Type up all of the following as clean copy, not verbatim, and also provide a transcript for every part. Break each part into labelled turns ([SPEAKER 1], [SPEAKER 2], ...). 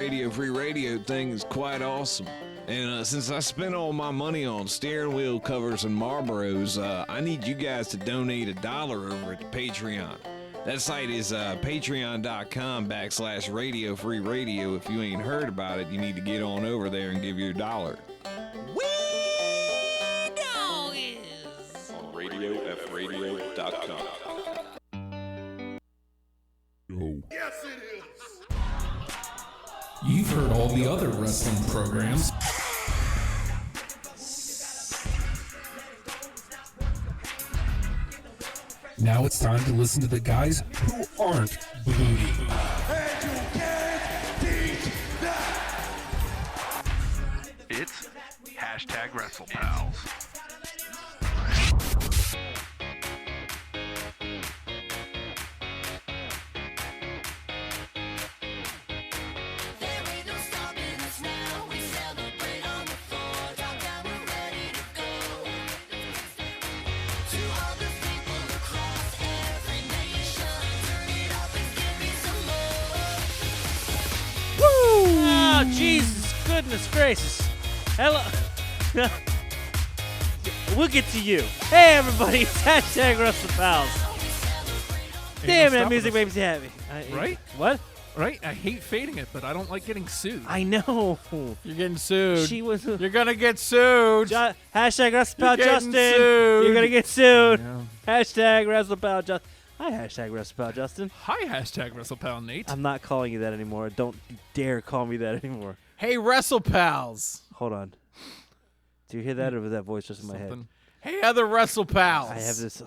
[SPEAKER 1] Radio Free Radio thing is quite awesome. And since I spent all my money on steering wheel covers and Marlboros, I need you guys to donate $1 over at Patreon. That site is patreon.com/Radio Free Radio. If you ain't heard about it, you need to get on over there and give your $1.
[SPEAKER 2] We doggies
[SPEAKER 1] On RadioFRadio.com.
[SPEAKER 3] Yes, it is.
[SPEAKER 4] You've heard all the other wrestling programs. Now it's time to listen to the guys who aren't booty.
[SPEAKER 3] And you can't beat that.
[SPEAKER 5] It's hashtag WrestlePals.
[SPEAKER 2] There ain't no stopping us now. We celebrate on the floor. Drop down, we're ready to go. To all the people across every nation, turn it up and give me some more.
[SPEAKER 6] Oh, Jesus, goodness gracious. Hello. We'll get to you. Hey, everybody, it's hashtag WrestlePals. Damn, that music makes me happy.
[SPEAKER 7] Right?
[SPEAKER 6] What?
[SPEAKER 7] Right? I hate fading it, but I don't like getting sued.
[SPEAKER 6] I know.
[SPEAKER 8] You're getting sued.
[SPEAKER 6] She was.
[SPEAKER 8] You're gonna get sued.
[SPEAKER 6] Hashtag WrestlePal
[SPEAKER 8] You're
[SPEAKER 6] Justin.
[SPEAKER 8] getting sued.
[SPEAKER 6] You're gonna get sued.
[SPEAKER 7] Yeah.
[SPEAKER 6] Hashtag WrestlePal Justin. Hi, hashtag WrestlePal Justin.
[SPEAKER 7] Hi, hashtag WrestlePal Nate.
[SPEAKER 6] I'm not calling you that anymore. Don't dare call me that anymore.
[SPEAKER 8] Hey, WrestlePals.
[SPEAKER 6] Hold on. Do you hear that, or was that voice just in my head?
[SPEAKER 7] Something.
[SPEAKER 8] Hey, other WrestlePals.
[SPEAKER 6] I have this.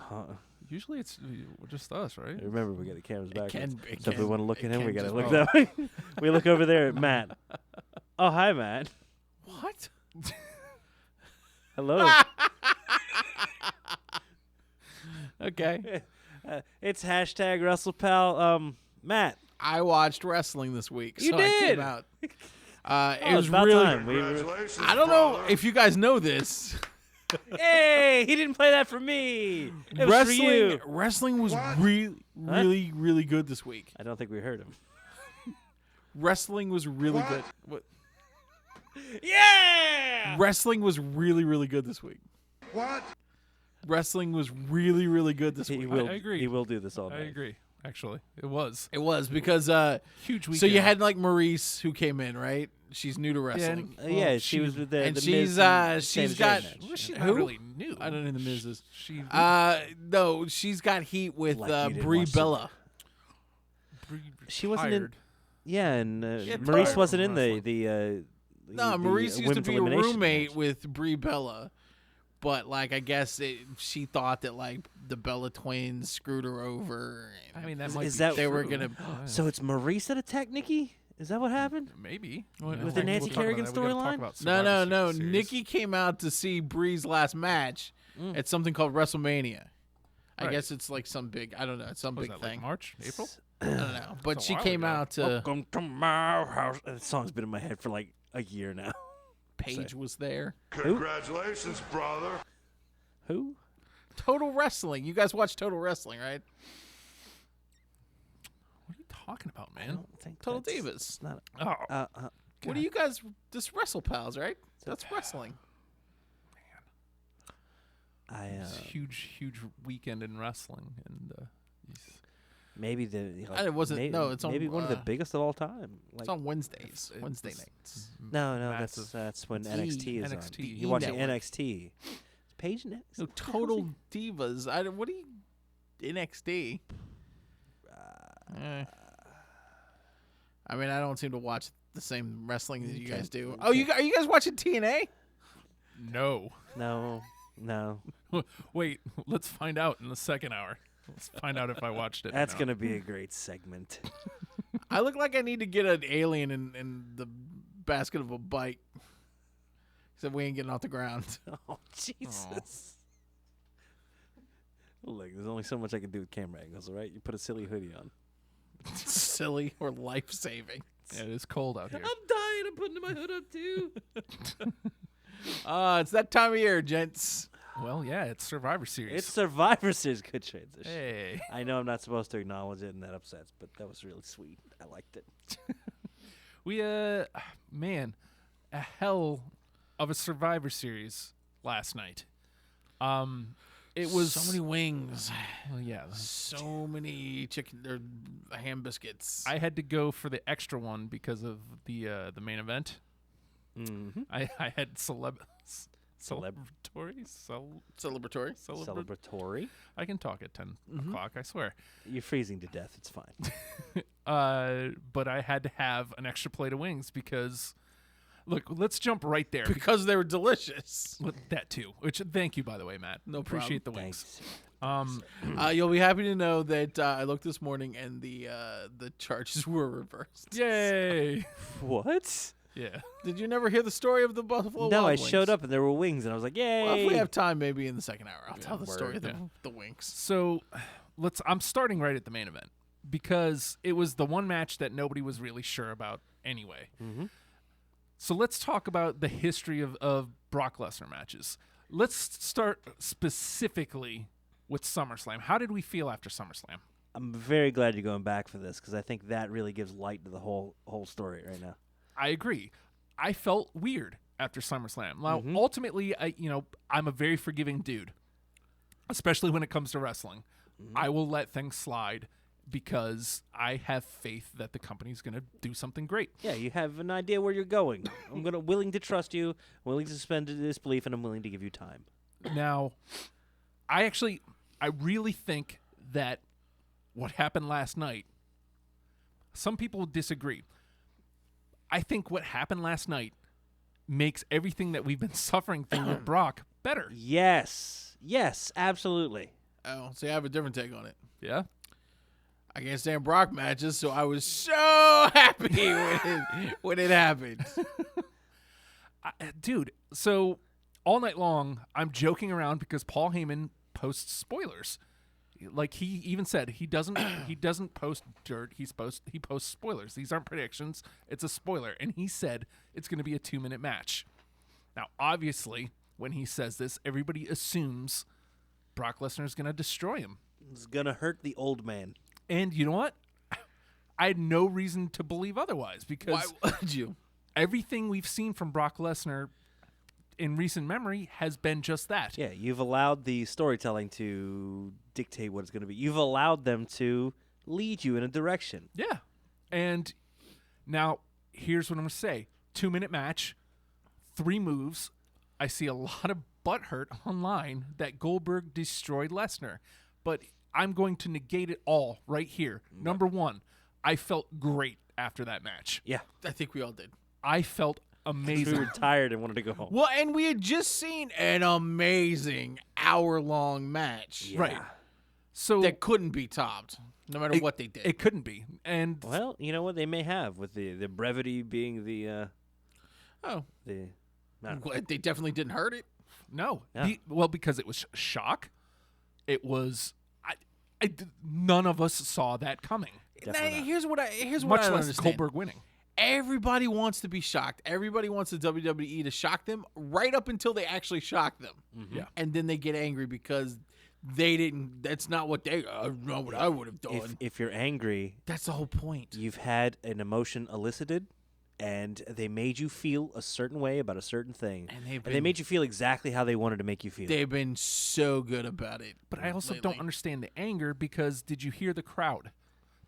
[SPEAKER 7] Usually it's just us, right?
[SPEAKER 6] Remember, we got the cameras back.
[SPEAKER 8] can- it
[SPEAKER 6] So if we
[SPEAKER 8] can-
[SPEAKER 6] want to look
[SPEAKER 8] it
[SPEAKER 6] at him,
[SPEAKER 8] can
[SPEAKER 6] we got to
[SPEAKER 8] just-
[SPEAKER 6] look
[SPEAKER 8] oh.
[SPEAKER 6] that way. We look over there at Matt. Oh, hi, Matt.
[SPEAKER 7] What?
[SPEAKER 6] Hello.
[SPEAKER 8] Okay.
[SPEAKER 6] It's hashtag WrestlePal. Matt.
[SPEAKER 8] I watched wrestling this week.
[SPEAKER 6] You
[SPEAKER 8] so
[SPEAKER 6] did?
[SPEAKER 8] I came out. It
[SPEAKER 6] Oh,
[SPEAKER 8] was
[SPEAKER 6] it's about
[SPEAKER 8] really.
[SPEAKER 6] time.
[SPEAKER 3] Congratulations,
[SPEAKER 8] I don't know
[SPEAKER 3] brother.
[SPEAKER 8] if you guys know this.
[SPEAKER 6] Hey, he didn't play that for me. It was for you.
[SPEAKER 8] Wrestling was
[SPEAKER 3] What?
[SPEAKER 8] really good this week.
[SPEAKER 6] I don't think we heard him.
[SPEAKER 8] Wrestling was really
[SPEAKER 3] What?
[SPEAKER 8] good. What?
[SPEAKER 6] Yeah.
[SPEAKER 8] Wrestling was really good this week.
[SPEAKER 3] What?
[SPEAKER 8] Wrestling was really good this
[SPEAKER 6] He
[SPEAKER 8] week.
[SPEAKER 6] will.
[SPEAKER 7] I agree.
[SPEAKER 6] He will do this all
[SPEAKER 7] I
[SPEAKER 6] night.
[SPEAKER 7] agree. Actually, it was
[SPEAKER 8] It was because
[SPEAKER 7] huge weekend.
[SPEAKER 8] so you had like Maurice who came in, right? She's new to
[SPEAKER 7] yeah,
[SPEAKER 8] wrestling.
[SPEAKER 6] Yeah, she was with the.
[SPEAKER 8] and
[SPEAKER 6] the
[SPEAKER 8] she's,
[SPEAKER 6] Miz and
[SPEAKER 8] she's
[SPEAKER 6] Sami
[SPEAKER 8] got-
[SPEAKER 6] Zayn match.
[SPEAKER 7] well, she's
[SPEAKER 8] Who?
[SPEAKER 7] not really new.
[SPEAKER 8] I don't know who the Miz is.
[SPEAKER 7] She
[SPEAKER 8] No, she's got heat with
[SPEAKER 6] Like you didn't
[SPEAKER 8] Brie
[SPEAKER 6] watch
[SPEAKER 8] Bella.
[SPEAKER 6] She wasn't in.
[SPEAKER 7] tired.
[SPEAKER 6] Yeah, and
[SPEAKER 8] Yeah,
[SPEAKER 6] Maurice
[SPEAKER 8] tired
[SPEAKER 6] wasn't
[SPEAKER 7] from
[SPEAKER 6] in the
[SPEAKER 7] wrestling.
[SPEAKER 6] the.
[SPEAKER 8] No,
[SPEAKER 6] the
[SPEAKER 8] Maurice used to
[SPEAKER 6] women's
[SPEAKER 8] be a
[SPEAKER 6] elimination
[SPEAKER 8] roommate
[SPEAKER 6] match.
[SPEAKER 8] with Brie Bella, but like I guess she thought that like the Bella twins screwed her over.
[SPEAKER 7] I mean, that
[SPEAKER 6] Is-
[SPEAKER 7] might
[SPEAKER 6] is
[SPEAKER 7] be
[SPEAKER 6] that-
[SPEAKER 8] they were
[SPEAKER 7] true.
[SPEAKER 8] gonna.
[SPEAKER 6] So it's Maurice that attacked Nikki? Is that what happened?
[SPEAKER 7] Maybe
[SPEAKER 6] With the Nancy Kerrigan storyline?
[SPEAKER 8] No. Nikki came out to see Brie's last match at something called WrestleMania. I
[SPEAKER 7] Right.
[SPEAKER 8] guess it's like some big. I don't know. It's some
[SPEAKER 7] Was
[SPEAKER 8] big
[SPEAKER 7] that
[SPEAKER 8] thing.
[SPEAKER 7] like March, April?
[SPEAKER 8] I don't know. But
[SPEAKER 7] It's a
[SPEAKER 8] she
[SPEAKER 7] while
[SPEAKER 8] came
[SPEAKER 7] ago.
[SPEAKER 8] out to.
[SPEAKER 6] Welcome to my house. That song's been in my head for like a year now.
[SPEAKER 8] Paige was there.
[SPEAKER 3] Congratulations, brother.
[SPEAKER 6] Who?
[SPEAKER 8] Total Wrestling. You guys watch Total Wrestling, right?
[SPEAKER 7] What are you talking about,
[SPEAKER 6] I
[SPEAKER 7] man?
[SPEAKER 6] don't think
[SPEAKER 8] Total
[SPEAKER 6] that's-
[SPEAKER 8] Divas.
[SPEAKER 6] it's Not.
[SPEAKER 7] Oh,
[SPEAKER 8] What do you guys? This WrestlePals, right? That's wrestling.
[SPEAKER 7] it's a huge weekend in wrestling, and
[SPEAKER 6] Maybe the.
[SPEAKER 8] It wasn't-
[SPEAKER 6] Maybe,
[SPEAKER 8] no, it's on,
[SPEAKER 6] maybe one of the biggest of all time. Like,
[SPEAKER 8] It's on Wednesdays.
[SPEAKER 7] It
[SPEAKER 8] Wednesday
[SPEAKER 7] was-
[SPEAKER 8] nights.
[SPEAKER 6] no,
[SPEAKER 7] massive.
[SPEAKER 6] that's when
[SPEAKER 8] It's
[SPEAKER 6] NXT is
[SPEAKER 7] NXT.
[SPEAKER 6] on.
[SPEAKER 8] E
[SPEAKER 6] You're watching
[SPEAKER 8] network.
[SPEAKER 6] NXT. Is Paige next?
[SPEAKER 8] No, Total Divas. What do you NXT? Eh. I mean, I don't seem to watch the same wrestling that you guys do. Oh, are you guys watching TNA?
[SPEAKER 7] no.
[SPEAKER 6] No.
[SPEAKER 7] Wait, let's find out in the second hour. Let's find out if I watched it. or
[SPEAKER 6] That's
[SPEAKER 7] not.
[SPEAKER 6] gonna be a great segment.
[SPEAKER 8] I look like I need to get an alien in the basket of a bite. Except we ain't getting off the ground.
[SPEAKER 6] Oh Jesus! Look, there's only so much I can do with camera angles. All right, you put a silly hoodie on.
[SPEAKER 8] Silly or life saving.
[SPEAKER 7] Yeah, it is cold out here.
[SPEAKER 6] I'm dying. I'm putting my hood up too.
[SPEAKER 8] It's that time of year, gents.
[SPEAKER 7] Well, yeah, it's Survivor Series.
[SPEAKER 6] It's Survivor Series. Good transition.
[SPEAKER 7] hey.
[SPEAKER 6] I know I'm not supposed to acknowledge it, and that upsets, but that was really sweet. I liked it.
[SPEAKER 7] We man, a hell of a Survivor Series last night. It was
[SPEAKER 8] so many wings,
[SPEAKER 7] well, yeah.
[SPEAKER 8] so many chicken or ham biscuits.
[SPEAKER 7] I had to go for the extra one because of the main event.
[SPEAKER 9] Mm-hmm.
[SPEAKER 7] I had celebratory.
[SPEAKER 8] Celebratory.
[SPEAKER 9] Celebratory.
[SPEAKER 7] I can talk at 10 o'clock, I swear.
[SPEAKER 9] You're freezing to death. It's fine.
[SPEAKER 7] But I had to have an extra plate of wings because, look, let's jump right there.
[SPEAKER 8] Because they were delicious.
[SPEAKER 7] That too. Which, thank you, by the way, Matt.
[SPEAKER 8] No
[SPEAKER 7] Appreciate the
[SPEAKER 9] Thanks.
[SPEAKER 7] wings.
[SPEAKER 8] You'll be happy to know that I looked this morning and the charges were reversed.
[SPEAKER 7] Yay!
[SPEAKER 9] What?
[SPEAKER 7] Yeah.
[SPEAKER 8] Did you never hear the story of the Buffalo
[SPEAKER 9] No,
[SPEAKER 8] Wild
[SPEAKER 9] I
[SPEAKER 8] Wings?
[SPEAKER 9] showed up and there were wings, and I was like, "Yay!"
[SPEAKER 8] Well, if we have time, maybe in the second hour, I'll tell the story of
[SPEAKER 7] Yeah.
[SPEAKER 8] the Winks.
[SPEAKER 7] So, I'm starting right at the main event because it was the one match that nobody was really sure about anyway.
[SPEAKER 9] Mm-hmm.
[SPEAKER 7] So let's talk about the history of Brock Lesnar matches. Let's start specifically with SummerSlam. How did we feel after SummerSlam?
[SPEAKER 9] I'm very glad you're going back for this because I think that really gives light to the whole story right now.
[SPEAKER 7] I agree. I felt weird after SummerSlam. Now, ultimately, I'm a very forgiving dude, especially when it comes to wrestling. I will let things slide because I have faith that the company's going to do something great.
[SPEAKER 9] Yeah, you have an idea where you're going. I'm willing to trust you, willing to suspend disbelief, and I'm willing to give you time.
[SPEAKER 7] Now, I really think that what happened last night, some people disagree. I think what happened last night makes everything that we've been suffering through with Brock better.
[SPEAKER 9] Yes, absolutely.
[SPEAKER 8] Oh, see, I have a different take on it.
[SPEAKER 7] Yeah?
[SPEAKER 8] I can't stand Brock matches, so I was so happy when it happened.
[SPEAKER 7] Dude, so all night long, I'm joking around because Paul Heyman posts spoilers. Like he even said, he doesn't post dirt. He posts spoilers. These aren't predictions. It's a spoiler. And he said it's going to be a 2-minute match. Now, obviously, when he says this, everybody assumes Brock Lesnar is going to destroy him.
[SPEAKER 9] It's gonna hurt the old man.
[SPEAKER 7] And you know what? I had no reason to believe otherwise because
[SPEAKER 8] Why would you?
[SPEAKER 7] everything we've seen from Brock Lesnar in recent memory has been just that.
[SPEAKER 9] Yeah, you've allowed the storytelling to dictate what it's going to be. You've allowed them to lead you in a direction.
[SPEAKER 7] Yeah. And now, here's what I'm going to say. 2-minute match, 3 moves. I see a lot of butthurt online that Goldberg destroyed Lesnar. But I'm going to negate it all right here. Number 1, I felt great after that match.
[SPEAKER 9] Yeah,
[SPEAKER 8] I think we all did.
[SPEAKER 7] I felt
[SPEAKER 9] we
[SPEAKER 7] amazing.
[SPEAKER 9] were tired and wanted to go home.
[SPEAKER 8] Well, and we had just seen an amazing hour-long match
[SPEAKER 7] Right. So
[SPEAKER 8] that couldn't be topped, no matter what they did.
[SPEAKER 7] it couldn't be. And
[SPEAKER 9] Well, you know what they may have with the brevity being the I don't know.
[SPEAKER 8] Well, they definitely didn't hurt it.
[SPEAKER 7] no.
[SPEAKER 9] Yeah.
[SPEAKER 7] Because it was shock. It was none of us saw that coming.
[SPEAKER 9] Definitely not.
[SPEAKER 8] Here's what I
[SPEAKER 7] Much
[SPEAKER 8] don't
[SPEAKER 7] less
[SPEAKER 8] understand.
[SPEAKER 7] Goldberg winning.
[SPEAKER 8] Everybody wants to be shocked. Everybody wants the WWE to shock them right up until they actually shock them.
[SPEAKER 7] Yeah.
[SPEAKER 8] And then they get angry because they didn't. That's not what they. Not what I would have done.
[SPEAKER 9] If you're angry,
[SPEAKER 8] That's the whole point.
[SPEAKER 9] you've had an emotion elicited, and they made you feel a certain way about a certain thing,
[SPEAKER 8] And
[SPEAKER 9] and they
[SPEAKER 8] been-
[SPEAKER 9] made you feel exactly how they wanted to make you feel.
[SPEAKER 8] They've been so good about it.
[SPEAKER 7] But I also
[SPEAKER 8] lately.
[SPEAKER 7] don't understand the anger because did you hear the crowd?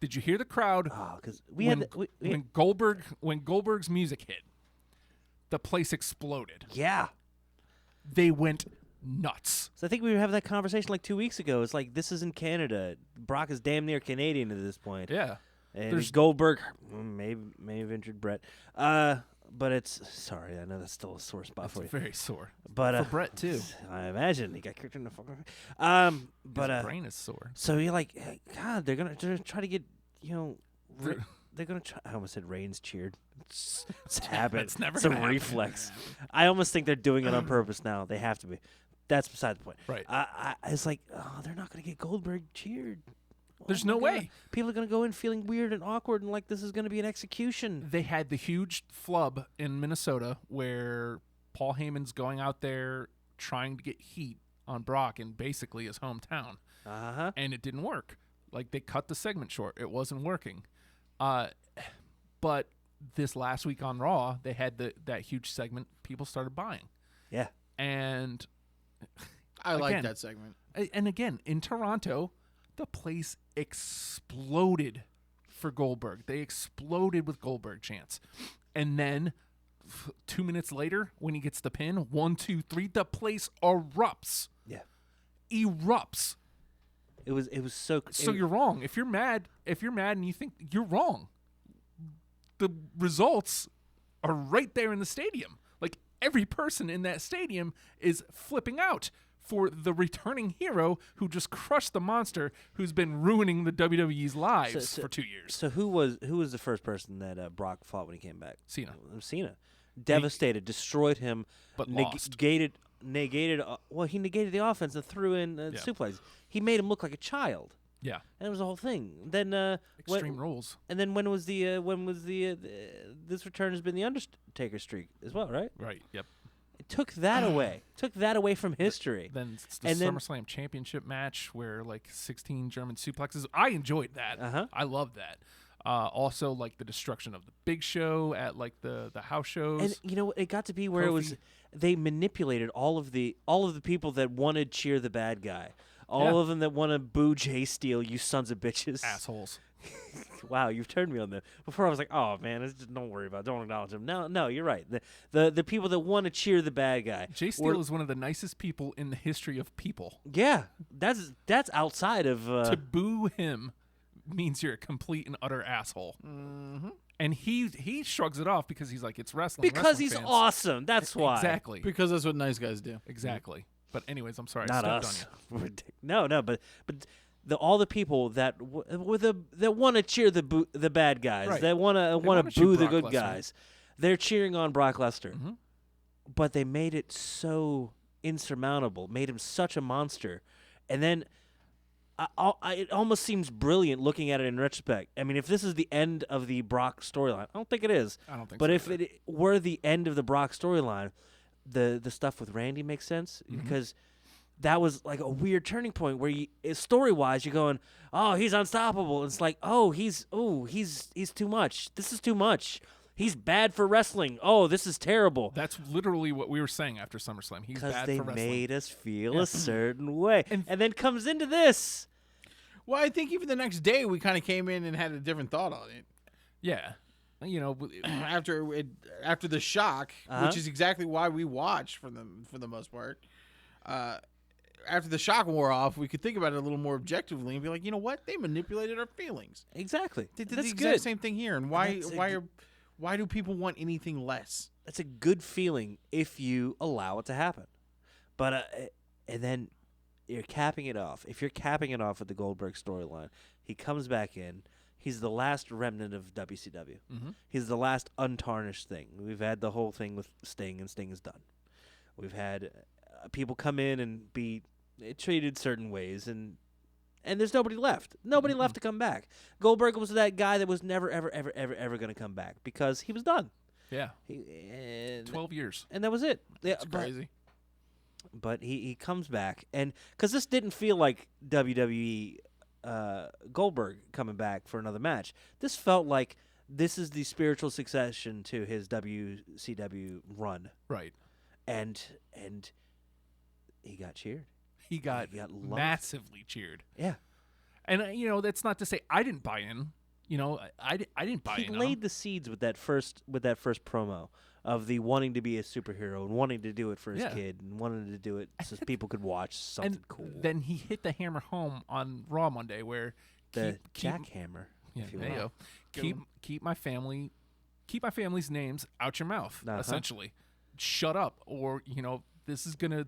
[SPEAKER 7] Did you hear the crowd
[SPEAKER 9] Because we
[SPEAKER 7] when,
[SPEAKER 9] had, we,
[SPEAKER 7] when Goldberg's music hit? The place exploded.
[SPEAKER 9] yeah.
[SPEAKER 7] They went nuts.
[SPEAKER 9] So I think we were having that conversation like 2 weeks ago. It's like this is in Canada. Brock is damn near Canadian at this point.
[SPEAKER 7] Yeah.
[SPEAKER 9] And
[SPEAKER 7] There's-
[SPEAKER 9] Goldberg may have injured Brett. But it's sorry, I know that's still a sore spot for you.
[SPEAKER 7] Very sore.
[SPEAKER 9] But
[SPEAKER 7] For Brett too.
[SPEAKER 9] I imagine he got kicked in the fucking. But
[SPEAKER 7] His brain is sore.
[SPEAKER 9] so you're like, hey, God, they're gonna try to get they're gonna try. I almost said Reigns cheered. It's a habit.
[SPEAKER 7] It's never
[SPEAKER 9] it's a
[SPEAKER 7] gonna happen.
[SPEAKER 9] reflex. I almost think they're doing it on purpose now. They have to be. That's beside the point.
[SPEAKER 7] Right.
[SPEAKER 9] It's like, oh, they're not gonna get Goldberg cheered.
[SPEAKER 7] There's
[SPEAKER 9] Oh my
[SPEAKER 7] no
[SPEAKER 9] God.
[SPEAKER 7] way.
[SPEAKER 9] People are gonna go in feeling weird and awkward and like this is gonna be an execution.
[SPEAKER 7] They had the huge flub in Minnesota where Paul Heyman's going out there trying to get heat on Brock in basically his hometown.
[SPEAKER 9] Uh-huh.
[SPEAKER 7] And it didn't work. Like they cut the segment short. It wasn't working. But this last week on Raw, they had that huge segment. People started buying,
[SPEAKER 9] Yeah.
[SPEAKER 7] and
[SPEAKER 8] I like
[SPEAKER 7] Again.
[SPEAKER 8] that segment.
[SPEAKER 7] and again in Toronto, the place exploded for Goldberg. They exploded with Goldberg chants, and then 2 minutes later, when he gets the pin, 1, 2, 3, the place erupts.
[SPEAKER 9] Yeah.
[SPEAKER 7] Erupts.
[SPEAKER 9] It was so.
[SPEAKER 7] So
[SPEAKER 9] it-
[SPEAKER 7] you're wrong. If you're mad and you think you're wrong, the results are right there in the stadium. Like every person in that stadium is flipping out for the returning hero who just crushed the monster who's been ruining the WWE's lives
[SPEAKER 9] So-
[SPEAKER 7] for 2 years.
[SPEAKER 9] So who was the first person that Brock fought when he came back?
[SPEAKER 7] Cena.
[SPEAKER 9] Cena. Devastated, destroyed him,
[SPEAKER 7] But lost.
[SPEAKER 9] negated. Well, he negated the offense and threw in
[SPEAKER 7] Yeah.
[SPEAKER 9] suplex. He made him look like a child.
[SPEAKER 7] Yeah.
[SPEAKER 9] And it was the whole thing. Then
[SPEAKER 7] Extreme Rules.
[SPEAKER 9] And then when was the this return has been the Undertaker streak as well, right?
[SPEAKER 7] Right. Yep.
[SPEAKER 9] It took that away. Took that away from history.
[SPEAKER 7] Then it's the
[SPEAKER 9] And then-
[SPEAKER 7] SummerSlam Championship match where like 16 German suplexes. I enjoyed that.
[SPEAKER 9] Uh-huh.
[SPEAKER 7] I loved that. Also, like the destruction of the Big Show at like the house shows.
[SPEAKER 9] And you know, it got to be where it was
[SPEAKER 7] Kofi.
[SPEAKER 9] they manipulated all of the people that wanted cheer the bad guy. All
[SPEAKER 7] Yeah.
[SPEAKER 9] of them that want to boo Jay Steele, you sons of bitches.
[SPEAKER 7] Assholes.
[SPEAKER 9] Wow, you've turned me on them. Before I was like, oh man, don't worry about it. Don't acknowledge him. No, you're right. The people that want to cheer the bad guy.
[SPEAKER 7] Jay Steele is one of the nicest people in the history of people.
[SPEAKER 9] Yeah, that's outside of
[SPEAKER 7] To boo him means you're a complete and utter asshole. Mm-hmm. And he shrugs it off because he's like, it's wrestling.
[SPEAKER 9] because
[SPEAKER 7] wrestling
[SPEAKER 9] he's
[SPEAKER 7] fans.
[SPEAKER 9] awesome. That's why.
[SPEAKER 7] Exactly.
[SPEAKER 8] Because that's what nice guys do.
[SPEAKER 7] Exactly. But anyways, I'm sorry.
[SPEAKER 9] Not
[SPEAKER 7] I stepped
[SPEAKER 9] us.
[SPEAKER 7] on you.
[SPEAKER 9] No, but all the people that that want to cheer the bad guys,
[SPEAKER 7] Right.
[SPEAKER 9] that want
[SPEAKER 7] wanna
[SPEAKER 9] to
[SPEAKER 7] cheer
[SPEAKER 9] boo the
[SPEAKER 7] Brock
[SPEAKER 9] good
[SPEAKER 7] Lesnar.
[SPEAKER 9] guys, they're cheering on Brock Lesnar.
[SPEAKER 7] Mhm.
[SPEAKER 9] But they made it so insurmountable, made him such a monster, and then it almost seems brilliant looking at it in retrospect. I mean, if this is the end of the Brock storyline, I don't think it is.
[SPEAKER 7] I don't think
[SPEAKER 9] But
[SPEAKER 7] so
[SPEAKER 9] if
[SPEAKER 7] either.
[SPEAKER 9] it were the end of the Brock storyline, the stuff with Randy makes sense
[SPEAKER 7] Mm-hmm.
[SPEAKER 9] because that was like a weird turning point where story wise you're going, oh, he's unstoppable. It's like, he's too much. This is too much. He's bad for wrestling. Oh, this is terrible.
[SPEAKER 7] That's literally what we were saying after SummerSlam. He's
[SPEAKER 9] Because
[SPEAKER 7] bad
[SPEAKER 9] they
[SPEAKER 7] for wrestling.
[SPEAKER 9] made us feel
[SPEAKER 7] Yeah.
[SPEAKER 9] a certain way,
[SPEAKER 7] And-
[SPEAKER 9] and then comes into this.
[SPEAKER 8] Well, I think even the next day we kind of came in and had a different thought on it.
[SPEAKER 7] Yeah. You know, w-
[SPEAKER 8] after the shock,
[SPEAKER 9] Uh-huh.
[SPEAKER 8] which is exactly why we watched for the most part. After the shock wore off, we could think about it a little more objectively and be like, you know what? They manipulated our feelings.
[SPEAKER 9] Exactly.
[SPEAKER 8] They did
[SPEAKER 9] That's
[SPEAKER 8] the exact
[SPEAKER 9] good.
[SPEAKER 8] same thing here. And
[SPEAKER 9] That's a
[SPEAKER 8] why do people want anything less?
[SPEAKER 9] That's a good feeling if you allow it to happen. But and then you're capping it off. If you're capping it off with the Goldberg storyline, he comes back in. He's the last remnant of WCW.
[SPEAKER 7] Mhm.
[SPEAKER 9] He's the last untarnished thing. We've had the whole thing with Sting, and Sting is done. We've had people come in and be treated certain ways, and there's nobody left. Nobody left to come back. Goldberg was that guy that was never, ever, ever, ever, ever going to come back because he was done.
[SPEAKER 7] yeah,
[SPEAKER 9] And
[SPEAKER 7] 12 years.
[SPEAKER 9] and that was it. Yeah,
[SPEAKER 8] It's crazy.
[SPEAKER 9] But he comes back, and because this didn't feel like WWE Goldberg coming back for another match. This felt like this is the spiritual succession to his WCW run,
[SPEAKER 7] Right.
[SPEAKER 9] and he got cheered.
[SPEAKER 7] He got
[SPEAKER 9] got loved.
[SPEAKER 7] massively cheered.
[SPEAKER 9] Yeah,
[SPEAKER 7] And, that's not to say I didn't buy in. I didn't buy
[SPEAKER 9] he
[SPEAKER 7] in. on
[SPEAKER 9] laid
[SPEAKER 7] him.
[SPEAKER 9] the seeds with that first promo of the wanting to be a superhero and wanting to do it for his
[SPEAKER 7] Yeah.
[SPEAKER 9] kid and wanting to do it so people could watch something
[SPEAKER 7] And
[SPEAKER 9] cool.
[SPEAKER 7] then he hit the hammer home on Raw Monday where
[SPEAKER 9] The
[SPEAKER 7] keep,
[SPEAKER 9] jackhammer,
[SPEAKER 7] yeah,
[SPEAKER 9] if you
[SPEAKER 7] there you
[SPEAKER 9] will.
[SPEAKER 7] go. Keep my family's names out your mouth.
[SPEAKER 9] Uh-huh.
[SPEAKER 7] Essentially, shut up, or this is gonna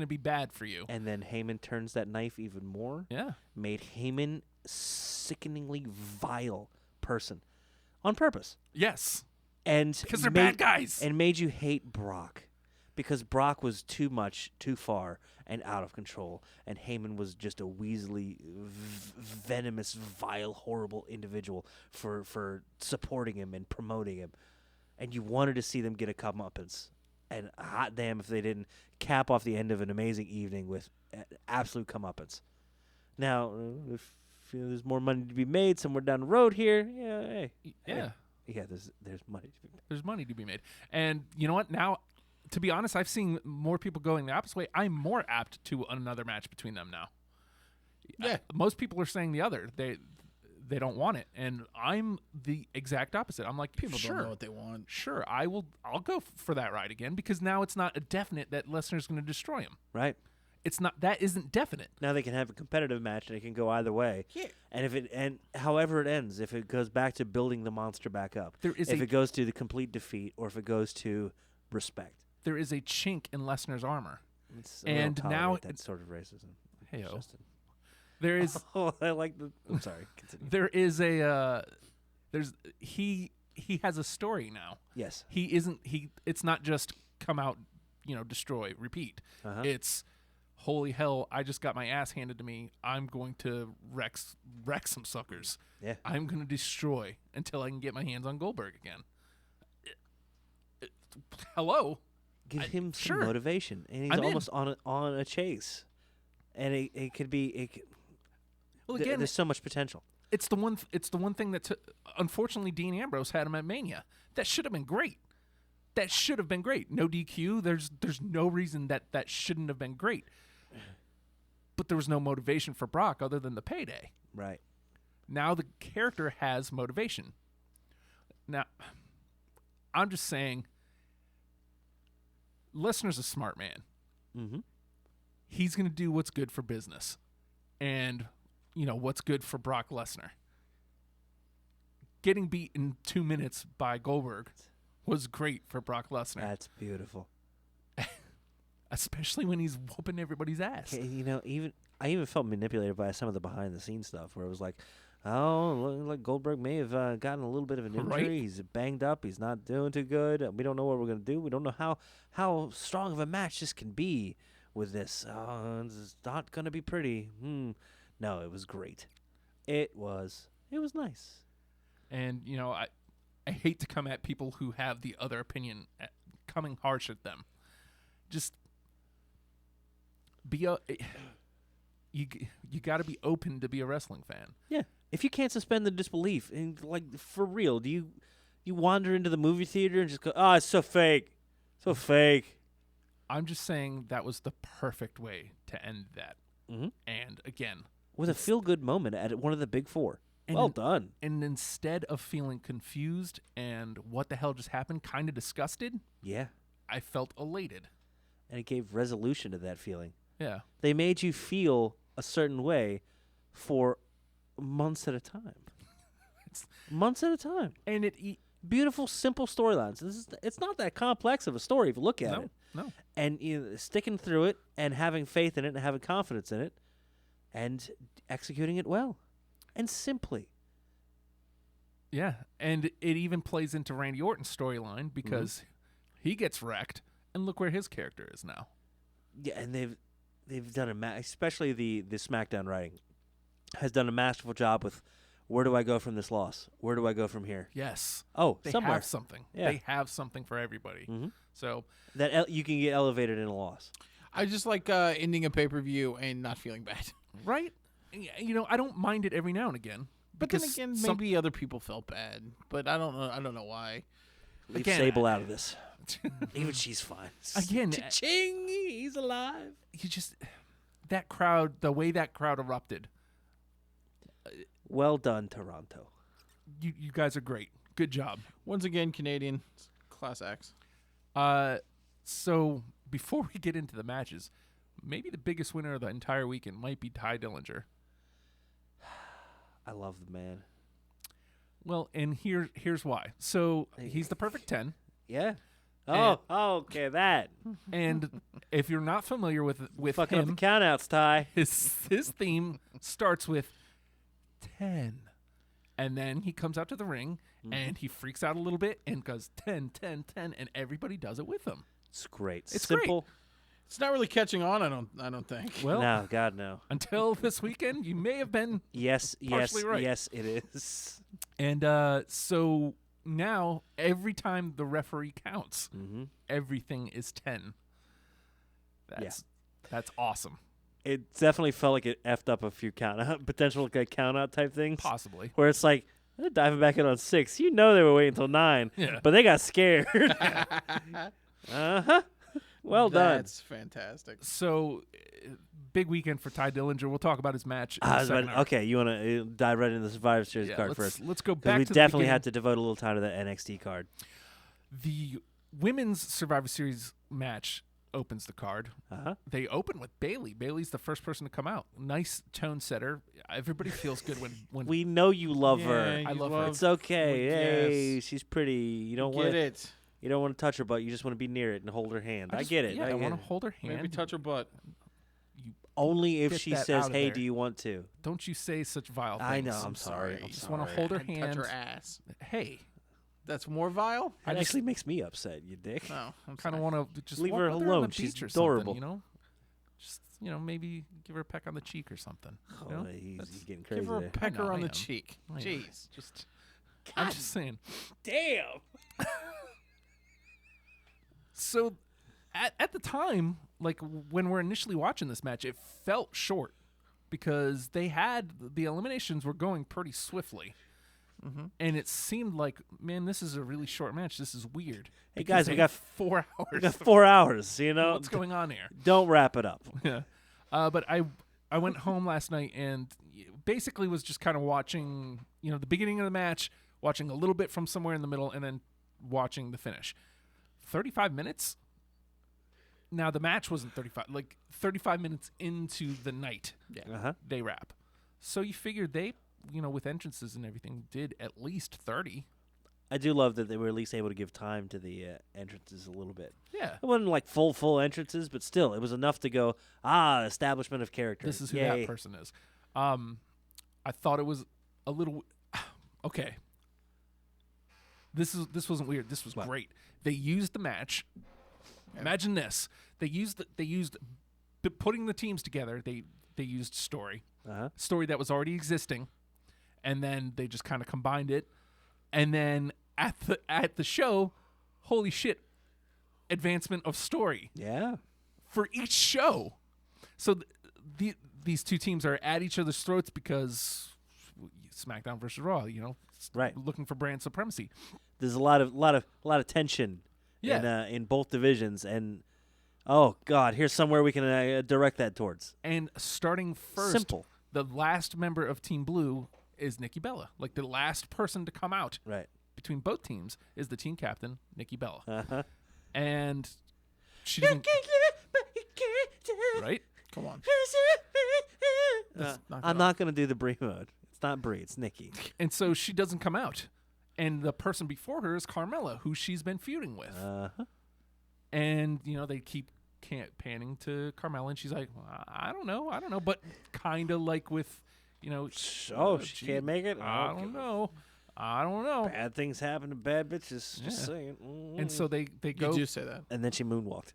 [SPEAKER 7] be bad for you.
[SPEAKER 9] And then Heyman turns that knife even more.
[SPEAKER 7] Yeah,
[SPEAKER 9] Made Heyman sickeningly vile person on purpose.
[SPEAKER 7] yes,
[SPEAKER 9] And
[SPEAKER 7] because they're
[SPEAKER 9] made-
[SPEAKER 7] bad guys.
[SPEAKER 9] And made you hate Brock because Brock was too much, too far, and out of control. And Heyman was just a weaselly, venomous, vile, horrible individual for supporting him and promoting him. And you wanted to see them get a comeuppance. And hot damn if they didn't cap off the end of an amazing evening with absolute comeuppance. Now, if there's more money to be made somewhere down the road here, yeah, hey,
[SPEAKER 7] yeah.
[SPEAKER 9] Yeah, there's money to be made.
[SPEAKER 7] There's money to be made. And you know what? Now, to be honest, I've seen more people going the opposite way. I'm more apt to another match between them now.
[SPEAKER 8] Yeah.
[SPEAKER 7] Most people are saying the other. They don't want it, and I'm the exact opposite. I'm like,
[SPEAKER 8] People
[SPEAKER 7] sure,
[SPEAKER 8] don't know what they want.
[SPEAKER 7] sure, I'll go for that ride again because now it's not a definite that Lesnar's going to destroy him.
[SPEAKER 9] Right.
[SPEAKER 7] It's not that isn't definite.
[SPEAKER 9] Now they can have a competitive match and it can go either way.
[SPEAKER 8] Yeah.
[SPEAKER 9] And however it ends, if it goes back to building the monster back up,
[SPEAKER 7] There is
[SPEAKER 9] if
[SPEAKER 7] a-
[SPEAKER 9] it goes to the complete defeat, or if it goes to respect.
[SPEAKER 7] There is a chink in Lesnar's armor.
[SPEAKER 9] It's, I don't
[SPEAKER 7] And now
[SPEAKER 9] tolerate that sort of racism.
[SPEAKER 7] Hey-o.
[SPEAKER 9] Justin.
[SPEAKER 7] There is
[SPEAKER 9] Oh, I like the. I'm sorry. Continue.
[SPEAKER 7] there is a there's he has a story now.
[SPEAKER 9] Yes.
[SPEAKER 7] It's not just come out, destroy, repeat.
[SPEAKER 9] Uh-huh.
[SPEAKER 7] It's holy hell, I just got my ass handed to me. I'm going to wreck some suckers.
[SPEAKER 9] Yeah.
[SPEAKER 7] I'm going to destroy until I can get my hands on Goldberg again. Hello?
[SPEAKER 9] Give him some
[SPEAKER 7] sure.
[SPEAKER 9] motivation, and he's
[SPEAKER 7] I'm in.
[SPEAKER 9] almost on a chase, and it could be.
[SPEAKER 7] Well, again,
[SPEAKER 9] there's so much potential.
[SPEAKER 7] it's the one thing that unfortunately Dean Ambrose had him at Mania. That should have been great. That should have been great. No DQ. There's no reason that shouldn't have been great. But there was no motivation for Brock other than the payday.
[SPEAKER 9] Right.
[SPEAKER 7] Now the character has motivation. Now, I'm just saying, Lesnar's a smart man.
[SPEAKER 9] Mm-hmm.
[SPEAKER 7] He's going to do what's good for business. And, what's good for Brock Lesnar. Getting beat in 2 minutes by Goldberg was great for Brock Lesnar,
[SPEAKER 9] That's beautiful.
[SPEAKER 7] especially when he's whooping everybody's ass.
[SPEAKER 9] Okay, I even felt manipulated by some of the behind the scenes stuff where it was like, oh, like Goldberg may have gotten a little bit of an injury.
[SPEAKER 7] Right.
[SPEAKER 9] He's banged up. He's not doing too good. We don't know what we're gonna do. We don't know how strong of a match this can be with this. It's not gonna be pretty. No, it was great. It was nice.
[SPEAKER 7] And, I hate to come at people who have the other opinion, coming harsh at them. Just you got to be open to be a wrestling fan.
[SPEAKER 9] Yeah. If you can't suspend the disbelief, and like for real, do you wander into the movie theater and just go, "Oh, it's so fake, so fake."
[SPEAKER 7] I'm just saying that was the perfect way to end that.
[SPEAKER 9] Mhm.
[SPEAKER 7] And again,
[SPEAKER 9] With a feel-good moment at one of the big four.
[SPEAKER 7] And
[SPEAKER 9] Well done.
[SPEAKER 7] and instead of feeling confused and what the hell just happened, kind of disgusted,
[SPEAKER 9] Yeah.
[SPEAKER 7] I felt elated.
[SPEAKER 9] And it gave resolution to that feeling.
[SPEAKER 7] Yeah.
[SPEAKER 9] They made you feel a certain way for months at a time. Months at a time.
[SPEAKER 7] And
[SPEAKER 9] Beautiful, simple storylines. It's not that complex of a story if you look at
[SPEAKER 7] no,
[SPEAKER 9] it.
[SPEAKER 7] no.
[SPEAKER 9] And sticking through it and having faith in it and having confidence in it and executing it well and simply.
[SPEAKER 7] Yeah, and it even plays into Randy Orton's storyline because he gets wrecked, and look where his character is now.
[SPEAKER 9] Yeah, and they've done especially the SmackDown writing has done a masterful job with where do I go from this loss? Where do I go from here?
[SPEAKER 7] Yes.
[SPEAKER 9] Oh,
[SPEAKER 7] They
[SPEAKER 9] somewhere
[SPEAKER 7] have something.
[SPEAKER 9] Yeah.
[SPEAKER 7] They have something for everybody.
[SPEAKER 9] Mhm.
[SPEAKER 7] So,
[SPEAKER 9] that you can get elevated in a loss.
[SPEAKER 8] I just like ending a pay-per-view and not feeling bad.
[SPEAKER 7] right? I don't mind it every now and again.
[SPEAKER 8] But then
[SPEAKER 7] because
[SPEAKER 8] again,
[SPEAKER 7] some-
[SPEAKER 8] maybe other people felt bad. But I don't know. I don't know why.
[SPEAKER 9] Leave
[SPEAKER 7] Again,
[SPEAKER 9] Sable out of this. Even she's fine.
[SPEAKER 7] Again,
[SPEAKER 9] Ching, he's alive.
[SPEAKER 7] you just that crowd, the way that crowd erupted.
[SPEAKER 9] Well done, Toronto.
[SPEAKER 7] You guys are great. Good job.
[SPEAKER 8] Once again, Canadian class acts.
[SPEAKER 7] So before we get into the matches, maybe the biggest winner of the entire weekend might be Ty Dillinger.
[SPEAKER 9] I love the man.
[SPEAKER 7] Well, and here's why. So he's the perfect 10.
[SPEAKER 9] Yeah.
[SPEAKER 7] And-
[SPEAKER 9] Okay, that.
[SPEAKER 7] And if you're not familiar with
[SPEAKER 9] Fucking up the
[SPEAKER 7] him,
[SPEAKER 9] countouts, Ty.
[SPEAKER 7] his theme starts with 10. And then he comes out to the ring and he freaks out a little bit and goes 10, 10, 10, and everybody does it with him.
[SPEAKER 9] It's great.
[SPEAKER 7] It's great.
[SPEAKER 9] Simple.
[SPEAKER 8] It's not really catching on. I don't think.
[SPEAKER 7] Well,
[SPEAKER 9] No, God, no.
[SPEAKER 7] until this weekend, you may have been.
[SPEAKER 9] Yes,
[SPEAKER 7] Partially right.
[SPEAKER 9] yes, it is.
[SPEAKER 7] And so now every time the referee counts,
[SPEAKER 9] Mm-hmm.
[SPEAKER 7] everything is 10. That's awesome.
[SPEAKER 9] It definitely felt like it effed up a few potential count out type things.
[SPEAKER 7] Possibly.
[SPEAKER 9] Where it's like, They're diving back in on 6. You know they were waiting until 9.
[SPEAKER 7] Yeah.
[SPEAKER 9] But they got scared. Uh-huh. Well done.
[SPEAKER 8] That's fantastic.
[SPEAKER 7] So, big weekend for Ty Dillinger. We'll talk about his match. In
[SPEAKER 9] I
[SPEAKER 7] the
[SPEAKER 9] was
[SPEAKER 7] second
[SPEAKER 9] about,
[SPEAKER 7] hour.
[SPEAKER 9] okay, you want to dive right into the Survivor Series
[SPEAKER 7] Yeah,
[SPEAKER 9] card
[SPEAKER 7] let's,
[SPEAKER 9] first.
[SPEAKER 7] let's go
[SPEAKER 9] 'Cause
[SPEAKER 7] back
[SPEAKER 9] we
[SPEAKER 7] to
[SPEAKER 9] definitely
[SPEAKER 7] the
[SPEAKER 9] have to devote a little time to the NXT card.
[SPEAKER 7] The women's Survivor Series match opens the card.
[SPEAKER 9] Uh-huh.
[SPEAKER 7] They open with Bailey. Bailey's the first person to come out. Nice tone setter. Everybody feels good when
[SPEAKER 9] We know you love her.
[SPEAKER 7] I
[SPEAKER 8] you
[SPEAKER 7] love her.
[SPEAKER 9] It's okay.
[SPEAKER 8] Well,
[SPEAKER 9] Hey,
[SPEAKER 8] yes.
[SPEAKER 9] she's pretty. You don't
[SPEAKER 8] Get
[SPEAKER 9] want
[SPEAKER 8] it.
[SPEAKER 9] You don't want to touch her butt. You just want to be near it and hold her hand. I get it.
[SPEAKER 7] Yeah, I
[SPEAKER 9] get
[SPEAKER 7] want
[SPEAKER 9] it.
[SPEAKER 7] to hold her hand.
[SPEAKER 8] Maybe touch her butt.
[SPEAKER 9] Only if
[SPEAKER 7] Get
[SPEAKER 9] she
[SPEAKER 7] that
[SPEAKER 9] says,
[SPEAKER 7] out of
[SPEAKER 9] "Hey,
[SPEAKER 7] there.
[SPEAKER 9] do you want to?"
[SPEAKER 7] Don't you say such vile things.
[SPEAKER 9] I know. I'm sorry.
[SPEAKER 7] I
[SPEAKER 9] I'm
[SPEAKER 7] just want to
[SPEAKER 9] sorry.
[SPEAKER 7] hold her
[SPEAKER 8] I'd
[SPEAKER 7] hand.
[SPEAKER 8] touch her ass.
[SPEAKER 7] Hey,
[SPEAKER 8] That's more vile?
[SPEAKER 9] That actually makes me upset, you dick.
[SPEAKER 8] No. I'm
[SPEAKER 7] kind of
[SPEAKER 8] sorry.
[SPEAKER 7] want to just
[SPEAKER 9] Leave
[SPEAKER 7] walk
[SPEAKER 9] her
[SPEAKER 7] with on
[SPEAKER 9] alone.
[SPEAKER 7] the
[SPEAKER 9] She's
[SPEAKER 7] beach or
[SPEAKER 9] adorable.
[SPEAKER 7] Something, you know, just maybe give her a peck on the cheek or something. You know?
[SPEAKER 9] Oh, he's getting crazy
[SPEAKER 8] Give her a
[SPEAKER 9] there.
[SPEAKER 8] pecker
[SPEAKER 7] know,
[SPEAKER 8] on
[SPEAKER 7] I
[SPEAKER 8] the
[SPEAKER 7] am.
[SPEAKER 8] cheek.
[SPEAKER 7] I know.
[SPEAKER 8] Jeez.
[SPEAKER 7] Just, I'm just saying.
[SPEAKER 9] Damn.
[SPEAKER 7] So, at the time, like when we're initially watching this match, it felt short because the eliminations were going pretty swiftly. And it seemed like, man, this is a really short match. This is weird.
[SPEAKER 9] Hey,
[SPEAKER 7] Because
[SPEAKER 9] guys, we
[SPEAKER 7] they
[SPEAKER 9] got
[SPEAKER 7] have 4 hours.
[SPEAKER 9] We got 4 hours. You know,
[SPEAKER 7] What's going on here?
[SPEAKER 9] Don't wrap it up.
[SPEAKER 7] Yeah. But I went home last night and basically was just kind of watching, the beginning of the match, watching a little bit from somewhere in the middle, and then watching the finish. 35 minutes. Now the match wasn't 35. Like 35 minutes into the night,
[SPEAKER 9] Uh-huh.
[SPEAKER 7] they wrap. So you figured they, with entrances and everything, did at least 30.
[SPEAKER 9] I do love that they were at least able to give time to the entrances a little bit.
[SPEAKER 7] Yeah.
[SPEAKER 9] It wasn't like full entrances, but still, it was enough to go, establishment of character.
[SPEAKER 7] This is who
[SPEAKER 9] Yay.
[SPEAKER 7] that person is. I thought it was a little okay. This wasn't weird. This was great. They used the match. Imagine this. They used putting the teams together. They used story.
[SPEAKER 9] Uh-huh.
[SPEAKER 7] Story that was already existing, and then they just kind of combined it. And then at the show, holy shit, advancement of story
[SPEAKER 9] Yeah.
[SPEAKER 7] for each show. So these two teams are at each other's throats because SmackDown versus Raw,
[SPEAKER 9] Right.
[SPEAKER 7] looking for brand supremacy.
[SPEAKER 9] There's a lot of tension in both divisions, and oh god, here's somewhere we can direct that towards.
[SPEAKER 7] And starting first,
[SPEAKER 9] Simple.
[SPEAKER 7] the last member of Team Blue is Nikki Bella. Like the last person to come out
[SPEAKER 9] Right.
[SPEAKER 7] between both teams is the team captain, Nikki Bella.
[SPEAKER 9] Uh-huh.
[SPEAKER 7] And she doesn't, right?
[SPEAKER 8] Come on.
[SPEAKER 9] I'm not going to do the Brie mode. It's not Brie, it's Nikki.
[SPEAKER 7] And so she doesn't come out. And the person before her is Carmella, who she's been feuding with.
[SPEAKER 9] Uh-huh.
[SPEAKER 7] And, they keep panning to Carmella, and she's like, well, I don't know. But kind of like with,
[SPEAKER 9] She can't make it?
[SPEAKER 7] I
[SPEAKER 9] Okay.
[SPEAKER 7] don't know.
[SPEAKER 9] Bad things happen to bad bitches. Just
[SPEAKER 7] Yeah.
[SPEAKER 9] saying.
[SPEAKER 7] And so they
[SPEAKER 8] You
[SPEAKER 7] go
[SPEAKER 8] do say that.
[SPEAKER 9] And then she moonwalked.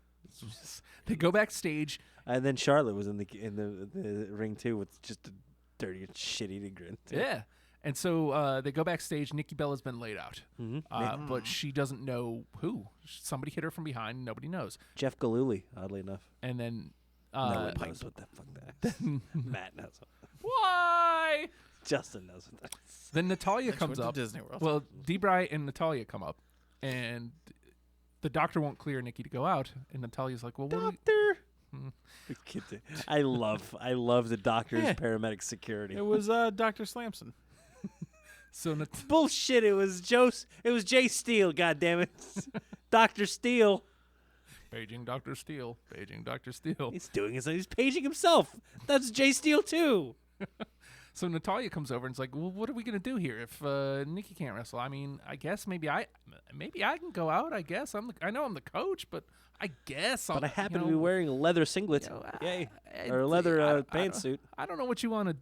[SPEAKER 7] they go backstage.
[SPEAKER 9] And then Charlotte was in the ring too with just a dirty and shit-eating grin. too.
[SPEAKER 7] Yeah. And so they go backstage. Nikki Bella's been laid out.
[SPEAKER 9] Mhm.
[SPEAKER 7] But she doesn't know who. Somebody hit her from behind. Nobody knows.
[SPEAKER 9] Jeff Galooly, oddly enough.
[SPEAKER 7] And then
[SPEAKER 9] No one knows what the fuck that is. Matt knows.
[SPEAKER 7] why?
[SPEAKER 9] Justin knows what that is.
[SPEAKER 7] Then Natalia
[SPEAKER 8] Next
[SPEAKER 7] comes
[SPEAKER 8] went to
[SPEAKER 7] up.
[SPEAKER 8] Disney World.
[SPEAKER 7] Well, Debray and Natalia come up, and the doctor won't clear Nikki to go out. And Natalia's like, "Well, what do we?"
[SPEAKER 9] Doctor. I love the doctor's
[SPEAKER 7] Yeah.
[SPEAKER 9] paramedic security.
[SPEAKER 8] It was Dr. Slamson.
[SPEAKER 7] So
[SPEAKER 9] Bullshit! It was Jay Steele. God damn it, Doctor Steele.
[SPEAKER 7] Paging Dr. Steele. Paging Dr. Steele.
[SPEAKER 9] He's doing his. He's paging himself. That's Jay Steele too.
[SPEAKER 7] So Natalia comes over and is like, "Well, what are we gonna do here if Nikki can't wrestle? I mean, I guess maybe I can go out. I guess I know I'm the coach, but I guess I'll."
[SPEAKER 9] But I happen to be wearing a leather singlet. Yay! Or a leather pantsuit.
[SPEAKER 7] I don't know what you want to.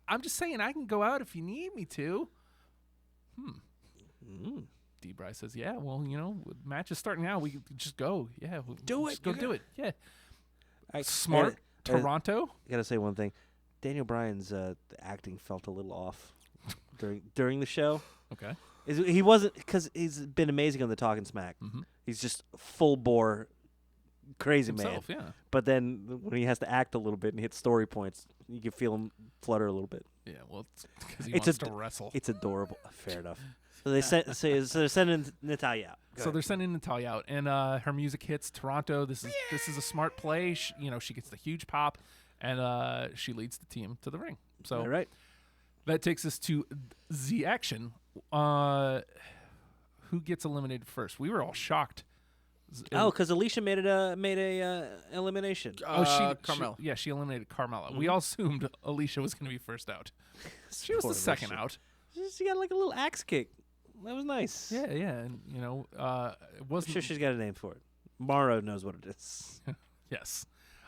[SPEAKER 7] I'm just saying I can go out if you need me to. Debray says, "Yeah, well, match is starting now. We can just go. Yeah,
[SPEAKER 9] Do it.
[SPEAKER 7] Just go
[SPEAKER 9] You
[SPEAKER 7] do it. Yeah,
[SPEAKER 9] I-
[SPEAKER 7] smart.
[SPEAKER 9] I-
[SPEAKER 7] Toronto.
[SPEAKER 9] I gotta say one thing. Daniel Bryan's acting felt a little off during the show.
[SPEAKER 7] Okay.
[SPEAKER 9] He wasn't, because he's been amazing on the Talking Smack.
[SPEAKER 7] Mhm.
[SPEAKER 9] He's just full bore, crazy
[SPEAKER 7] himself.
[SPEAKER 9] man.
[SPEAKER 7] Yeah.
[SPEAKER 9] But then when he has to act a little bit and hit story points, you can feel him flutter a little bit.
[SPEAKER 7] Yeah. Well, it's because he
[SPEAKER 9] It's
[SPEAKER 7] wants
[SPEAKER 9] a
[SPEAKER 7] to wrestle.
[SPEAKER 9] It's adorable. Fair enough. So they sent. So they're sending Natalia out. Go
[SPEAKER 7] So
[SPEAKER 9] ahead.
[SPEAKER 7] they're sending Natalia out, and her music hits Toronto. This is a smart play. She gets the huge pop, and she leads the team to the ring. So
[SPEAKER 9] All right.
[SPEAKER 7] that takes us to the action. Who gets eliminated first? We were all shocked.
[SPEAKER 9] Oh, because Alicia made a elimination.
[SPEAKER 8] Carmella.
[SPEAKER 7] She eliminated Carmella. We all assumed Alicia was going to be first out. She was
[SPEAKER 9] Poor
[SPEAKER 7] the second
[SPEAKER 9] Alicia.
[SPEAKER 7] out.
[SPEAKER 9] She got like a little axe kick. That was nice.
[SPEAKER 7] Yeah, and it
[SPEAKER 9] I'm
[SPEAKER 7] wasn't.
[SPEAKER 9] sure she's got a name for it. Morrow knows what it is.
[SPEAKER 7] Yes.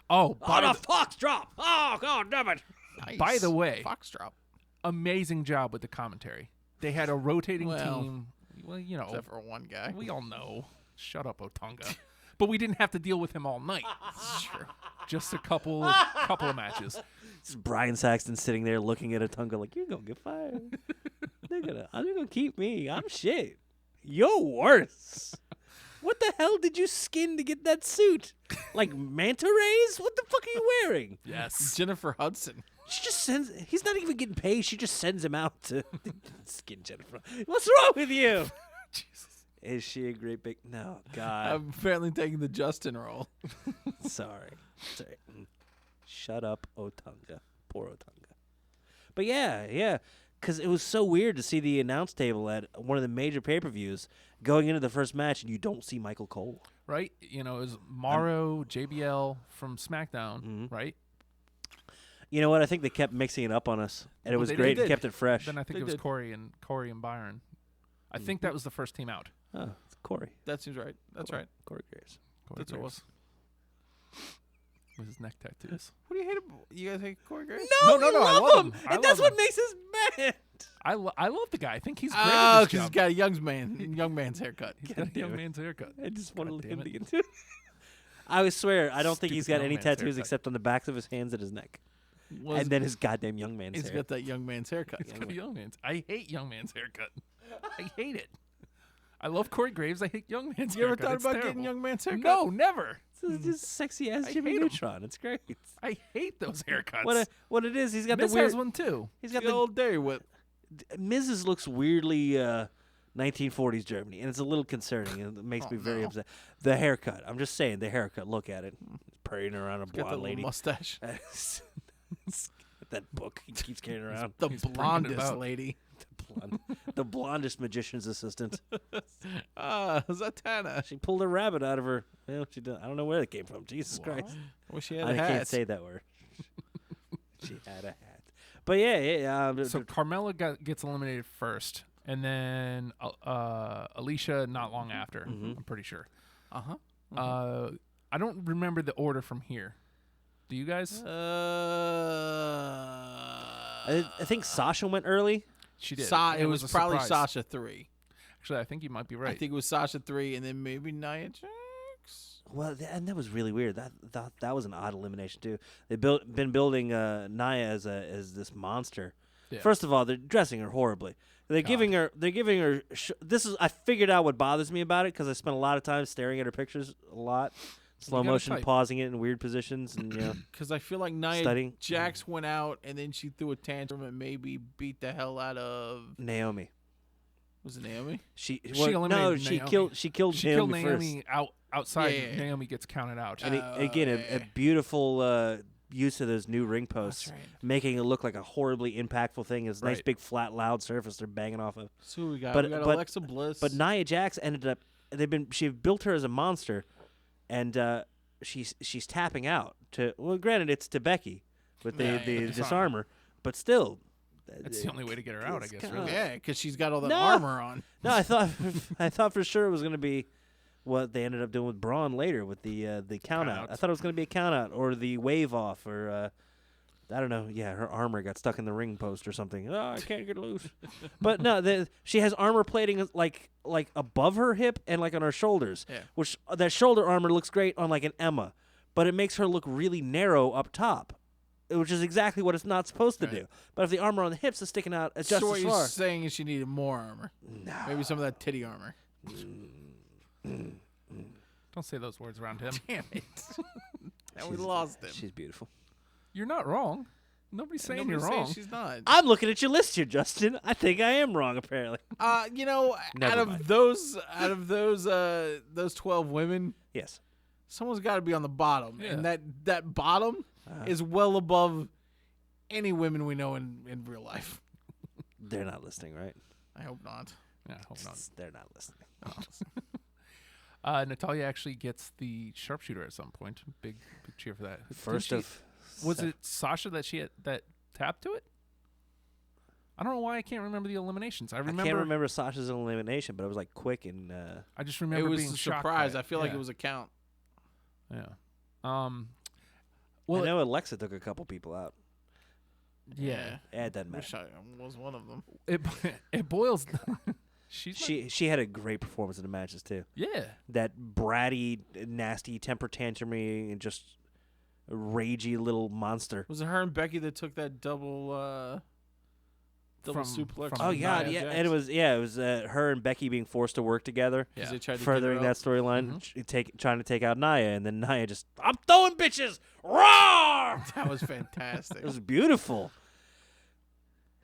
[SPEAKER 7] Oh,
[SPEAKER 9] Oh, the fox drop! Oh, God damn it!
[SPEAKER 7] by the way,
[SPEAKER 8] Foxdrop.
[SPEAKER 7] amazing job with the commentary. They had a rotating
[SPEAKER 8] Well,
[SPEAKER 7] team. Well,
[SPEAKER 8] Except for one guy.
[SPEAKER 7] we all know. Shut up, Otunga. But we didn't have to deal with him all night. Sure. Just a couple of matches.
[SPEAKER 9] It's Brian Saxton sitting there looking at Otunga like, you're gonna get fired. they're gonna keep me. I'm shit. You're worse. What the hell did you skin to get that suit? Like manta rays? What the fuck are you wearing?
[SPEAKER 7] Yes.
[SPEAKER 8] Jennifer Hudson.
[SPEAKER 9] She just sends. He's not even getting paid. She just sends him out to skin Jennifer. What's wrong with you?
[SPEAKER 7] Jesus.
[SPEAKER 9] Is she a great big? No, God.
[SPEAKER 8] I'm apparently taking the Justin role.
[SPEAKER 9] Sorry. Shut up, Otunga. Poor Otunga. But yeah. Because it was so weird to see the announce table at one of the major pay-per-views going into the first match, and you don't see Michael Cole.
[SPEAKER 7] Right? It was Morrow, JBL from SmackDown,
[SPEAKER 9] Mm-hmm.
[SPEAKER 7] right?
[SPEAKER 9] You know what? I think they kept mixing it up on us, and it
[SPEAKER 7] Well,
[SPEAKER 9] was
[SPEAKER 7] they
[SPEAKER 9] great.
[SPEAKER 8] did.
[SPEAKER 9] It kept it fresh.
[SPEAKER 7] Then I think
[SPEAKER 8] They
[SPEAKER 7] it was
[SPEAKER 8] did.
[SPEAKER 7] Corey and Byron. I think that was the first team out.
[SPEAKER 9] Oh, it's Corey.
[SPEAKER 8] That seems right. That's right.
[SPEAKER 9] Corey Graves.
[SPEAKER 7] Corey
[SPEAKER 8] That's what it
[SPEAKER 7] Graves. With his neck tattoos.
[SPEAKER 8] What do you hate about? You guys hate Corey Graves?
[SPEAKER 7] No,
[SPEAKER 9] we
[SPEAKER 7] I
[SPEAKER 9] love
[SPEAKER 7] love
[SPEAKER 9] him,
[SPEAKER 7] him. I
[SPEAKER 9] and that's
[SPEAKER 7] love
[SPEAKER 9] what makes us mad.
[SPEAKER 7] I love the guy. I think he's great.
[SPEAKER 8] Oh,
[SPEAKER 7] at his
[SPEAKER 8] because he's
[SPEAKER 7] job.
[SPEAKER 8] got a young man's haircut.
[SPEAKER 7] He's got a
[SPEAKER 9] God
[SPEAKER 7] young
[SPEAKER 9] damn it.
[SPEAKER 7] man's haircut.
[SPEAKER 9] I just wanted
[SPEAKER 7] damn
[SPEAKER 9] him
[SPEAKER 7] it.
[SPEAKER 9] to get into it. I swear, I don't think he's
[SPEAKER 7] Stupid
[SPEAKER 9] got
[SPEAKER 7] young
[SPEAKER 9] any
[SPEAKER 7] man's
[SPEAKER 9] tattoos
[SPEAKER 7] haircut.
[SPEAKER 9] except on the backs of his hands and his neck.
[SPEAKER 8] Was-
[SPEAKER 9] And then his goddamn young man's
[SPEAKER 8] he's
[SPEAKER 9] hair.
[SPEAKER 8] got that young man's haircut.
[SPEAKER 7] He's got a young man's. I hate young man's haircut. I hate it. I love Corey Graves. I hate young man's
[SPEAKER 8] You ever
[SPEAKER 7] haircut.
[SPEAKER 8] thought
[SPEAKER 7] It's
[SPEAKER 8] about
[SPEAKER 7] terrible.
[SPEAKER 8] getting young man's haircut?
[SPEAKER 7] No, never.
[SPEAKER 9] This is just sexy ass
[SPEAKER 7] I
[SPEAKER 9] Jimmy
[SPEAKER 7] hate 'em.
[SPEAKER 9] Neutron. It's great.
[SPEAKER 7] I hate those haircuts.
[SPEAKER 9] What it is? He's got
[SPEAKER 7] Miz
[SPEAKER 9] the weird.
[SPEAKER 7] has one too.
[SPEAKER 9] He's
[SPEAKER 8] Got
[SPEAKER 9] got
[SPEAKER 8] the
[SPEAKER 9] the
[SPEAKER 8] old Dairy Whip.
[SPEAKER 9] Mrs. looks weirdly 1940s Germany, and it's a little concerning, and it makes me very
[SPEAKER 8] no.
[SPEAKER 9] upset. The haircut. I'm just saying, the haircut. Look at it. Praying around a
[SPEAKER 8] Got that
[SPEAKER 9] blonde
[SPEAKER 8] little
[SPEAKER 9] lady.
[SPEAKER 8] mustache.
[SPEAKER 9] That book he keeps carrying around.
[SPEAKER 8] The
[SPEAKER 7] He's bringing it
[SPEAKER 8] blondest
[SPEAKER 7] about.
[SPEAKER 8] lady.
[SPEAKER 9] The blondest magician's assistant.
[SPEAKER 8] Zatanna.
[SPEAKER 9] She pulled a rabbit out of her. Well, she did. I don't know where that came from. Jesus Christ.
[SPEAKER 8] I wish she had
[SPEAKER 9] I
[SPEAKER 8] a hat.
[SPEAKER 9] can't say that word. She had a hat. But yeah.
[SPEAKER 7] So Carmella gets eliminated first, and then Alicia not long after.
[SPEAKER 9] Mm-hmm.
[SPEAKER 7] I'm pretty sure.
[SPEAKER 8] Uh-huh.
[SPEAKER 7] I don't remember the order from here. Do you guys?
[SPEAKER 9] I think Sasha went early.
[SPEAKER 7] She did.
[SPEAKER 8] It
[SPEAKER 7] And
[SPEAKER 8] was
[SPEAKER 7] a
[SPEAKER 8] probably
[SPEAKER 7] surprise.
[SPEAKER 8] Sasha 3.
[SPEAKER 7] Actually, I think you might be right.
[SPEAKER 8] I think it was Sasha 3, and then maybe Nia Jax.
[SPEAKER 9] Well, and that was really weird. That was an odd elimination too. They've been building Nia as this monster.
[SPEAKER 7] Yeah.
[SPEAKER 9] First of all, they're dressing her horribly. They're giving her. This is. I figured out what bothers me about it because I spent a lot of time staring at her pictures a lot, slow
[SPEAKER 7] gotta
[SPEAKER 9] motion,
[SPEAKER 7] type.
[SPEAKER 9] pausing it in weird positions, and
[SPEAKER 8] Because I feel like Nia
[SPEAKER 9] Studying.
[SPEAKER 8] Jax went out, and then she threw a tantrum and maybe beat the hell out of.
[SPEAKER 9] Naomi.
[SPEAKER 8] Was it Naomi?
[SPEAKER 9] She
[SPEAKER 7] eliminated
[SPEAKER 9] no, she
[SPEAKER 7] Naomi.
[SPEAKER 9] killed
[SPEAKER 7] she
[SPEAKER 9] Naomi
[SPEAKER 7] killed
[SPEAKER 9] first.
[SPEAKER 7] Naomi outside.
[SPEAKER 8] Yeah.
[SPEAKER 7] Naomi gets counted out.
[SPEAKER 9] And again, a beautiful use of those new ring posts,
[SPEAKER 8] right.
[SPEAKER 9] making it look like a horribly impactful thing. It's a nice
[SPEAKER 7] Right.
[SPEAKER 9] big flat loud surface they're banging off of.
[SPEAKER 8] So who we got?
[SPEAKER 9] But-
[SPEAKER 8] We got
[SPEAKER 9] but-
[SPEAKER 8] Alexa Bliss.
[SPEAKER 9] But Nia Jax ended up. She built her as a monster, and she's tapping out to. Well, granted, it's to Becky with the
[SPEAKER 8] Yeah,
[SPEAKER 9] the
[SPEAKER 8] yeah.
[SPEAKER 9] disarmer, but still.
[SPEAKER 7] That's the only way to get her out, I
[SPEAKER 9] it's
[SPEAKER 7] guess.
[SPEAKER 9] kinda-
[SPEAKER 7] Really.
[SPEAKER 8] yeah, because she's got all that
[SPEAKER 9] No.
[SPEAKER 8] armor on.
[SPEAKER 9] No, I thought for sure it was going to be what they ended up doing with Braun later with the count out.
[SPEAKER 7] Count-out.
[SPEAKER 9] I thought it was going to be a count out or the wave off or I don't know. Yeah, her armor got stuck in the ring post or something. Oh, I can't get loose. But no, she has armor plating like above her hip and like on her shoulders.
[SPEAKER 8] Yeah.
[SPEAKER 9] Which that shoulder armor looks great on like an Emma, but it makes her look really narrow up top. Which is exactly what it's not supposed to
[SPEAKER 8] Right.
[SPEAKER 9] do. But if the armor on the hips is sticking out just
[SPEAKER 8] So what
[SPEAKER 9] as
[SPEAKER 8] you're
[SPEAKER 9] far,
[SPEAKER 8] saying is she needed more armor.
[SPEAKER 9] no.
[SPEAKER 8] Maybe some of that titty armor.
[SPEAKER 7] Don't Don't say those words around him.
[SPEAKER 8] Damn it. And we lost him.
[SPEAKER 9] She's beautiful.
[SPEAKER 7] You're not wrong. Nobody's saying
[SPEAKER 8] Nobody's
[SPEAKER 7] you're
[SPEAKER 8] saying
[SPEAKER 7] wrong.
[SPEAKER 8] she's not.
[SPEAKER 9] I'm looking at your list here, Justin. I think I am wrong, apparently.
[SPEAKER 8] You know,
[SPEAKER 9] Never
[SPEAKER 8] out of
[SPEAKER 9] mind.
[SPEAKER 8] those 12 women,
[SPEAKER 9] Yes.
[SPEAKER 8] someone's got to be on the bottom,
[SPEAKER 7] Yeah.
[SPEAKER 8] and that bottom is well above any women we know in real life.
[SPEAKER 9] They're not listening, right?
[SPEAKER 8] I hope not.
[SPEAKER 7] Yeah, hope not.
[SPEAKER 9] They're not listening.
[SPEAKER 7] Natalia actually gets the sharpshooter at some point. Big cheer for that.
[SPEAKER 9] First
[SPEAKER 7] Didn't
[SPEAKER 9] of.
[SPEAKER 7] she, was it Sasha that she had that tapped to it? I don't know why I can't remember the eliminations. I
[SPEAKER 9] I
[SPEAKER 7] remember.
[SPEAKER 9] can't remember Sasha's elimination, but it was like quick and.
[SPEAKER 7] I just
[SPEAKER 8] It
[SPEAKER 7] remember
[SPEAKER 8] was
[SPEAKER 7] being
[SPEAKER 8] a
[SPEAKER 7] shocked by
[SPEAKER 8] surprise.
[SPEAKER 7] it.
[SPEAKER 8] I feel like
[SPEAKER 7] Yeah.
[SPEAKER 8] it was a count.
[SPEAKER 7] Yeah.
[SPEAKER 9] I know Alexa took a couple people out.
[SPEAKER 7] Yeah.
[SPEAKER 9] It doesn't
[SPEAKER 8] Wish
[SPEAKER 9] matter.
[SPEAKER 8] I was one of them.
[SPEAKER 7] It boils. She's not-
[SPEAKER 9] She had a great performance in the matches too.
[SPEAKER 7] yeah.
[SPEAKER 9] That bratty, nasty, temper tantrumy, and just ragey little monster.
[SPEAKER 8] Was it her and Becky that took that double
[SPEAKER 7] From-
[SPEAKER 8] suplex?
[SPEAKER 7] from
[SPEAKER 9] Oh
[SPEAKER 7] Nia
[SPEAKER 9] god, yeah, and it was her and Becky being forced to work together,
[SPEAKER 8] Because they tried to
[SPEAKER 9] furthering
[SPEAKER 8] get her
[SPEAKER 9] that
[SPEAKER 8] up.
[SPEAKER 9] storyline, trying to take out Nia, and then Nia just, I'm throwing bitches, roar!
[SPEAKER 8] That was fantastic.
[SPEAKER 9] It was beautiful.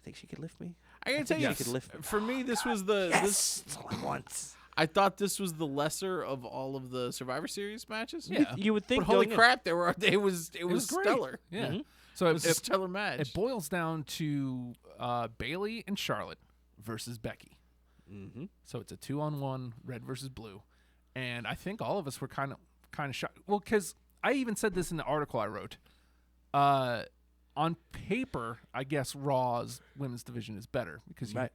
[SPEAKER 9] Think she could lift me?
[SPEAKER 8] I gotta tell you,
[SPEAKER 9] Yes. She could lift me.
[SPEAKER 8] for me, this was the
[SPEAKER 9] Yes, that's all I want.
[SPEAKER 8] I thought this was the lesser of all of the Survivor Series matches.
[SPEAKER 7] Yeah.
[SPEAKER 9] You would think.
[SPEAKER 8] But holy
[SPEAKER 9] going in-
[SPEAKER 8] crap, it was
[SPEAKER 7] great.
[SPEAKER 8] stellar.
[SPEAKER 7] Yeah.
[SPEAKER 9] Mhm.
[SPEAKER 7] So
[SPEAKER 8] It was a stellar match.
[SPEAKER 7] it boils down to Bailey and Charlotte versus Becky.
[SPEAKER 9] Mhm.
[SPEAKER 7] So it's a 2-on-1, red versus blue, and I think all of us were kind of shocked. Well, because I even said this in the article I wrote. On paper, I guess Raw's women's division is better because
[SPEAKER 9] Right.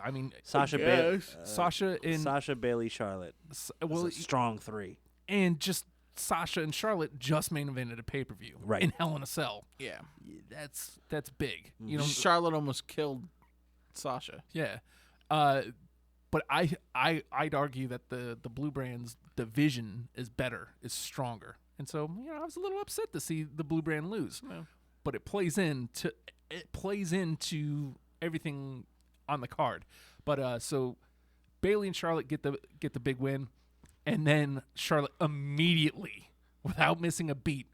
[SPEAKER 7] I mean,
[SPEAKER 9] Sasha Bailey,
[SPEAKER 7] Sasha and
[SPEAKER 9] Sasha Bailey, Charlotte.
[SPEAKER 7] well,
[SPEAKER 9] It's a strong three.
[SPEAKER 7] and just Sasha and Charlotte just main evented a pay-per-view
[SPEAKER 9] Right.
[SPEAKER 7] in Hell in a Cell.
[SPEAKER 8] yeah.
[SPEAKER 7] That's big. You know,
[SPEAKER 8] Charlotte almost killed Sasha.
[SPEAKER 7] yeah. But I'd argue that the Blue Brand's division is better, is stronger, and so I was a little upset to see the Blue Brand lose. But it plays into everything on the card. But so Bailey and Charlotte get the big win, and then Charlotte immediately, without missing a beat,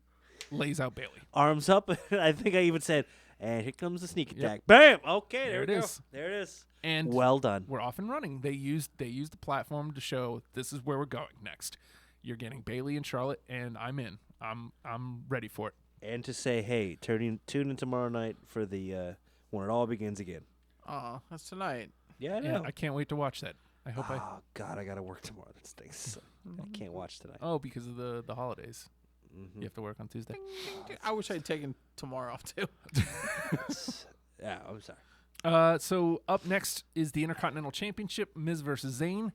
[SPEAKER 7] lays out Bailey.
[SPEAKER 9] Arms up. I think I even said, and here comes the sneak
[SPEAKER 7] Yep.
[SPEAKER 9] attack. Bam! Okay,
[SPEAKER 7] There
[SPEAKER 9] there
[SPEAKER 7] it
[SPEAKER 9] we go.
[SPEAKER 7] is.
[SPEAKER 9] There it is.
[SPEAKER 7] And
[SPEAKER 9] Well done.
[SPEAKER 7] we're off and running. They used the platform to show this is where we're going next. You're getting Bailey and Charlotte, and I'm in. I'm ready for it.
[SPEAKER 9] And to say, hey, tune in tomorrow night for the when it all begins again.
[SPEAKER 8] Oh, that's tonight.
[SPEAKER 9] Yeah, I
[SPEAKER 7] Yeah,
[SPEAKER 9] know.
[SPEAKER 7] I can't wait to watch that. I hope I.
[SPEAKER 9] Oh God, I gotta work tomorrow. That stinks. I can't watch tonight.
[SPEAKER 7] Oh, because of the holidays,
[SPEAKER 9] Mhm.
[SPEAKER 7] you have to work on Tuesday.
[SPEAKER 8] I wish I'd taken tomorrow off too.
[SPEAKER 9] Yeah, I'm sorry.
[SPEAKER 7] So up next is the Intercontinental Championship, Miz versus Zayn.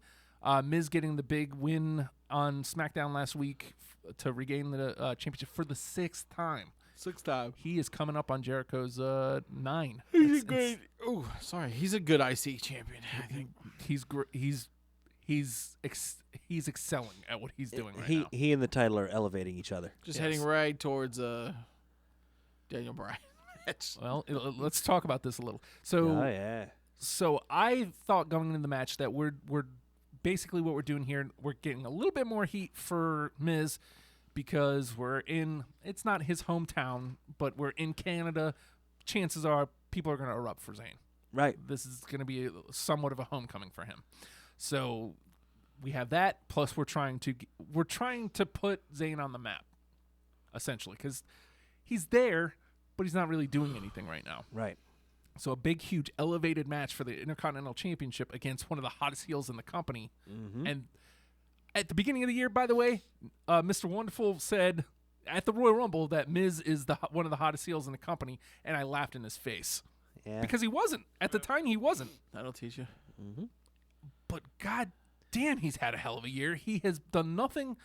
[SPEAKER 7] Miz getting the big win on SmackDown last week to regain the championship for the 6th time.
[SPEAKER 8] 6 times.
[SPEAKER 7] He is coming up on Jericho's 9.
[SPEAKER 8] He's a good. Oh, sorry. He's a good IC champion. I think.
[SPEAKER 7] He's he's excelling at what he's doing right now.
[SPEAKER 9] He and the title are elevating each other.
[SPEAKER 8] Just
[SPEAKER 7] Yes.
[SPEAKER 8] heading right towards Daniel Bryan.
[SPEAKER 7] Well, let's talk about this a little. So
[SPEAKER 9] Oh yeah.
[SPEAKER 7] So I thought going into the match that we're basically what we're doing here. We're getting a little bit more heat for Miz because it's not his hometown, but we're in Canada. Chances are people are going to erupt for Zayn.
[SPEAKER 9] Right.
[SPEAKER 7] This is going to be somewhat of a homecoming for him. So we have that. Plus, we're trying to put Zayn on the map, essentially, because he's there, but he's not really doing anything right now.
[SPEAKER 9] Right.
[SPEAKER 7] So a big, huge, elevated match for the Intercontinental Championship against one of the hottest heels in the company.
[SPEAKER 9] Mm-hmm.
[SPEAKER 7] And at the beginning of the year, by the way, Mr. Wonderful said at the Royal Rumble that Miz is one of the hottest heels in the company, and I laughed in his face
[SPEAKER 9] Yeah.
[SPEAKER 7] because he wasn't. At the time, he wasn't.
[SPEAKER 8] That'll teach you.
[SPEAKER 9] Mm-hmm.
[SPEAKER 7] But god damn, he's had a hell of a year. He has done nothing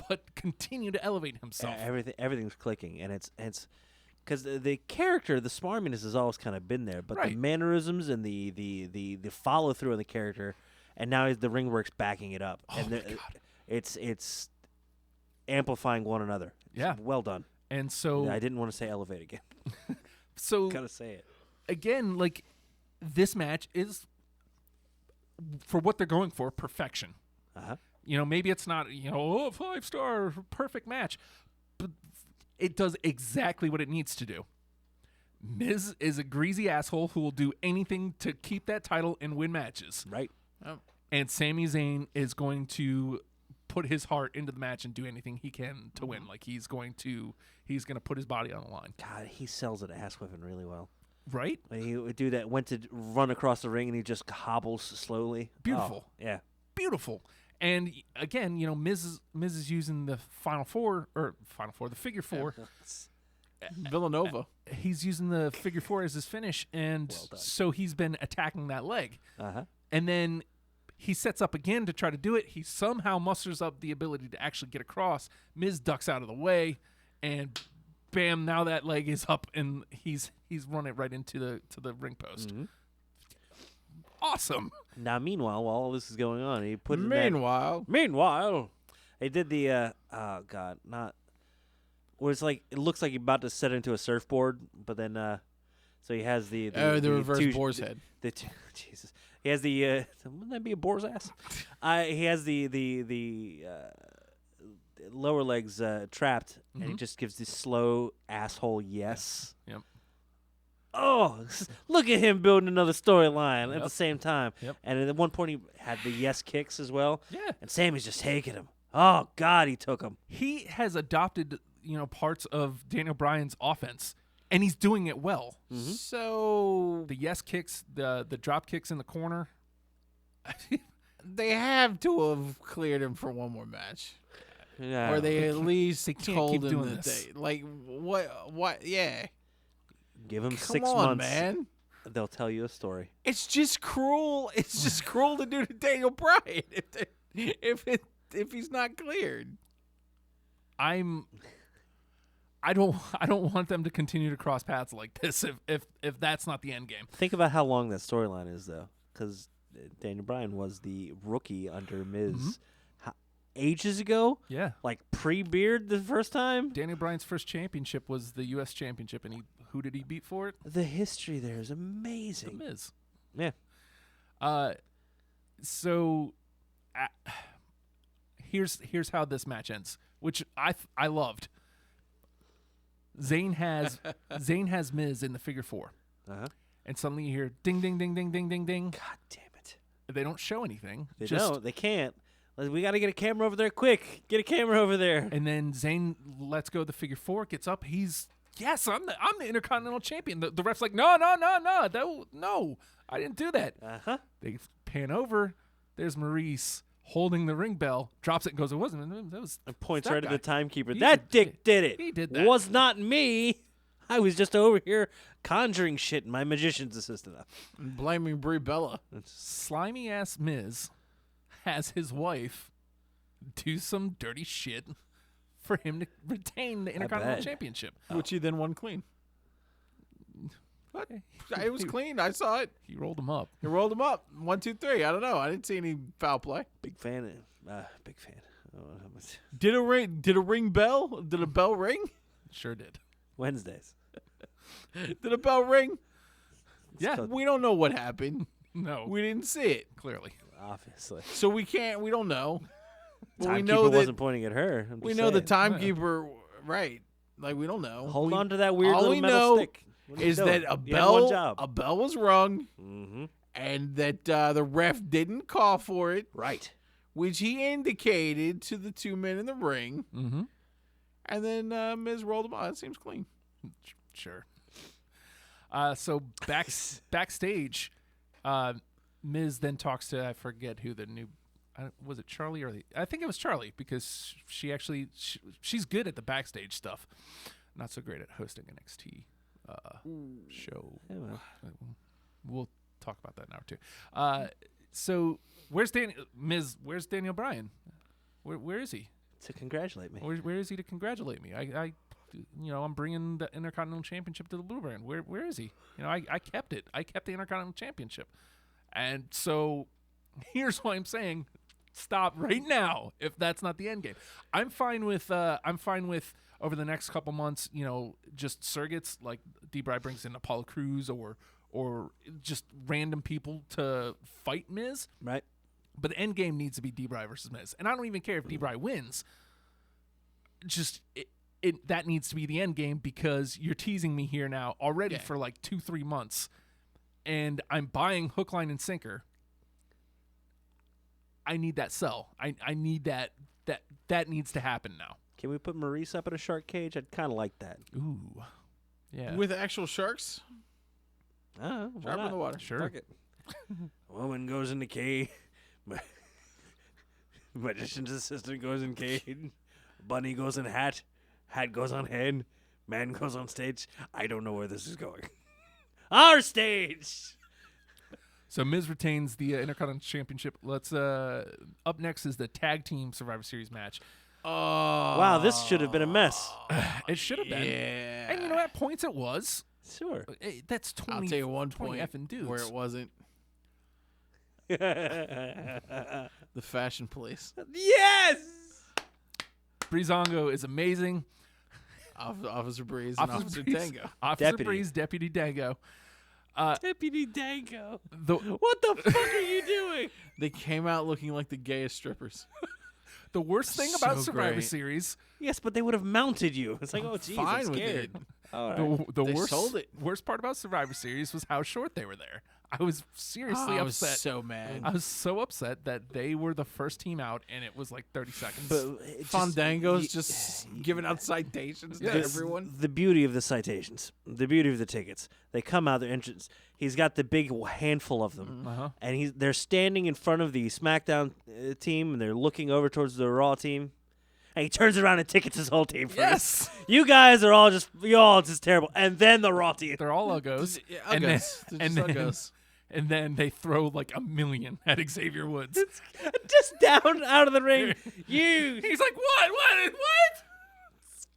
[SPEAKER 7] but continue to elevate himself.
[SPEAKER 9] Everything's clicking, and it's because the character, the smarminess has always kind of been there, but the
[SPEAKER 7] Right.
[SPEAKER 9] mannerisms and the follow through on the character, and now the ring work's backing it up, and
[SPEAKER 7] my God.
[SPEAKER 9] it's amplifying one another.
[SPEAKER 7] Yeah.
[SPEAKER 9] Well done.
[SPEAKER 7] And so,
[SPEAKER 9] I didn't want to say elevate again.
[SPEAKER 7] so
[SPEAKER 9] Gotta say it.
[SPEAKER 7] again, like this match is for what they're going for, perfection.
[SPEAKER 9] Uh huh.
[SPEAKER 7] maybe it's not, 5-star perfect match, but it does exactly what it needs to do. Miz is a greasy asshole who will do anything to keep that title and win matches.
[SPEAKER 9] Right.
[SPEAKER 7] And Sami Zayn is going to put his heart into the match and do anything he can to win. Like he's going to put his body on the line.
[SPEAKER 9] God, he sells it ass whipping really well.
[SPEAKER 7] Right?
[SPEAKER 9] When he would do that, went to run across the ring and he just hobbles slowly.
[SPEAKER 7] Beautiful.
[SPEAKER 9] Oh, yeah.
[SPEAKER 7] Beautiful. And again, Miz is using the the figure four.
[SPEAKER 8] Villanova.
[SPEAKER 7] He's using the figure four as his finish, and so he's been attacking that leg.
[SPEAKER 9] Uh-huh.
[SPEAKER 7] And then he sets up again to try to do it. He somehow musters up the ability to actually get across. Miz ducks out of the way, and bam! Now that leg is up, and he's run it right into the ring post.
[SPEAKER 9] Mm-hmm.
[SPEAKER 7] Awesome.
[SPEAKER 9] Now, meanwhile, while all this is going on, he put
[SPEAKER 8] Meanwhile,
[SPEAKER 9] they did the where it's like it looks like he's about to set into a surfboard, but then so he has the
[SPEAKER 8] reverse
[SPEAKER 9] two-
[SPEAKER 8] boar's head.
[SPEAKER 9] Jesus, he has the wouldn't that be a boar's ass? He has the lower legs trapped, and he just gives this slow asshole yes.
[SPEAKER 7] Yep.
[SPEAKER 9] Oh, look at him building another storyline at the same time.
[SPEAKER 7] Yep.
[SPEAKER 9] And at one point, he had the yes kicks as well.
[SPEAKER 7] Yeah.
[SPEAKER 9] And Sammy's just taking him. Oh, God, he took him.
[SPEAKER 7] He has adopted, parts of Daniel Bryan's offense, and he's doing it well.
[SPEAKER 8] So
[SPEAKER 7] The yes kicks, the drop kicks in the corner.
[SPEAKER 8] they have to have cleared him for one more match,
[SPEAKER 9] Yeah.
[SPEAKER 8] or they at least
[SPEAKER 7] they can't
[SPEAKER 8] told
[SPEAKER 7] keep
[SPEAKER 8] him
[SPEAKER 7] doing
[SPEAKER 8] that
[SPEAKER 7] this.
[SPEAKER 8] they like what? Yeah,
[SPEAKER 9] Give him
[SPEAKER 8] come
[SPEAKER 9] 6
[SPEAKER 8] on,
[SPEAKER 9] months.
[SPEAKER 8] man.
[SPEAKER 9] They'll tell you a story.
[SPEAKER 8] It's just cruel. It's just cruel to do to Daniel Bryan if he's not cleared.
[SPEAKER 7] I don't want them to continue to cross paths like this if that's not the end game.
[SPEAKER 9] Think about how long that storyline is, though, because Daniel Bryan was the rookie under Miz ages ago,
[SPEAKER 7] Yeah.
[SPEAKER 9] like pre-beard the first time.
[SPEAKER 7] Daniel Bryan's first championship was the U.S. Championship, and who did he beat for it?
[SPEAKER 9] The history there is
[SPEAKER 7] The
[SPEAKER 9] amazing.
[SPEAKER 7] Miz.
[SPEAKER 9] Yeah.
[SPEAKER 7] So here's how this match ends, which I loved. Zayn has Miz in the figure four,
[SPEAKER 9] Uh-huh.
[SPEAKER 7] and suddenly you hear ding ding ding ding ding ding ding.
[SPEAKER 9] God damn it.
[SPEAKER 7] They don't show anything.
[SPEAKER 9] They
[SPEAKER 7] just,
[SPEAKER 9] don't. They can't. We got to get a camera over there quick. Get a camera over there.
[SPEAKER 7] And then Zayn lets go of the figure four, gets up. He's I'm the Intercontinental Champion. The ref's like, no, I didn't do that.
[SPEAKER 9] Uh-huh.
[SPEAKER 7] They pan over. There's Maurice holding the ring bell, drops it, and goes, it wasn't. That was
[SPEAKER 9] And points
[SPEAKER 7] that
[SPEAKER 9] right
[SPEAKER 7] guy.
[SPEAKER 9] at the timekeeper.
[SPEAKER 7] He
[SPEAKER 9] That dick did it.
[SPEAKER 7] He did that.
[SPEAKER 9] Was not me. I was just over here conjuring shit in my magician's assistant.
[SPEAKER 8] Blaming Brie Bella.
[SPEAKER 7] Slimy ass Miz has his wife do some dirty shit for him to retain the Intercontinental
[SPEAKER 9] bet.
[SPEAKER 7] Championship.
[SPEAKER 8] Which he then won clean. What? It was clean. I saw it.
[SPEAKER 7] He rolled him up.
[SPEAKER 8] He rolled him up. 1, 2, 3. I don't know. I didn't see any foul play.
[SPEAKER 9] Big fan. Big fan. Oh, how much-
[SPEAKER 8] Did a ring bell? Did a bell ring?
[SPEAKER 7] Sure did.
[SPEAKER 9] Wednesdays.
[SPEAKER 8] Did a bell ring?
[SPEAKER 7] Yeah.
[SPEAKER 9] called-
[SPEAKER 8] We don't know what happened.
[SPEAKER 7] No.
[SPEAKER 8] We didn't see it.
[SPEAKER 7] Clearly.
[SPEAKER 9] Obviously.
[SPEAKER 8] So we don't know. But we
[SPEAKER 9] Timekeeper
[SPEAKER 8] know that
[SPEAKER 9] wasn't pointing at her. I'm
[SPEAKER 8] we
[SPEAKER 9] just
[SPEAKER 8] know the
[SPEAKER 9] saying.
[SPEAKER 8] timekeeper, right? Like we don't know.
[SPEAKER 9] Hold on to that weird
[SPEAKER 8] all
[SPEAKER 9] little
[SPEAKER 8] we
[SPEAKER 9] metal
[SPEAKER 8] know
[SPEAKER 9] stick. What are you
[SPEAKER 8] is
[SPEAKER 9] doing?
[SPEAKER 8] that a
[SPEAKER 9] You had one
[SPEAKER 8] bell
[SPEAKER 9] job.
[SPEAKER 8] a bell was rung
[SPEAKER 9] Mm-hmm.
[SPEAKER 8] and that the ref didn't call for it,
[SPEAKER 9] Right.
[SPEAKER 8] which he indicated to the two men in the ring,
[SPEAKER 7] Mm-hmm.
[SPEAKER 8] and then Miz rolled him out. That seems clean.
[SPEAKER 7] Sure. So backstage, Miz then talks to, I forget who the new, was it Charlie or I think it was Charlie, because she's good at the backstage stuff. Not so great at hosting NXT show.
[SPEAKER 9] Yeah, well,
[SPEAKER 7] We'll talk about that now too. So where's Where's Daniel Bryan? Where is he?
[SPEAKER 9] to congratulate me.
[SPEAKER 7] Where is he to congratulate me? I'm bringing the Intercontinental Championship to the Blue Brand. Where is he? I kept it. I kept the Intercontinental Championship. And so here's why I'm saying stop right now if that's not the end game. I'm fine with over the next couple months, just surrogates like D-Bry brings in Apollo Crews or just random people to fight Miz.
[SPEAKER 9] Right.
[SPEAKER 7] But the end game needs to be D-Bry versus Miz. And I don't even care if D-Bry wins. Just that needs to be the end game because you're teasing me here now already for like 2-3 months. And I'm buying hook, line, and sinker. I need that sell. I need that needs to happen now.
[SPEAKER 9] Can we put Maurice up in a shark cage? I'd kind of like that.
[SPEAKER 7] Ooh. Yeah.
[SPEAKER 8] With actual sharks.
[SPEAKER 9] Oh, why
[SPEAKER 8] Sharp in
[SPEAKER 9] not?
[SPEAKER 8] the water.
[SPEAKER 7] Sure.
[SPEAKER 9] Fuck it. Woman goes in the cave. Magician's assistant goes in cage. Bunny goes in hat. Hat goes on head. Man goes on stage. I don't know where this is going. Our stage.
[SPEAKER 7] So Miz retains the Intercontinental Championship. Let's up next is the Tag Team Survivor Series match.
[SPEAKER 8] Oh.
[SPEAKER 9] Wow, this should have been a mess.
[SPEAKER 7] It should have been.
[SPEAKER 8] Yeah.
[SPEAKER 7] And you know, at points it was.
[SPEAKER 9] Sure.
[SPEAKER 7] That's 20.
[SPEAKER 8] I'll tell you one
[SPEAKER 7] 20
[SPEAKER 8] point
[SPEAKER 7] effing dudes.
[SPEAKER 8] where it wasn't. The Fashion Police.
[SPEAKER 9] Yes.
[SPEAKER 7] Breezango is amazing.
[SPEAKER 8] Officer Breeze and Officer
[SPEAKER 7] Breeze-
[SPEAKER 8] Tango.
[SPEAKER 7] Officer
[SPEAKER 9] Deputy.
[SPEAKER 7] Breeze, Deputy Dango.
[SPEAKER 9] Deputy Dango.
[SPEAKER 7] The
[SPEAKER 9] What the fuck are you doing?
[SPEAKER 8] They came out looking like the gayest strippers.
[SPEAKER 7] the worst thing about
[SPEAKER 8] So
[SPEAKER 7] Survivor
[SPEAKER 8] great.
[SPEAKER 7] Series,
[SPEAKER 9] Yes, but they would have mounted you. It's like, oh, geez, I'm
[SPEAKER 8] Fine with
[SPEAKER 9] scared.
[SPEAKER 8] it.
[SPEAKER 9] All right.
[SPEAKER 7] the
[SPEAKER 8] They
[SPEAKER 7] worst
[SPEAKER 8] sold it.
[SPEAKER 7] worst part about Survivor Series was how short they were there. I was seriously
[SPEAKER 8] I was
[SPEAKER 7] upset.
[SPEAKER 8] so mad.
[SPEAKER 7] I was so upset that they were the first team out, and it was like 30 seconds.
[SPEAKER 9] But it just-
[SPEAKER 8] Fandango's
[SPEAKER 9] y-
[SPEAKER 8] just giving out citations to
[SPEAKER 7] Yes.
[SPEAKER 8] everyone.
[SPEAKER 9] The beauty of the citations, the beauty of the tickets. They come out their entrance. He's got the big handful of them,
[SPEAKER 7] Uh-huh.
[SPEAKER 9] and they're standing in front of the SmackDown team, and they're looking over towards the Raw team. And he turns around and tickets his whole team first.
[SPEAKER 7] Yes!
[SPEAKER 9] You guys are all just terrible. And then the Raw team.
[SPEAKER 7] They're all uggos.
[SPEAKER 8] Yeah,
[SPEAKER 7] and then,
[SPEAKER 8] uggos. They're
[SPEAKER 7] and,
[SPEAKER 8] just
[SPEAKER 7] then,
[SPEAKER 8] uggos.
[SPEAKER 7] and then they throw like $1 million at Xavier Woods.
[SPEAKER 9] Just down out of the ring. You.
[SPEAKER 7] He's like, what?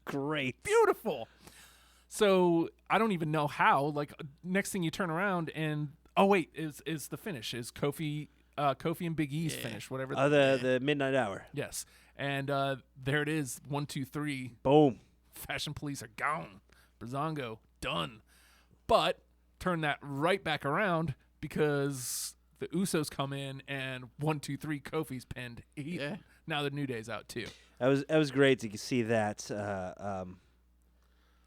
[SPEAKER 9] Great.
[SPEAKER 7] Beautiful. So I don't even know how. Like, next thing you turn around and is the finish is Kofi and Big E's finish, whatever.
[SPEAKER 9] The midnight hour.
[SPEAKER 7] Yes, and there it is. 1, 2, 3.
[SPEAKER 9] Boom.
[SPEAKER 7] Fashion Police are gone. Breezango done. But turn that right back around because the Usos come in and 1, 2, 3. Kofi's pinned. Now the New Day's out too.
[SPEAKER 9] That was great to see that.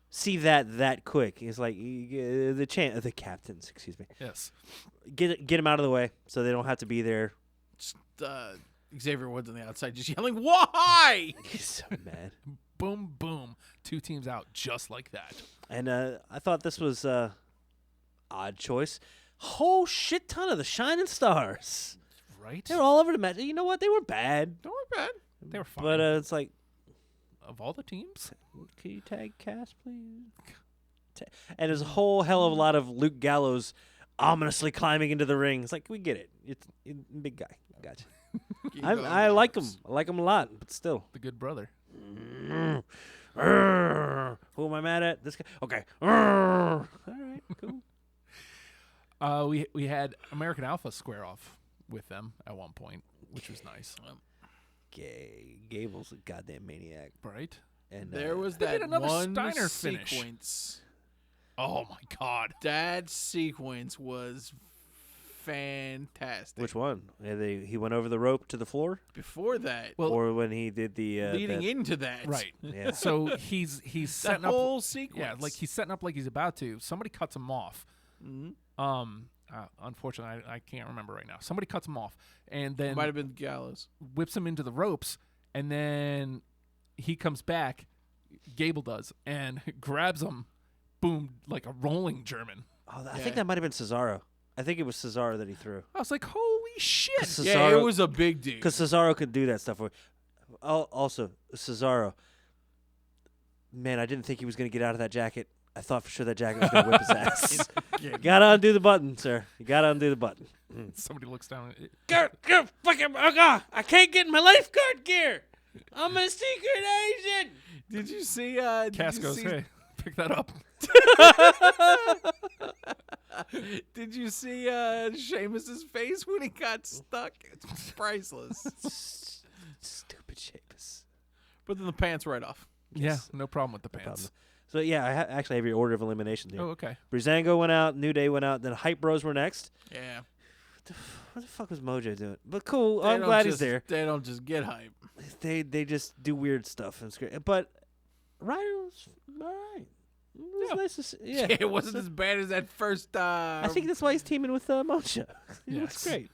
[SPEAKER 9] See that quick. It's like the captains. Excuse me.
[SPEAKER 7] Yes.
[SPEAKER 9] Get them out of the way so they don't have to be there.
[SPEAKER 8] Just, Xavier Woods on the outside just yelling, "Why?"
[SPEAKER 9] He's so mad.
[SPEAKER 7] Boom, boom. 2 teams out just like that.
[SPEAKER 9] And I thought this was odd choice. Whole shit ton of the Shining Stars.
[SPEAKER 7] Right?
[SPEAKER 9] They were all over the match. You know what? They were bad,
[SPEAKER 8] Don't worry about it.
[SPEAKER 7] They were fine.
[SPEAKER 9] but it's like,
[SPEAKER 7] of all the teams?
[SPEAKER 9] can you tag Cass, please? And there's a whole hell of a lot of Luke Gallows ominously climbing into the ring. It's like, we get it. It's big guy. Gotcha. I like him. I like him a lot, but still.
[SPEAKER 7] The good brother.
[SPEAKER 9] Who am I mad at? This guy. Okay. All right. Cool.
[SPEAKER 7] We had American Alpha square off with them at one point, which was nice.
[SPEAKER 9] Gable's a goddamn maniac.
[SPEAKER 7] Right?
[SPEAKER 9] And
[SPEAKER 8] There was
[SPEAKER 7] They did
[SPEAKER 8] that
[SPEAKER 7] another
[SPEAKER 8] one
[SPEAKER 7] Steiner finish.
[SPEAKER 8] sequence.
[SPEAKER 7] Oh my God.
[SPEAKER 8] That sequence was fantastic.
[SPEAKER 9] which one? He went over the rope to the floor,
[SPEAKER 8] Before that,
[SPEAKER 7] Well,
[SPEAKER 9] or when he did the
[SPEAKER 8] leading
[SPEAKER 9] that-
[SPEAKER 8] into that,
[SPEAKER 7] right.
[SPEAKER 9] Yeah.
[SPEAKER 7] So he's
[SPEAKER 8] that
[SPEAKER 7] setting up.
[SPEAKER 8] whole sequence.
[SPEAKER 7] Yeah, like he's setting up like he's about to. Somebody cuts him off. Unfortunately, I can't remember right now. Somebody cuts him off, and then
[SPEAKER 8] might have been Gallows.
[SPEAKER 7] whips him into the ropes, and then he comes back. Gable does and grabs him. Boom, like a rolling German.
[SPEAKER 9] Oh, I think that might have been Cesaro. I think it was Cesaro that he threw.
[SPEAKER 7] I was like, holy shit!
[SPEAKER 8] Yeah, it was a big deal.
[SPEAKER 9] Because Cesaro could do that stuff. Also, Cesaro. Man, I didn't think he was going to get out of that jacket. I thought for sure that jacket was going to whip his ass. You got to undo the button, sir. You got to undo the button.
[SPEAKER 7] Somebody looks down.
[SPEAKER 9] Go, fucking, I can't get in my lifeguard gear. I'm a secret agent.
[SPEAKER 8] Did you see?
[SPEAKER 7] Cass goes, hey, pick that up.
[SPEAKER 8] Did you see Sheamus's face when he got stuck? It's priceless.
[SPEAKER 9] Stupid Sheamus.
[SPEAKER 8] Put the pants right off.
[SPEAKER 7] Yeah, no problem with the pants.
[SPEAKER 9] So, yeah, I actually have your order of elimination here.
[SPEAKER 7] Oh, okay.
[SPEAKER 9] Breezango went out. New Day went out. Then Hype Bros were next.
[SPEAKER 8] Yeah.
[SPEAKER 9] what the fuck was Mojo doing? But cool.
[SPEAKER 8] They
[SPEAKER 9] I'm
[SPEAKER 8] don't
[SPEAKER 9] glad he's
[SPEAKER 8] just-
[SPEAKER 9] there.
[SPEAKER 8] They don't just get hype.
[SPEAKER 9] They just do weird stuff and it's great. But Rhino's all right. It was nice to see. Yeah,
[SPEAKER 8] It wasn't as bad as that first.
[SPEAKER 9] I think that's why he's teaming with Mojo. He looks
[SPEAKER 7] Yes.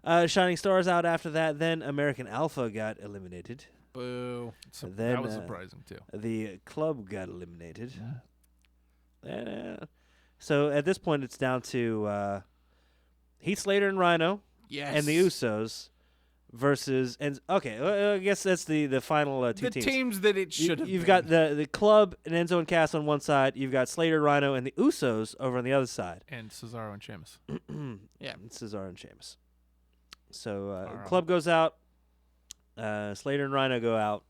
[SPEAKER 9] great. Shining Stars out after that. Then American Alpha got eliminated.
[SPEAKER 8] Boo.
[SPEAKER 7] So
[SPEAKER 9] Then,
[SPEAKER 7] that was surprising too.
[SPEAKER 9] The club got eliminated. And, so at this point, it's down to Heath Slater and Rhino
[SPEAKER 8] Yes.
[SPEAKER 9] and the Usos versus I guess that's the final two
[SPEAKER 8] the
[SPEAKER 9] teams.
[SPEAKER 8] teams that it should have.
[SPEAKER 9] You've
[SPEAKER 8] been.
[SPEAKER 9] got the club and Enzo and Cass on one side. You've got Slater, Rhino, and the Usos over on the other side.
[SPEAKER 7] And Cesaro and Sheamus.
[SPEAKER 8] Yeah.
[SPEAKER 9] And Cesaro and Sheamus. So
[SPEAKER 7] Are
[SPEAKER 9] club goes out. Slater and Rhino go out.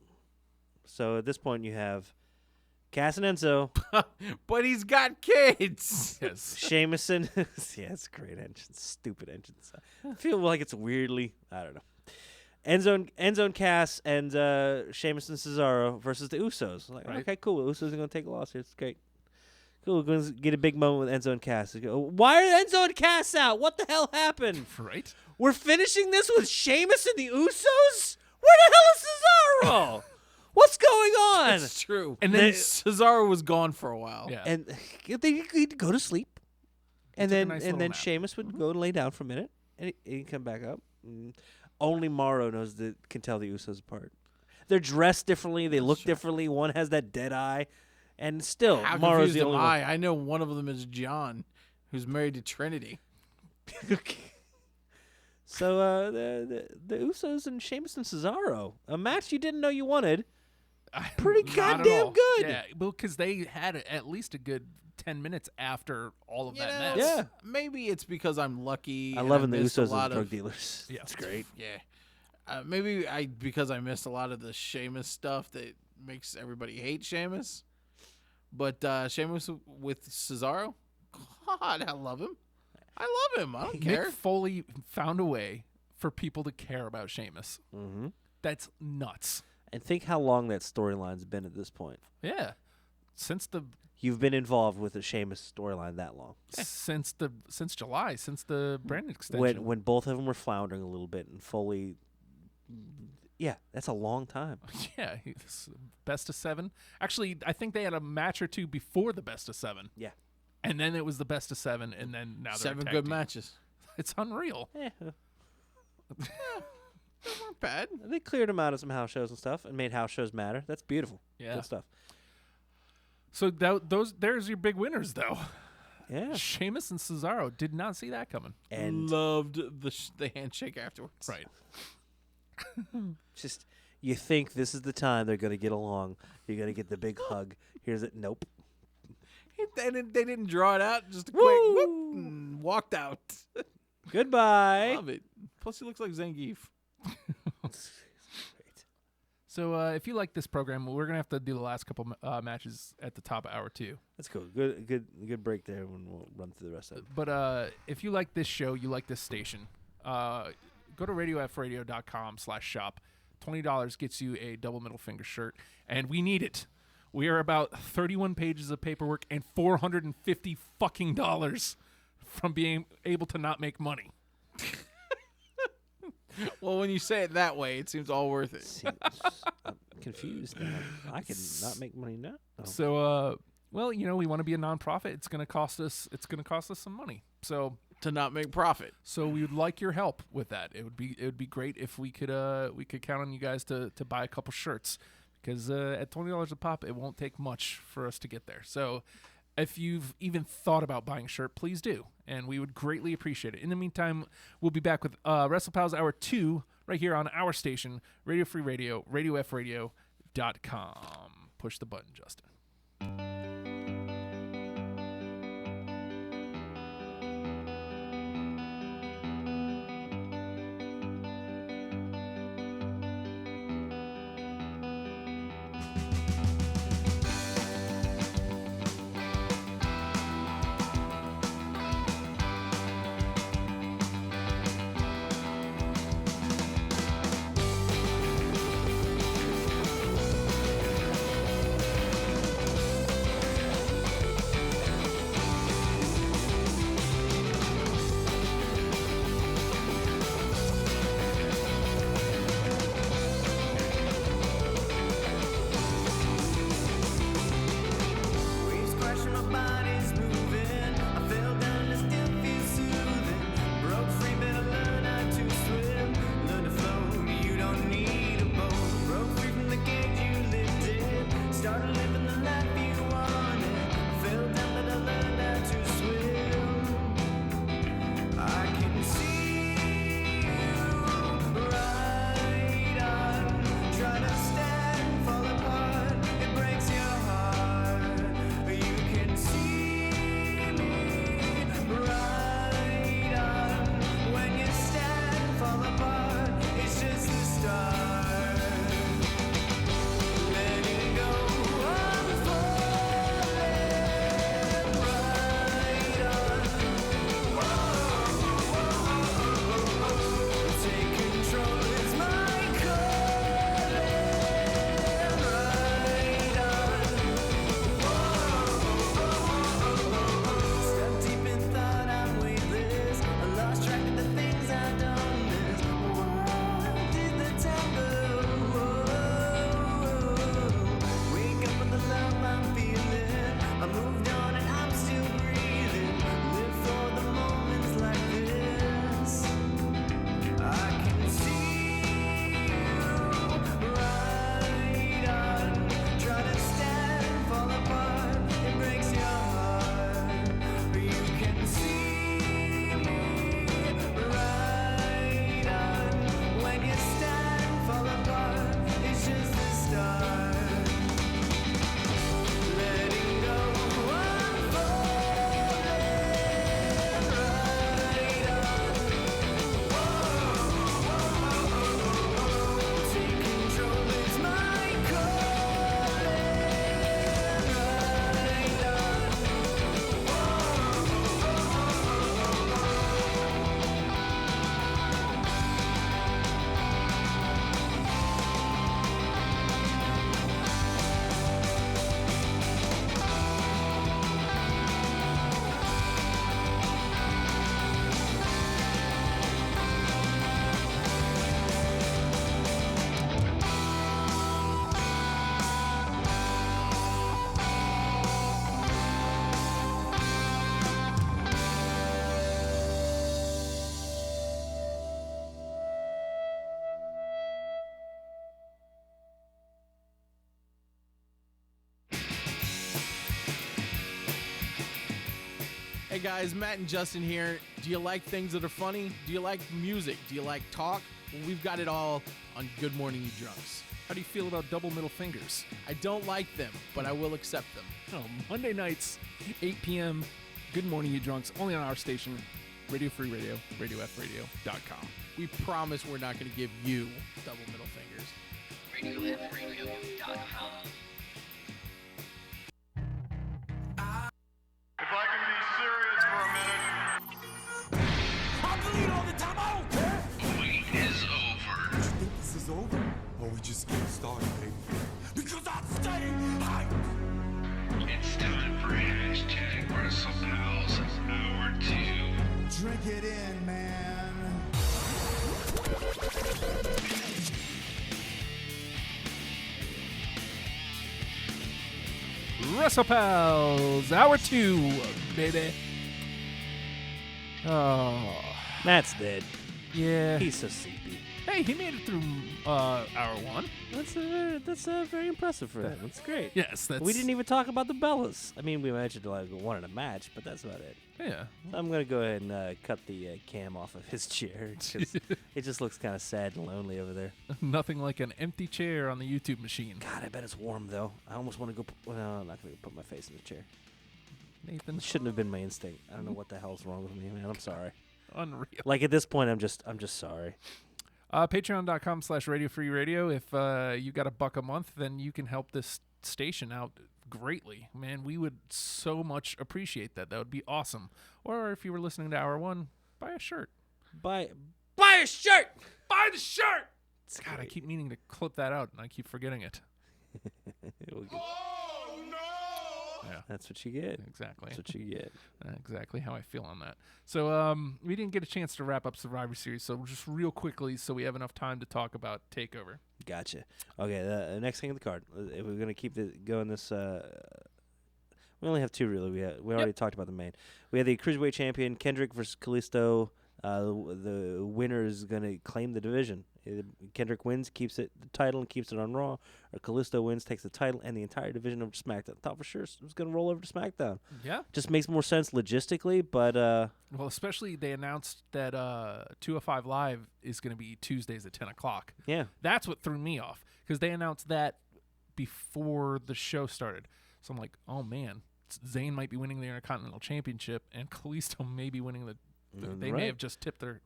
[SPEAKER 9] So at this point, you have Cass and Enzo,
[SPEAKER 8] But he's got kids.
[SPEAKER 7] Yes.
[SPEAKER 9] Sheamus and yeah, it's a great entrance, stupid entrance. I feel like it's weirdly, I don't know. Enzo and Cass and Sheamus and Cesaro versus the Usos. Like,
[SPEAKER 7] Right.
[SPEAKER 9] okay, cool. Usos are gonna take a loss here. It's great. Cool. We're gonna get a big moment with Enzo and Cass. They go, why are Enzo and Cass out? What the hell happened?
[SPEAKER 7] Right?
[SPEAKER 9] We're finishing this with Sheamus and the Usos? Where the hell is Cesaro? What's going on?
[SPEAKER 8] That's true.
[SPEAKER 7] And
[SPEAKER 8] And then
[SPEAKER 7] then-
[SPEAKER 8] Cesaro was gone for a while.
[SPEAKER 7] Yeah.
[SPEAKER 9] And they'd go to sleep, and
[SPEAKER 7] took a
[SPEAKER 9] then
[SPEAKER 7] nice
[SPEAKER 9] and
[SPEAKER 7] little
[SPEAKER 9] then
[SPEAKER 7] nap.
[SPEAKER 9] Sheamus would go and lay down for a minute, and he'd come back up. Only Morrow can tell the Usos apart. They're dressed differently. They look differently. One has that dead eye, and still
[SPEAKER 8] How
[SPEAKER 9] Morrow's
[SPEAKER 8] confused
[SPEAKER 9] the
[SPEAKER 8] am
[SPEAKER 9] only
[SPEAKER 8] I? I know one of them is John, who's married to Trinity.
[SPEAKER 9] one. So the Usos and Sheamus and Cesaro, a match you didn't know you wanted. Pretty
[SPEAKER 7] Not at
[SPEAKER 9] goddamn
[SPEAKER 7] all.
[SPEAKER 9] good.
[SPEAKER 7] Yeah, well, because they had at least a good 10 minutes after all of
[SPEAKER 8] You
[SPEAKER 7] that
[SPEAKER 8] know,
[SPEAKER 7] match.
[SPEAKER 9] Yeah.
[SPEAKER 8] Maybe it's because I'm lucky.
[SPEAKER 9] I
[SPEAKER 8] and
[SPEAKER 9] love the
[SPEAKER 8] missed a
[SPEAKER 9] Usos as
[SPEAKER 8] lot
[SPEAKER 9] drug
[SPEAKER 8] of,
[SPEAKER 9] dealers.
[SPEAKER 7] Yeah.
[SPEAKER 9] It's great.
[SPEAKER 8] Yeah. Maybe because I missed a lot of the Sheamus stuff that makes everybody hate Sheamus. But Sheamus with Cesaro, God, I love him. I love him. I don't care.
[SPEAKER 7] Mick Foley found a way for people to care about Sheamus.
[SPEAKER 9] Mm-hmm.
[SPEAKER 7] That's nuts.
[SPEAKER 9] And think how long that storyline's been at this point.
[SPEAKER 7] Yeah. Since
[SPEAKER 9] You've been involved with the Sheamus storyline that long.
[SPEAKER 7] since July, since the brand extension.
[SPEAKER 9] When both of them were floundering a little bit, and Foley, yeah, that's a long time.
[SPEAKER 7] Yeah, he's best of 7. Actually, I think they had a match or two before the best of 7.
[SPEAKER 9] Yeah.
[SPEAKER 7] And then it was the best of 7, and then now they're a
[SPEAKER 8] 7
[SPEAKER 7] tag
[SPEAKER 8] good
[SPEAKER 7] team.
[SPEAKER 8] matches.
[SPEAKER 7] It's unreal.
[SPEAKER 8] They weren't bad.
[SPEAKER 9] They cleared him out of some house shows and stuff, and made house shows matter. That's beautiful.
[SPEAKER 7] Yeah.
[SPEAKER 9] Good stuff.
[SPEAKER 7] So there's your big winners, though.
[SPEAKER 9] Yeah.
[SPEAKER 7] Sheamus and Cesaro did not see that coming.
[SPEAKER 9] And
[SPEAKER 8] Loved the handshake afterwards.
[SPEAKER 7] Right.
[SPEAKER 9] just you think this is the time they're gonna get along. You're gonna get the big hug. Here's it. Nope.
[SPEAKER 8] They didn't draw it out. Just a quick whoop, and walked out.
[SPEAKER 9] Goodbye.
[SPEAKER 8] Love it. Plus, he looks like Zangief.
[SPEAKER 7] So if you like this program, we're going to have to do the last couple matches at the top of hour 2.
[SPEAKER 9] That's cool. Good break there, and we'll run through the rest of it.
[SPEAKER 7] But if you like this show, you like this station, go to radiofradio.com/shop. $20 gets you a double middle finger shirt, and we need it. We are about 31 pages of paperwork and $450 fucking dollars from being able to not make money.
[SPEAKER 8] Well, when you say it that way, it seems all worth it.
[SPEAKER 9] See, I'm confused now. I can not make money now. Oh.
[SPEAKER 7] So, well, you know, we want to be a nonprofit. It's going to cost us. It's going to cost us some money. So
[SPEAKER 8] To not make profit.
[SPEAKER 7] we would like your help with that. It would be great if we could count on you guys to buy a couple shirts, because at $20 a pop, it won't take much for us to get there. So if you've even thought about buying a shirt, please do, and we would greatly appreciate it. In the meantime, we'll be back with WrestlePals Hour 2 right here on our station, Radio Free Radio, RadioFradio.com. Push the button, Justin.
[SPEAKER 8] Hey guys, Matt and Justin here. Do you like things that are funny? Do you like music? Do you like talk? Well, we've got it all on Good Morning You Drunks.
[SPEAKER 7] How do you feel about double middle fingers?
[SPEAKER 8] I don't like them, but I will accept them.
[SPEAKER 7] Oh, Monday nights, 8 p.m. Good morning, you drunks. Only on our station, Radio Free Radio, RadioFradio.com.
[SPEAKER 8] We promise we're not going to give you double middle fingers.
[SPEAKER 3] If I can be serious for a minute.
[SPEAKER 5] Wait is over.
[SPEAKER 3] This is over? Or we just getting started, baby? Because I'm staying hyped!
[SPEAKER 5] It's time for hashtag WrestlePals Hour 2.
[SPEAKER 3] Drink it in, man.
[SPEAKER 7] WrestlePals, Hour 2, baby. Oh,
[SPEAKER 9] Matt's dead.
[SPEAKER 7] yeah.
[SPEAKER 9] He's so sleepy.
[SPEAKER 7] Hey, he made it through Hour 1.
[SPEAKER 9] That's very impressive for him. That's great.
[SPEAKER 7] Yes, that's...
[SPEAKER 9] We didn't even talk about the Bellas. I mean, we mentioned like one in a match, but that's about it.
[SPEAKER 7] Yeah.
[SPEAKER 9] I'm gonna go ahead and cut the cam off of his chair. It just looks kind of sad and lonely over there.
[SPEAKER 7] Nothing like an empty chair on the YouTube machine.
[SPEAKER 9] God, I bet it's warm though. I almost want to go. Well, no, I'm not gonna put my face in the chair.
[SPEAKER 7] Nathan,
[SPEAKER 9] It shouldn't have been my instinct. I don't know what the hell's wrong with me, man. I'm sorry.
[SPEAKER 7] unreal.
[SPEAKER 9] Like at this point, I'm just sorry.
[SPEAKER 7] Patreon.com/Radio Free Radio. If you got $1 a month, then you can help this station out greatly. Man, we would so much appreciate that. That would be awesome. Or if you were listening to Hour 1, buy a shirt.
[SPEAKER 9] Buy a shirt.
[SPEAKER 7] Buy the shirt!
[SPEAKER 9] It's
[SPEAKER 7] God, I
[SPEAKER 9] great.
[SPEAKER 7] keep meaning to clip that out, and I keep forgetting it.
[SPEAKER 9] It'll get-
[SPEAKER 3] Oh, no!
[SPEAKER 7] Yeah,
[SPEAKER 9] That's what you get.
[SPEAKER 7] exactly.
[SPEAKER 9] That's what you get.
[SPEAKER 7] Exactly how I feel on that. So we didn't get a chance to wrap up Survivor Series, so just real quickly so we have enough time to talk about TakeOver.
[SPEAKER 9] Gotcha. Okay, the next thing on the card. If we're gonna keep going this. We only have two really. We already talked about the main. We have the cruiserweight champion Kendrick versus Kalisto. The winner is gonna claim the division. Either Kendrick wins, keeps the title, and keeps it on Raw, or Kalisto wins, takes the title and the entire division over to SmackDown. Thought for sure it was gonna roll over to SmackDown.
[SPEAKER 7] Yeah.
[SPEAKER 9] Just makes more sense logistically, but
[SPEAKER 7] Well, especially they announced that 205 Live is going to be Tuesdays at 10 o'clock.
[SPEAKER 9] yeah.
[SPEAKER 7] That's what threw me off because they announced that before the show started. So I'm like, oh man, Zayn might be winning the Intercontinental Championship, and Kalisto may be winning the. They may
[SPEAKER 9] Right.
[SPEAKER 7] have just tipped their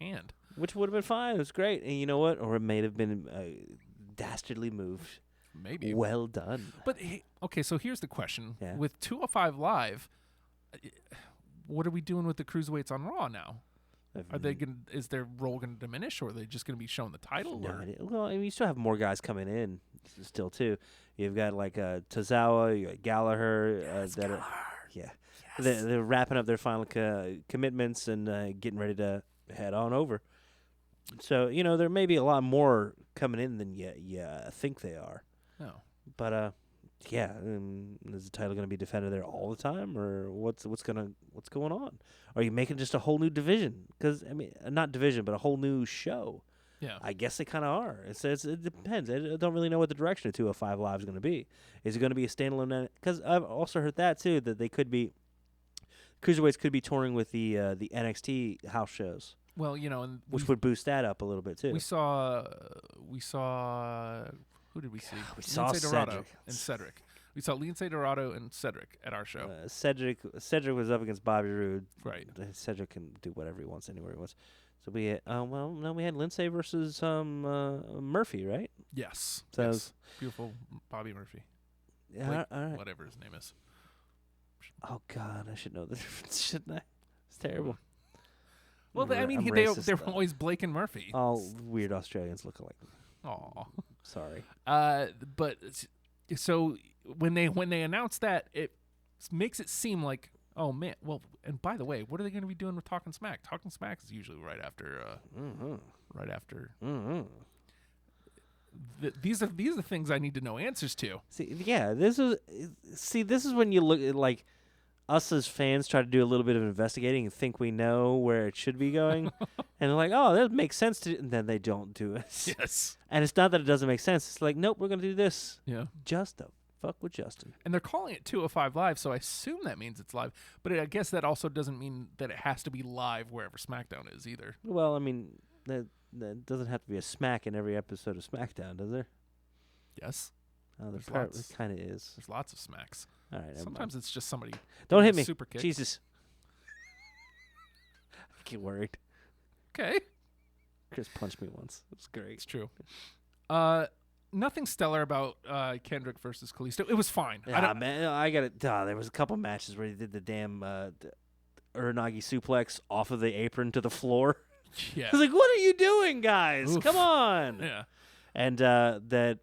[SPEAKER 7] hand.
[SPEAKER 9] Which would have been fine. It was great. And you know what? Or it may have been a dastardly move.
[SPEAKER 7] Maybe.
[SPEAKER 9] Well done.
[SPEAKER 7] But hey, okay, so here's the question:
[SPEAKER 9] Yeah.
[SPEAKER 7] with 205 Live, what are we doing with the cruiserweights on Raw now? Are they going? Is their role going to diminish, or are they just going to be showing the title?
[SPEAKER 9] No
[SPEAKER 7] or?
[SPEAKER 9] idea. Well, I mean, you still have more guys coming in still too. You've got like Tozawa, you got Gallagher. Yeah, they're wrapping up their final commitments and getting ready to head on over. So there may be a lot more coming in than you think they are.
[SPEAKER 7] No.
[SPEAKER 9] But yeah, is the title going to be defended there all the time, or what's going on? Are you making just a whole new division? Because I mean, not division, but a whole new show.
[SPEAKER 7] Yeah.
[SPEAKER 9] I guess they kind of are. It depends. I don't really know what the direction of 205 Live is going to be. Is it going to be a standalone? Because I've also heard that too, that they could be cruiserweights could be touring with the NXT house shows,
[SPEAKER 7] Well, and
[SPEAKER 9] which would boost that up a little bit too.
[SPEAKER 7] we saw who did we see?
[SPEAKER 9] we saw
[SPEAKER 7] Lindsay Dorado
[SPEAKER 9] Cedric.
[SPEAKER 7] and Cedric. We saw Lindsay Dorado and Cedric at our show.
[SPEAKER 9] Cedric was up against Bobby Roode.
[SPEAKER 7] Right.
[SPEAKER 9] Cedric can do whatever he wants anywhere he wants. So we had, we had Lindsay versus Murphy, right?
[SPEAKER 7] Yes.
[SPEAKER 9] So
[SPEAKER 7] yes. Beautiful Bobby Murphy.
[SPEAKER 9] Yeah,
[SPEAKER 7] Blake,
[SPEAKER 9] all right.
[SPEAKER 7] whatever his name is.
[SPEAKER 9] Oh God, I should know the difference, shouldn't I? It's terrible.
[SPEAKER 7] Well,
[SPEAKER 9] I'm
[SPEAKER 7] I mean,
[SPEAKER 9] I'm
[SPEAKER 7] they
[SPEAKER 9] racist,
[SPEAKER 7] were
[SPEAKER 9] though.
[SPEAKER 7] always Blake and Murphy.
[SPEAKER 9] All weird Australians look alike.
[SPEAKER 7] Aw.
[SPEAKER 9] Sorry.
[SPEAKER 7] But so when they announced that, it makes it seem like, oh man. Well, and by the way, what are they going to be doing with Talking Smack? Talking Smack is usually right after. Right after. These are the things I need to know answers to.
[SPEAKER 9] This is when you look at like us as fans try to do a little bit of investigating and think we know where it should be going, and they're like, oh, that makes sense to, and then they don't do it.
[SPEAKER 7] Yes.
[SPEAKER 9] And it's not that it doesn't make sense. It's like, nope, we're gonna do this.
[SPEAKER 7] Yeah.
[SPEAKER 9] Just to Fuck with Justin.
[SPEAKER 7] And they're calling it 205 Live, so I assume that means it's live. But I guess that also doesn't mean that it has to be live wherever SmackDown is either.
[SPEAKER 9] Well, I mean, that doesn't have to be a smack in every episode of SmackDown, does there?
[SPEAKER 7] Yes,
[SPEAKER 9] Oh,
[SPEAKER 7] There's
[SPEAKER 9] there
[SPEAKER 7] lots.
[SPEAKER 9] kind of is.
[SPEAKER 7] there's lots of smacks.
[SPEAKER 9] All right. never mind.
[SPEAKER 7] Sometimes it's just somebody.
[SPEAKER 9] Don't hit
[SPEAKER 7] doing a
[SPEAKER 9] me.
[SPEAKER 7] Super kick.
[SPEAKER 9] Jesus. I get worried.
[SPEAKER 7] Okay,
[SPEAKER 9] Chris punched me once. It was great.
[SPEAKER 7] it's true. Nothing stellar about Kendrick versus Kalisto. It was fine. I
[SPEAKER 9] Yeah,
[SPEAKER 7] don't,
[SPEAKER 9] man. I got it. There was a couple matches where he did the damn Uranagi suplex off of the apron to the floor.
[SPEAKER 7] yeah,
[SPEAKER 9] I was like, what are you doing, guys?
[SPEAKER 7] Oof.
[SPEAKER 9] Come on.
[SPEAKER 7] yeah,
[SPEAKER 9] And that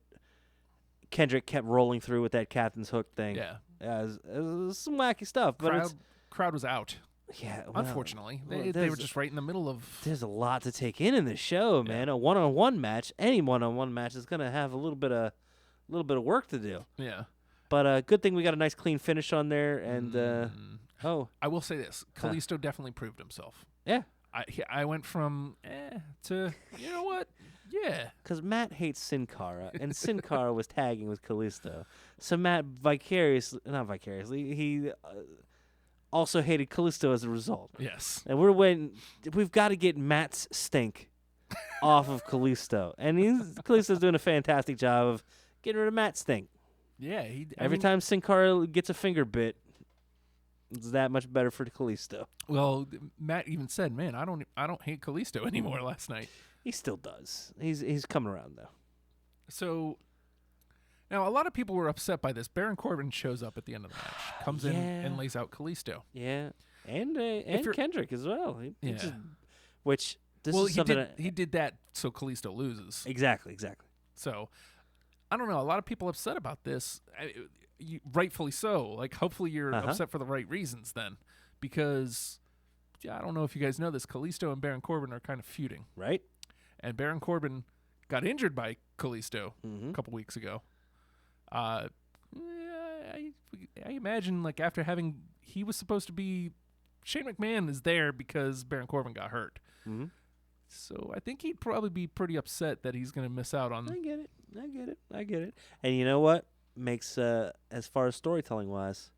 [SPEAKER 9] Kendrick kept rolling through with that captain's hook thing.
[SPEAKER 7] yeah.
[SPEAKER 9] It was some wacky stuff. But
[SPEAKER 7] Crowd was out.
[SPEAKER 9] yeah, well,
[SPEAKER 7] Unfortunately,
[SPEAKER 9] well,
[SPEAKER 7] they were
[SPEAKER 9] there's-
[SPEAKER 7] just right in the middle of.
[SPEAKER 9] There's a lot to take in this show, man. A one-on-one match, any one-on-one match is gonna have a little bit of work to do.
[SPEAKER 7] Yeah.
[SPEAKER 9] But good thing we got a nice clean finish on there. And oh
[SPEAKER 7] I will say this: Kalisto definitely proved himself.
[SPEAKER 9] yeah,
[SPEAKER 7] I went from to you know what? Yeah.
[SPEAKER 9] because Matt hates Sin Cara, and Sin Cara was tagging with Kalisto, so Matt not vicariously, he also hated Kalisto as a result.
[SPEAKER 7] Yes.
[SPEAKER 9] And we're waiting. We've got to get Matt's stink off of Kalisto, and Kalisto's doing a fantastic job of getting rid of Matt's stink.
[SPEAKER 7] Yeah.
[SPEAKER 9] Every time Sin Cara gets a finger bit, it's that much better for Kalisto.
[SPEAKER 7] Well, Matt even said, "Man, I don't hate Kalisto anymore." Last night.
[SPEAKER 9] He still does. He's coming around though.
[SPEAKER 7] So now a lot of people were upset by this. Baron Corbin shows up at the end of the match, comes in and lays out Kalisto.
[SPEAKER 9] Yeah, and
[SPEAKER 7] you're-
[SPEAKER 9] Kendrick as well. He
[SPEAKER 7] Yeah.
[SPEAKER 9] just- which this
[SPEAKER 7] Well,
[SPEAKER 9] is something.
[SPEAKER 7] he did that so Kalisto loses.
[SPEAKER 9] Exactly.
[SPEAKER 7] So I don't know. A lot of people upset about this, rightfully so. Like, hopefully you're upset for the right reasons then, because I don't know if you guys know this. Kalisto and Baron Corbin are kind of feuding,
[SPEAKER 9] Right.
[SPEAKER 7] and Baron Corbin got injured by Kalisto
[SPEAKER 9] Mm-hmm.
[SPEAKER 7] a couple weeks ago. I imagine like after he was supposed to be Shane McMahon is there because Baron Corbin got hurt.
[SPEAKER 9] Mm-hmm.
[SPEAKER 7] So I think he'd probably be pretty upset that he's going to miss out on.
[SPEAKER 9] I get it. And you know what makes as far as storytelling wise,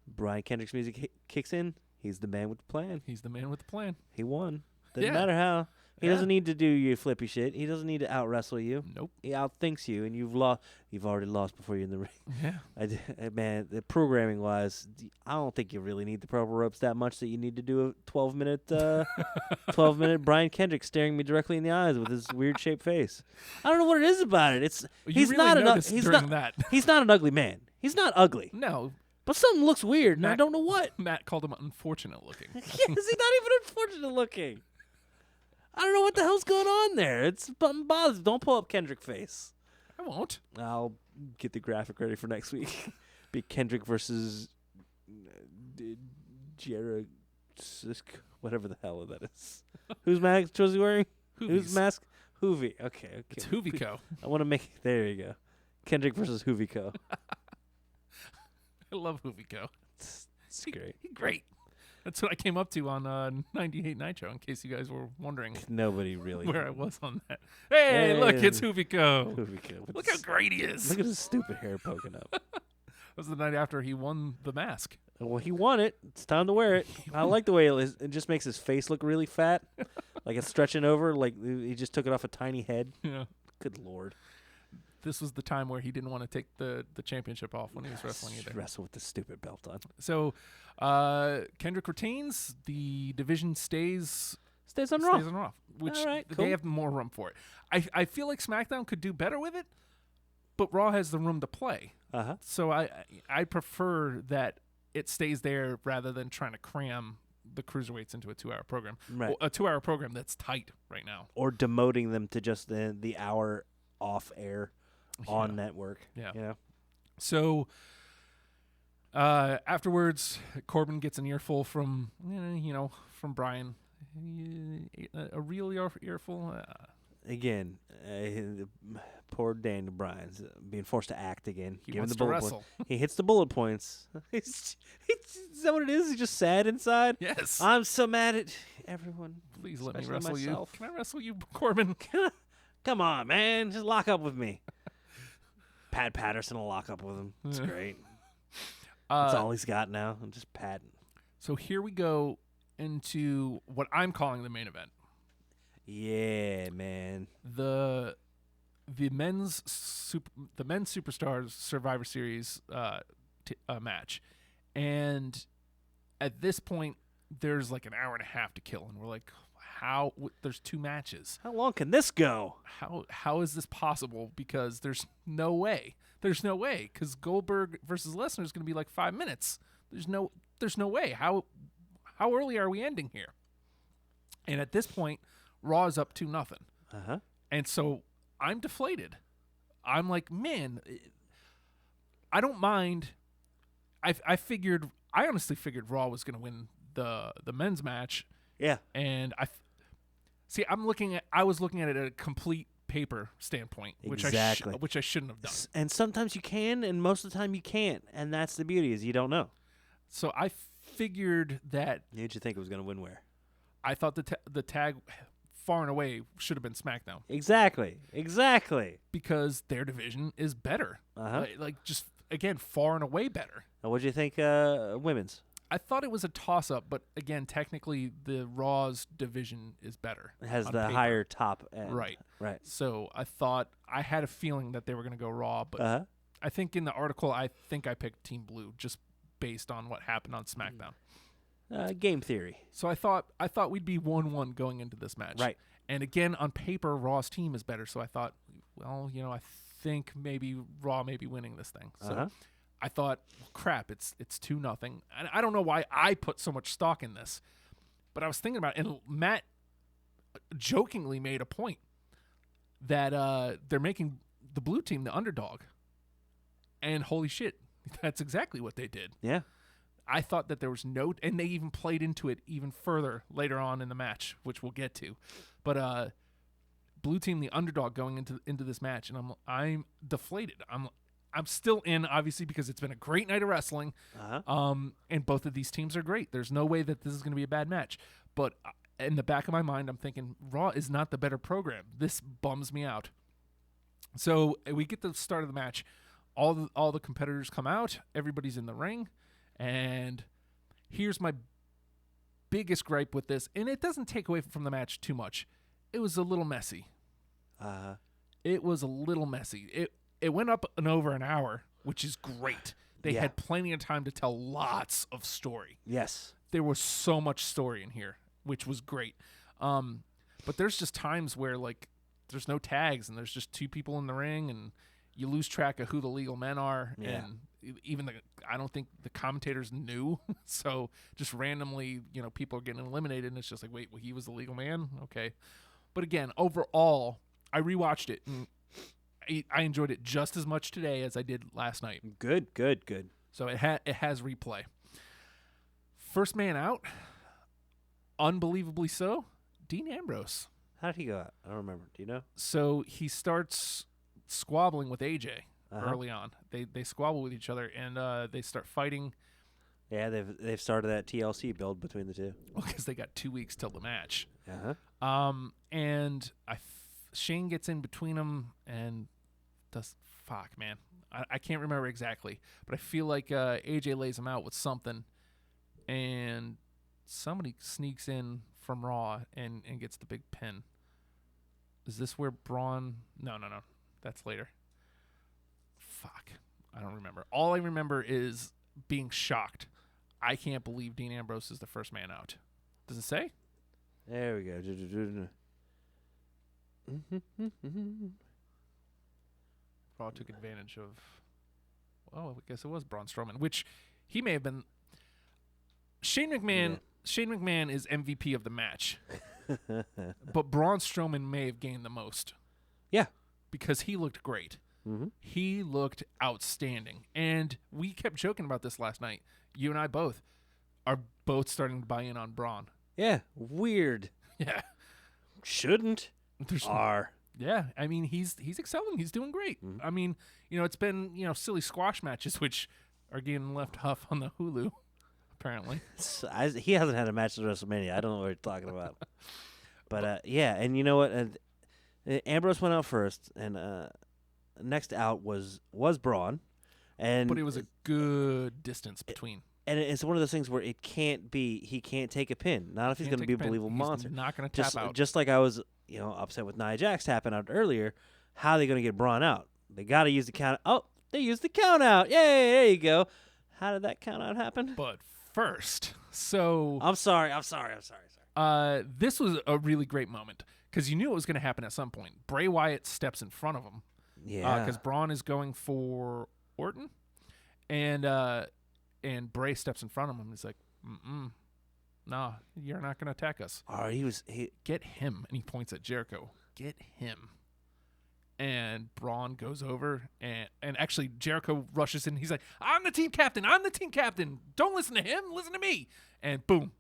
[SPEAKER 9] Brian Kendrick's music kicks in. He's the man with the plan.
[SPEAKER 7] He's the man with the plan.
[SPEAKER 9] He won. Doesn't
[SPEAKER 7] Yeah.
[SPEAKER 9] matter how. He
[SPEAKER 7] Yeah.
[SPEAKER 9] doesn't need to do your flippy shit. He doesn't need to out wrestle you.
[SPEAKER 7] Nope.
[SPEAKER 9] He outthinks you, and you've lost. You've already lost before you're in the ring.
[SPEAKER 7] Yeah.
[SPEAKER 9] Man, the programming wise, I don't think you really need the proper ropes that much that you need to do a 12-minute Brian Kendrick staring me directly in the eyes with his weird shaped face. I don't know what it is about it. It's
[SPEAKER 7] You
[SPEAKER 9] he's
[SPEAKER 7] really
[SPEAKER 9] not
[SPEAKER 7] noticed
[SPEAKER 9] he's
[SPEAKER 7] during
[SPEAKER 9] not
[SPEAKER 7] that.
[SPEAKER 9] he's not an ugly man. He's not ugly,
[SPEAKER 7] No,
[SPEAKER 9] but something looks weird, and I
[SPEAKER 7] Matt-
[SPEAKER 9] don't know what.
[SPEAKER 7] Matt called him unfortunate looking.
[SPEAKER 9] Yes, he's not even unfortunate looking. I don't know what the hell's going on there. It's bothers. Don't pull up Kendrick face.
[SPEAKER 7] I won't.
[SPEAKER 9] I'll get the graphic ready for next week. Be Kendrick versus Jared, whatever the hell that is. Whose mask was he wearing? Whose
[SPEAKER 7] Hoovies.
[SPEAKER 9] mask? Hoovy. Okay.
[SPEAKER 7] It's Hoovico.
[SPEAKER 9] I want to make. There you go. Kendrick versus Hoovico.
[SPEAKER 7] I love Hoovico.
[SPEAKER 9] It's great.
[SPEAKER 7] He's great. That's what I came up to on 98 Nitro, in case you guys were wondering
[SPEAKER 9] Nobody really.
[SPEAKER 7] where I was on that. Hey, look, it's Hoovico.
[SPEAKER 9] Hoovico.
[SPEAKER 7] Look how great he is.
[SPEAKER 9] Look at his stupid hair poking up.
[SPEAKER 7] That was the night after he won the mask.
[SPEAKER 9] Well, he won it. It's time to wear it. I like the way it just makes his face look really fat, like it's stretching over, like he just took it off a tiny head.
[SPEAKER 7] Yeah.
[SPEAKER 9] Good lord.
[SPEAKER 7] This was the time where he didn't want to take the championship off when he was wrestling
[SPEAKER 9] Just
[SPEAKER 7] either.
[SPEAKER 9] wrestle with the stupid belt on.
[SPEAKER 7] So Kendrick retains. The division stays
[SPEAKER 9] Stays on Raw.
[SPEAKER 7] Raw, which
[SPEAKER 9] All right,
[SPEAKER 7] they
[SPEAKER 9] cool.
[SPEAKER 7] have more room for it. I feel like SmackDown could do better with it, but Raw has the room to play.
[SPEAKER 9] Uh-huh.
[SPEAKER 7] So I prefer that it stays there rather than trying to cram the cruiserweights into a 2-hour program.
[SPEAKER 9] Right.
[SPEAKER 7] Well, a 2-hour program that's tight right now.
[SPEAKER 9] Or demoting them to just the hour off air on network.
[SPEAKER 7] Yeah.
[SPEAKER 9] You know?
[SPEAKER 7] So afterwards, Corbin gets an earful from from Brian. A real earful.
[SPEAKER 9] Again, poor Daniel Bryan's being forced to act again.
[SPEAKER 7] He
[SPEAKER 9] given
[SPEAKER 7] wants
[SPEAKER 9] the
[SPEAKER 7] to
[SPEAKER 9] bullet
[SPEAKER 7] wrestle.
[SPEAKER 9] point. He hits the bullet points. Is that what it is? He's just sad inside?
[SPEAKER 7] Yes.
[SPEAKER 9] I'm so mad at everyone.
[SPEAKER 7] Please let me
[SPEAKER 9] especially
[SPEAKER 7] wrestle
[SPEAKER 9] myself.
[SPEAKER 7] you. Can I wrestle you, Corbin?
[SPEAKER 9] Come on, man. Just lock up with me. Pat Patterson will lock up with him. It's great.
[SPEAKER 7] Uh,
[SPEAKER 9] That's all he's got now. I'm just patting.
[SPEAKER 7] So here we go into what I'm calling the main event.
[SPEAKER 9] Yeah, man.
[SPEAKER 7] The men's Superstars Survivor Series match, and at this point there's like an hour and a half to kill, and we're like, how? There's 2 matches.
[SPEAKER 9] How long can this go?
[SPEAKER 7] How is this possible? Because there's no way. There's no way. Because Goldberg versus Lesnar is going to be like 5 minutes. There's no way. How early are we ending here? And at this point, Raw is up 2-0.
[SPEAKER 9] Uh-huh.
[SPEAKER 7] And so I'm deflated. I'm like, man, I don't mind. I honestly figured Raw was going to win the men's match.
[SPEAKER 9] Yeah.
[SPEAKER 7] And I was looking at it at a complete paper standpoint,
[SPEAKER 9] Exactly.
[SPEAKER 7] which I shouldn't have done.
[SPEAKER 9] And sometimes you can, and most of the time you can't. And that's the beauty, is you don't know.
[SPEAKER 7] So I figured that
[SPEAKER 9] Who'd you think was going to win where?
[SPEAKER 7] I thought the tag far and away should have been SmackDown
[SPEAKER 9] Exactly.
[SPEAKER 7] because their division is better.
[SPEAKER 9] Uh-huh.
[SPEAKER 7] Like just again, far and away better.
[SPEAKER 9] Now, what'd you think women's?
[SPEAKER 7] I thought it was a toss-up, but again, technically, the Raw's division is better.
[SPEAKER 9] It has
[SPEAKER 7] on
[SPEAKER 9] the
[SPEAKER 7] paper.
[SPEAKER 9] higher top end.
[SPEAKER 7] Right.
[SPEAKER 9] Right.
[SPEAKER 7] So I had a feeling that they were going to go Raw, but
[SPEAKER 9] Uh-huh.
[SPEAKER 7] I think in the article, I picked Team Blue just based on what happened on SmackDown.
[SPEAKER 9] Game theory.
[SPEAKER 7] So I thought we'd be 1-1 going into this match.
[SPEAKER 9] Right.
[SPEAKER 7] And again, on paper, Raw's team is better. So I thought, well, I think maybe Raw may be winning this thing. So
[SPEAKER 9] Uh-huh.
[SPEAKER 7] I thought, well, crap, it's 2-0. And I don't know why I put so much stock in this, but I was thinking about it, and Matt jokingly made a point that they're making the blue team the underdog. And holy shit, that's exactly what they did.
[SPEAKER 9] Yeah.
[SPEAKER 7] I thought that there was and they even played into it even further later on in the match, which we'll get to. But blue team the underdog going into this match, and I'm deflated. I'm still in, obviously, because it's been a great night of wrestling.
[SPEAKER 9] Uh-huh.
[SPEAKER 7] And both of these teams are great. There's no way that this is going to be a bad match. But in the back of my mind, I'm thinking Raw is not the better program. This bums me out. So we get the start of the match. All the competitors come out. Everybody's in the ring. And here's my biggest gripe with this. And it doesn't take away from the match too much. It was a little messy.
[SPEAKER 9] Uh-huh.
[SPEAKER 7] It was a little messy. It went up and over an hour, which is great. They
[SPEAKER 9] Yeah.
[SPEAKER 7] had plenty of time to tell lots of story.
[SPEAKER 9] Yes.
[SPEAKER 7] There was so much story in here, which was great. But there's just times where, like, there's no tags and there's just 2 people in the ring and you lose track of who the legal men are.
[SPEAKER 9] Yeah.
[SPEAKER 7] And even I don't think the commentators knew. So just randomly, people are getting eliminated and it's just like, wait, well, he was the legal man? Okay. But again, overall, I rewatched it and I enjoyed it just as much today as I did last night.
[SPEAKER 9] Good.
[SPEAKER 7] So it has replay. First man out, unbelievably so, Dean Ambrose.
[SPEAKER 9] How did he go out? I don't remember. Do you know?
[SPEAKER 7] So he starts squabbling with AJ
[SPEAKER 9] Uh-huh.
[SPEAKER 7] early on. They squabble with each other and they start fighting
[SPEAKER 9] Yeah, they've started that TLC build between the two.
[SPEAKER 7] because they got 2 weeks till the match.
[SPEAKER 9] Uh-huh.
[SPEAKER 7] And Shane gets in between them and fuck, man. I can't remember exactly, but I feel like AJ lays him out with something, and somebody sneaks in from Raw and gets the big pin. Is this where Braun? No. That's later. Fuck. I don't remember. All I remember is being shocked. I can't believe Dean Ambrose is the first man out. Does it say?
[SPEAKER 9] There we go.
[SPEAKER 7] Raw took advantage of. Well, I guess it was Braun Strowman, which he may have been. Shane McMahon.
[SPEAKER 9] Yeah.
[SPEAKER 7] Shane McMahon is MVP of the match, but Braun Strowman may have gained the most.
[SPEAKER 9] Yeah.
[SPEAKER 7] Because he looked great.
[SPEAKER 9] Mm-hmm.
[SPEAKER 7] He looked outstanding, and we kept joking about this last night. You and I both are starting to buy in on Braun.
[SPEAKER 9] Yeah. Weird.
[SPEAKER 7] Yeah.
[SPEAKER 9] Shouldn't.
[SPEAKER 7] There's
[SPEAKER 9] Are.
[SPEAKER 7] Yeah, I mean he's excelling. He's doing great. I mean, it's been silly squash matches which are getting left off on the Hulu, apparently.
[SPEAKER 9] He hasn't had a match at WrestleMania. I don't know what you're talking about. But yeah, and you know what? Ambrose went out first, and next out was Braun, and
[SPEAKER 7] But it was a good distance between.
[SPEAKER 9] and it's one of those things where it can't be. He can't take a pin. Not if he's
[SPEAKER 7] Can't
[SPEAKER 9] going to
[SPEAKER 7] take
[SPEAKER 9] be a
[SPEAKER 7] a pin.
[SPEAKER 9] believable
[SPEAKER 7] He's
[SPEAKER 9] monster.
[SPEAKER 7] not going to tap
[SPEAKER 9] Just
[SPEAKER 7] out.
[SPEAKER 9] just like I was, upset with Nia Jax tapping out earlier. How are they going to get Braun out? They got to use the count. Oh, they used the count out. Yay! There you go. How did that count out happen?
[SPEAKER 7] But first, so
[SPEAKER 9] I'm sorry.
[SPEAKER 7] this was a really great moment because you knew it was going to happen at some point. Bray Wyatt steps in front of him.
[SPEAKER 9] Yeah.
[SPEAKER 7] Because Braun is going for Orton, and Bray steps in front of him. He's like, "Nah, you're not going to attack us.
[SPEAKER 9] Oh, he
[SPEAKER 7] Get him." And he points at Jericho. Get him. And Braun goes over, and actually Jericho rushes in. He's like, I'm the team captain. Don't listen to him. Listen to me. And boom,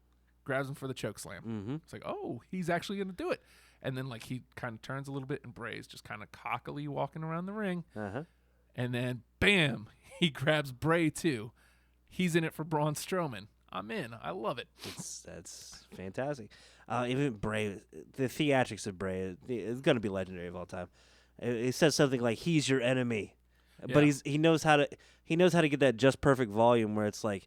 [SPEAKER 7] grabs him for the choke slam.
[SPEAKER 9] Mm-hmm.
[SPEAKER 7] It's like, oh, he's actually going to do it. And then he kind of turns a little bit, and Bray's just kind of cockily walking around the ring.
[SPEAKER 9] Uh-huh.
[SPEAKER 7] And then, bam, he grabs Bray too. He's in it for Braun Strowman. I'm in. I love it.
[SPEAKER 9] That's fantastic. Even Bray, the theatrics of Bray is going to be legendary of all time. It says something like "He's your enemy," but
[SPEAKER 7] Yeah.
[SPEAKER 9] he knows how to get that just perfect volume where it's like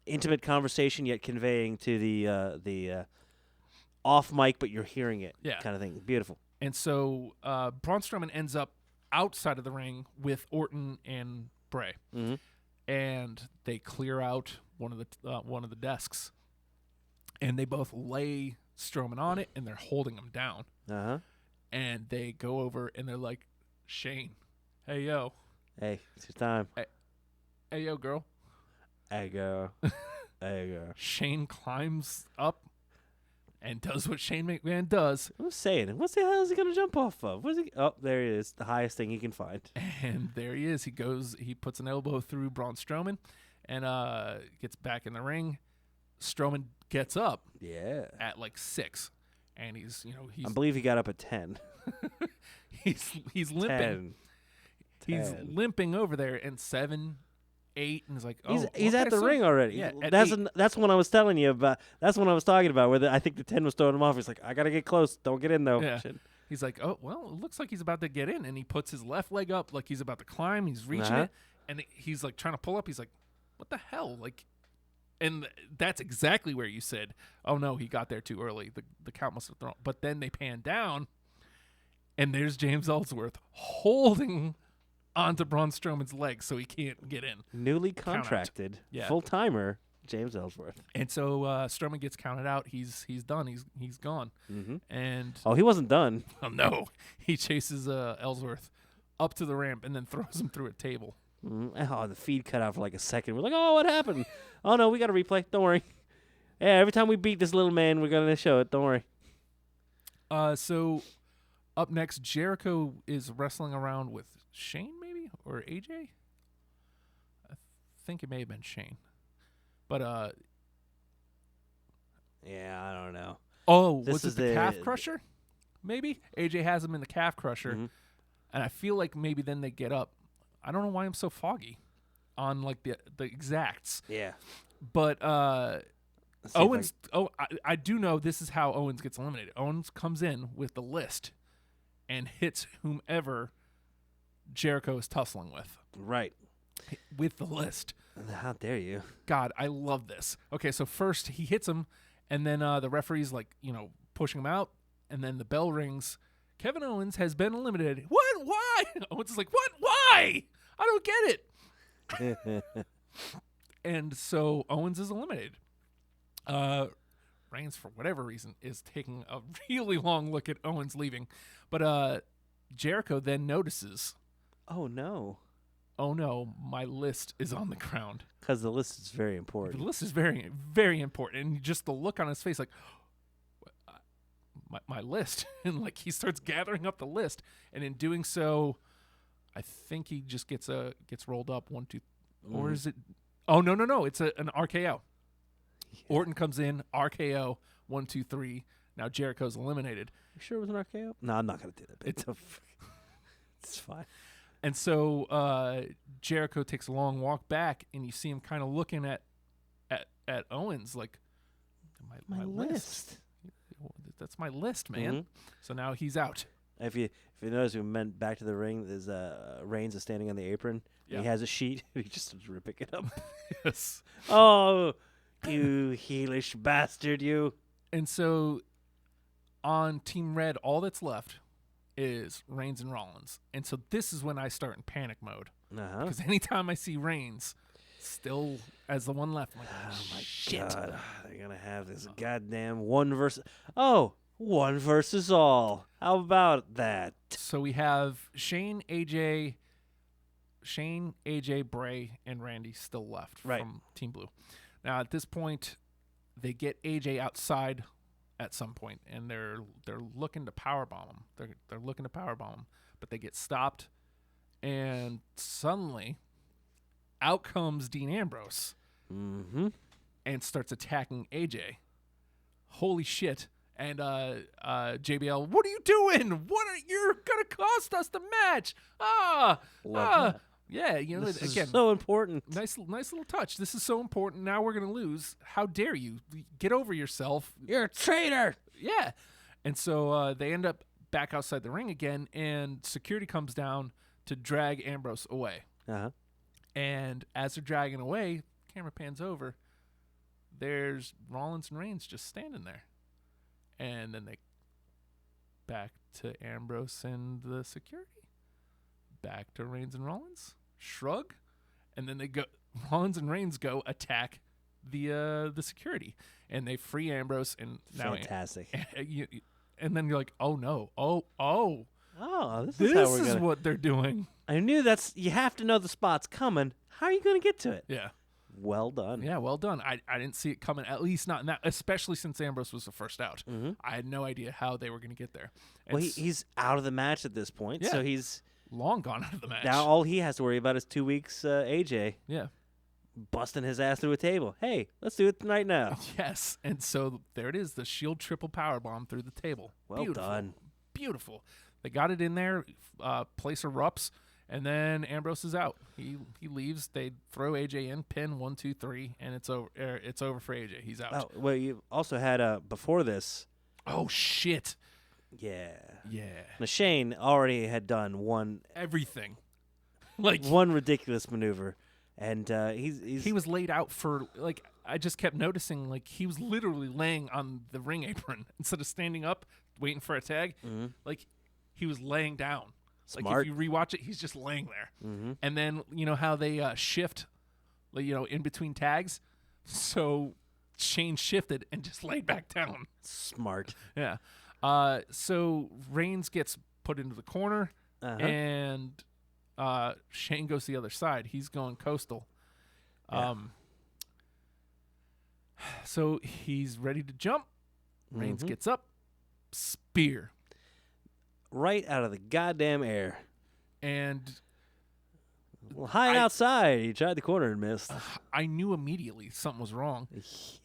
[SPEAKER 9] intimate conversation yet conveying to the off mic, but you're hearing it,
[SPEAKER 7] Yeah.
[SPEAKER 9] kind of thing. Beautiful.
[SPEAKER 7] And so Braun Strowman ends up outside of the ring with Orton and Bray,
[SPEAKER 9] Mhm.
[SPEAKER 7] and they clear out one of the desks, and they both lay Strowman on it, and they're holding him down.
[SPEAKER 9] Uh-huh.
[SPEAKER 7] And they go over and they're like, Shane, hey yo,
[SPEAKER 9] Hey, it's your time.
[SPEAKER 7] hey yo, girl.
[SPEAKER 9] Hey, girl. Hey, girl.
[SPEAKER 7] Shane climbs up and does what Shane McMahon does,
[SPEAKER 9] I'm saying, what the hell is he gonna jump off of? What is he? Oh, there he is, the highest thing he can find.
[SPEAKER 7] and there he is. He puts an elbow through Braun Strowman, and gets back in the ring. Strowman gets up
[SPEAKER 9] Yeah.
[SPEAKER 7] at 6, and
[SPEAKER 9] I believe he got up at 10.
[SPEAKER 7] he's limping.
[SPEAKER 9] 10.
[SPEAKER 7] He's
[SPEAKER 9] 10.
[SPEAKER 7] limping over there, and 7, 8, and he's like, oh,
[SPEAKER 9] He's
[SPEAKER 7] okay,
[SPEAKER 9] at the
[SPEAKER 7] so-
[SPEAKER 9] ring already.
[SPEAKER 7] Yeah, at
[SPEAKER 9] that's
[SPEAKER 7] 8.
[SPEAKER 9] that's when I was telling you about. That's when I was talking about where I think the 10 was throwing him off. He's like, I gotta get close. Don't get in though.
[SPEAKER 7] Yeah.
[SPEAKER 9] Shit.
[SPEAKER 7] He's like, oh, well, it looks like he's about to get in. And he puts his left leg up like he's about to climb. He's reaching
[SPEAKER 9] Uh-huh.
[SPEAKER 7] it. And he's trying to pull up. He's like, what the hell? And that's exactly where you said, oh, no, he got there too early. The count must have thrown. But then they pan down, and there's James Ellsworth holding onto Braun Strowman's leg so he can't get in.
[SPEAKER 9] Newly
[SPEAKER 7] out.
[SPEAKER 9] contracted,
[SPEAKER 7] Yeah.
[SPEAKER 9] full timer, James Ellsworth.
[SPEAKER 7] And so Strowman gets counted out. He's done. He's gone.
[SPEAKER 9] Mm-hmm.
[SPEAKER 7] And
[SPEAKER 9] Oh, he wasn't done.
[SPEAKER 7] oh no, he chases Ellsworth up to the ramp and then throws him through a table.
[SPEAKER 9] Oh, the feed cut out for a second. We're like, oh, what happened? Oh no, we got to replay. Don't worry. Yeah, every time we beat this little man, we're gonna show it. Don't worry.
[SPEAKER 7] So up next, Jericho is wrestling around with Shane, maybe, or AJ. I think it may have been Shane, but
[SPEAKER 9] Yeah, I don't know.
[SPEAKER 7] oh,
[SPEAKER 9] This
[SPEAKER 7] was
[SPEAKER 9] is
[SPEAKER 7] it the calf
[SPEAKER 9] the-
[SPEAKER 7] crusher? Maybe AJ has him in the calf crusher,
[SPEAKER 9] Mhm.
[SPEAKER 7] and I feel like maybe then they get up. I don't know why I'm so foggy on the exacts,
[SPEAKER 9] Yeah.
[SPEAKER 7] but
[SPEAKER 9] Let's see if
[SPEAKER 7] Owens. I do know this is how Owens gets eliminated. Owens comes in with the list and hits whomever Jericho is tussling with.
[SPEAKER 9] Right.
[SPEAKER 7] With the list.
[SPEAKER 9] How dare you?
[SPEAKER 7] God, I love this. Okay, so first he hits him, and then the referee's pushing him out, and then the bell rings. Kevin Owens has been eliminated. What? Why? Owens is like, what? Why? I don't get it. And so Owens is eliminated. Reigns, for whatever reason, is taking a really long look at Owens leaving. But Jericho then notices,
[SPEAKER 9] Oh no,
[SPEAKER 7] oh no, my list is on the ground.
[SPEAKER 9] because the list is very
[SPEAKER 7] The
[SPEAKER 9] important.
[SPEAKER 7] list is very, very important. And just the look on his face, my list. And he starts gathering up the list. And in doing so, I think he just gets rolled up 1, 2, or is it? Oh, no. It's an RKO. Orton comes in, RKO, 1, 2, 3. Now Jericho's eliminated.
[SPEAKER 9] You sure it was an RKO? No, I'm not gonna do that. It's fine.
[SPEAKER 7] And so Jericho takes a long walk back, and you see him kind of looking at Owens like, my list. That's my list, man.
[SPEAKER 9] Mhm.
[SPEAKER 7] So now he's out.
[SPEAKER 9] If you notice, we meant back to the ring. There's Reigns is standing on the apron.
[SPEAKER 7] Yeah.
[SPEAKER 9] And he has a sheet. He just starts ripping it up.
[SPEAKER 7] Yes.
[SPEAKER 9] Oh, you heelish bastard, you!
[SPEAKER 7] And so on Team Red, all that's left is Reigns and Rollins. And so this is when I start in panic mode.
[SPEAKER 9] Uh-huh.
[SPEAKER 7] Because anytime I see Reigns still as the one left, I'm like,
[SPEAKER 9] Oh my
[SPEAKER 7] shit.
[SPEAKER 9] God, they're gonna have this goddamn one versus all. How about that?
[SPEAKER 7] So we have Shane, AJ, Bray, and Randy still left
[SPEAKER 9] Right.
[SPEAKER 7] from Team Blue. Now at this point, they get AJ outside at some point, and they're looking to powerbomb him. They're looking to powerbomb him, but they get stopped, and suddenly, out comes Dean Ambrose
[SPEAKER 9] Mm-hmm.
[SPEAKER 7] and starts attacking AJ. Holy shit! And JBL, what are you doing? You're gonna cost us the match?
[SPEAKER 9] Love that.
[SPEAKER 7] Yeah, you know,
[SPEAKER 9] This is
[SPEAKER 7] again,
[SPEAKER 9] so important.
[SPEAKER 7] nice little touch. This is so important. Now we're gonna lose. How dare you? Get over yourself.
[SPEAKER 9] You're a traitor.
[SPEAKER 7] Yeah. And so they end up back outside the ring again, and security comes down to drag Ambrose away.
[SPEAKER 9] Uh-huh.
[SPEAKER 7] And as they're dragging away, camera pans over. There's Rollins and Reigns just standing there. And then they back to Ambrose and the security. Back to Reigns and Rollins. Shrug. And then they go. Rollins and Reigns go attack the security, and they free Ambrose. And now,
[SPEAKER 9] Fantastic.
[SPEAKER 7] and then you're like, oh no, oh,
[SPEAKER 9] Oh, this
[SPEAKER 7] this
[SPEAKER 9] is how we're
[SPEAKER 7] is
[SPEAKER 9] gonna.
[SPEAKER 7] what they're doing.
[SPEAKER 9] I knew you have to know the spot's coming. How are you gonna get to it?
[SPEAKER 7] Yeah.
[SPEAKER 9] Well done.
[SPEAKER 7] Yeah, well done. I didn't see it coming, at least not in that, especially since Ambrose was the first out. I had no idea how they were going to get there. And
[SPEAKER 9] Well, he's out of the match at this point,
[SPEAKER 7] Yeah.
[SPEAKER 9] so he's
[SPEAKER 7] long gone out of the match.
[SPEAKER 9] now all he has to worry about is 2 weeks. AJ
[SPEAKER 7] Yeah.
[SPEAKER 9] busting his ass through a table. Hey, let's do it tonight now.
[SPEAKER 7] Yes. And so there it is, the Shield triple powerbomb through the table.
[SPEAKER 9] Well
[SPEAKER 7] Beautiful.
[SPEAKER 9] done.
[SPEAKER 7] Beautiful. They got it in there, place erupts, and then Ambrose is out. He leaves. They throw AJ in, pin 1, 2, 3, and it's over. It's over for AJ. He's out.
[SPEAKER 9] Oh, well, you also had before this.
[SPEAKER 7] Oh shit.
[SPEAKER 9] Yeah.
[SPEAKER 7] Yeah.
[SPEAKER 9] Now, Shane already had done one
[SPEAKER 7] Everything. Like
[SPEAKER 9] ridiculous maneuver, and he's
[SPEAKER 7] he was laid out for, like, I just kept noticing, like, he was literally laying on the ring apron instead of standing up waiting for a tag. Like, he was laying down. Like,
[SPEAKER 9] Smart.
[SPEAKER 7] if you rewatch it, he's just laying there.
[SPEAKER 9] Mhm.
[SPEAKER 7] And then, you know how they shift, like, you know, in between tags? So Shane shifted and just laid back down.
[SPEAKER 9] smart.
[SPEAKER 7] Yeah. So Reigns gets put into the corner,
[SPEAKER 9] Uh-huh.
[SPEAKER 7] and Shane goes to the other side. He's going coastal.
[SPEAKER 9] Yeah.
[SPEAKER 7] So he's ready to jump. Reigns
[SPEAKER 9] Mhm.
[SPEAKER 7] gets up, spear,
[SPEAKER 9] Right out of the goddamn air.
[SPEAKER 7] and
[SPEAKER 9] Well, high outside. He tried the corner and missed.
[SPEAKER 7] I knew immediately something was wrong.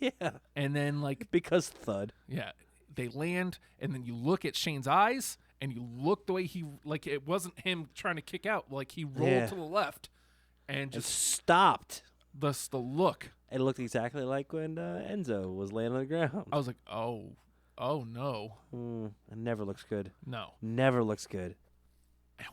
[SPEAKER 9] Yeah,
[SPEAKER 7] And then, like,
[SPEAKER 9] because thud.
[SPEAKER 7] yeah, they land, and then you look at Shane's eyes, and you look the way he, like, it wasn't him trying to kick out. Like, he rolled
[SPEAKER 9] Yeah.
[SPEAKER 7] to the left, and
[SPEAKER 9] Just
[SPEAKER 7] just
[SPEAKER 9] stopped.
[SPEAKER 7] the look.
[SPEAKER 9] It looked exactly like when Enzo was laying on the ground.
[SPEAKER 7] I was like, oh no,
[SPEAKER 9] It never looks good.
[SPEAKER 7] no.
[SPEAKER 9] Never looks good.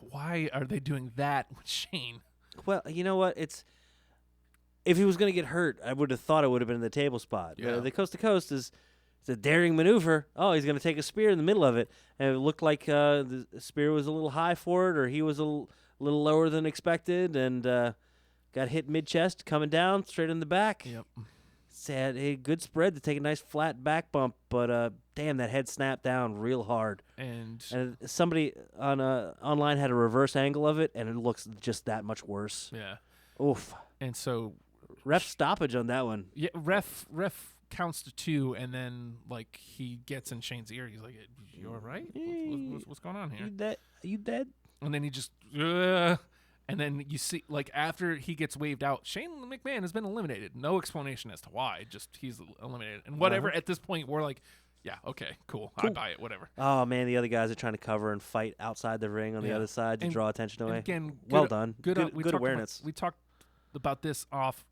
[SPEAKER 7] Why are they doing that with Shane?
[SPEAKER 9] Well, you know what? If he was going to get hurt, I would have thought it would have been the table spot.
[SPEAKER 7] Yeah.
[SPEAKER 9] The coast to coast is it's a daring maneuver. Oh, he's going to take a spear in the middle of it, and it looked like the spear was a little high for it, or he was a little lower than expected, and got hit mid chest, coming down straight in the back.
[SPEAKER 7] Yep.
[SPEAKER 9] Sad, a good spread to take a nice flat back bump, but damn, that head snapped down real hard.
[SPEAKER 7] And
[SPEAKER 9] Somebody on online had a reverse angle of it, and it looks just that much worse.
[SPEAKER 7] yeah,
[SPEAKER 9] Oof.
[SPEAKER 7] and so
[SPEAKER 9] Ref stoppage on that one.
[SPEAKER 7] yeah, ref counts to 2, and then, like, he gets in Shane's ear. He's like, "You all right? What's going on here?"
[SPEAKER 9] You dead?
[SPEAKER 7] And then he just, and then you see, like, after he gets waved out, Shane McMahon has been eliminated. No explanation as to why. Just he's eliminated, and whatever. At this point, we're like, yeah, okay, cool. I buy it. Whatever.
[SPEAKER 9] Oh man, the other guys are trying to cover and fight outside the ring on the
[SPEAKER 7] Yeah.
[SPEAKER 9] other side to
[SPEAKER 7] And-
[SPEAKER 9] draw attention
[SPEAKER 7] And
[SPEAKER 9] away.
[SPEAKER 7] again,
[SPEAKER 9] well
[SPEAKER 7] good-
[SPEAKER 9] done.
[SPEAKER 7] Good,
[SPEAKER 9] Good,
[SPEAKER 7] we
[SPEAKER 9] good
[SPEAKER 7] talked
[SPEAKER 9] awareness.
[SPEAKER 7] we talked about this off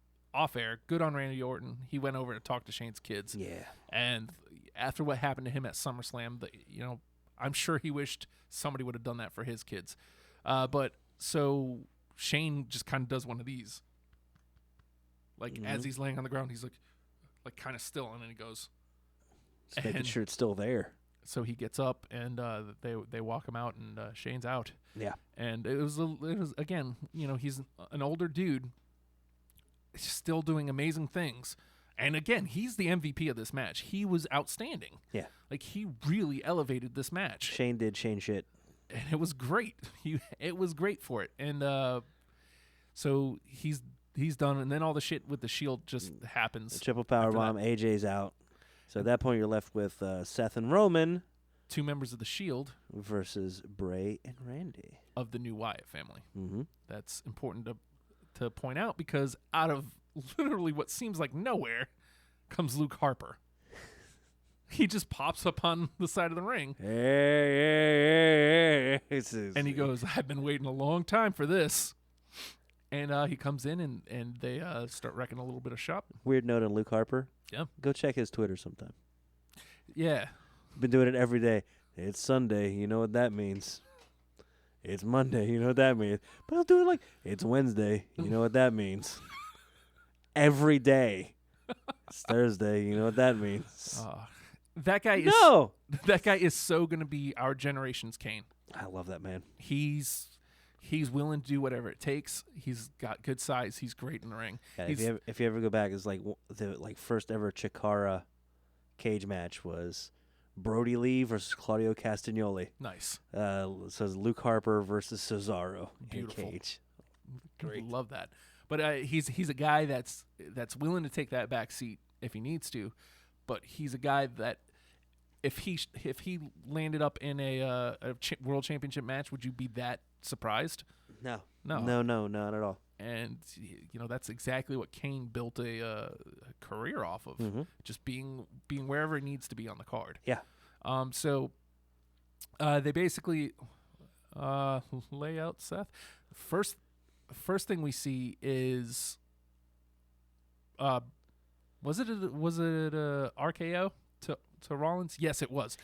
[SPEAKER 7] air. Good on Randy Orton. He went over to talk to Shane's kids.
[SPEAKER 9] Yeah.
[SPEAKER 7] And after what happened to him at SummerSlam, I'm sure he wished somebody would have done that for his kids. But so Shane just kind of does one of these. Like as he's laying on the ground, he's like kind of still, and then he goes.
[SPEAKER 9] Just making
[SPEAKER 7] And-
[SPEAKER 9] sure it's still there.
[SPEAKER 7] So he gets up, and they walk him out, and Shane's out.
[SPEAKER 9] Yeah.
[SPEAKER 7] And it was again, he's an older dude, still doing amazing things. And again, he's the MVP of this match. He was outstanding.
[SPEAKER 9] Yeah.
[SPEAKER 7] Like he really elevated this match,
[SPEAKER 9] Shane did Shane shit.
[SPEAKER 7] and it was great. It was great for it. And so he's done, and then all the shit with the Shield just happens.
[SPEAKER 9] Triple power
[SPEAKER 7] after
[SPEAKER 9] bomb.
[SPEAKER 7] that.
[SPEAKER 9] AJ's out. So at that point, you're left with Seth and Roman
[SPEAKER 7] 2 members of the Shield
[SPEAKER 9] versus Bray and Randy.
[SPEAKER 7] of the new Wyatt family.
[SPEAKER 9] Mm-hmm.
[SPEAKER 7] That's important to point out because out of literally what seems like nowhere comes Luke Harper. He just pops up on the side of the ring
[SPEAKER 9] Hey.
[SPEAKER 7] and he goes, "I've been waiting a long time for this." And he comes in and they start wrecking a little bit of shop.
[SPEAKER 9] Weird note on Luke Harper.
[SPEAKER 7] Yeah.
[SPEAKER 9] Go check his Twitter sometime.
[SPEAKER 7] Yeah.
[SPEAKER 9] Been doing it every day. It's Sunday. You know what that means. It's Monday. You know what that means. But I'll do it like, it's Wednesday. You know what that means. Every day. It's Thursday. You know what that means.
[SPEAKER 7] That guy is
[SPEAKER 9] No!
[SPEAKER 7] that guy is so going to be our generation's Kane.
[SPEAKER 9] I love that man.
[SPEAKER 7] He's willing to do whatever it takes. He's got good size. He's great in the ring.
[SPEAKER 9] Yeah,
[SPEAKER 7] He's-
[SPEAKER 9] if you ever go back, it's like the first ever Chikara cage match was Brody Lee versus Claudio Castagnoli.
[SPEAKER 7] nice.
[SPEAKER 9] So it's Luke Harper versus Cesaro
[SPEAKER 7] Beautiful.
[SPEAKER 9] in a cage.
[SPEAKER 7] Great. Love that. But he's a guy that's willing to take that back seat if he needs to. But he's a guy that if he landed up in a world championship match, would you be that surprised?
[SPEAKER 9] No,
[SPEAKER 7] No.
[SPEAKER 9] not at all.
[SPEAKER 7] And that's exactly what Kane built a career off of, just being wherever he needs to be on the card.
[SPEAKER 9] Yeah.
[SPEAKER 7] So they basically lay out Seth. First thing we see is was it a RKO to Rollins? Yes, it was.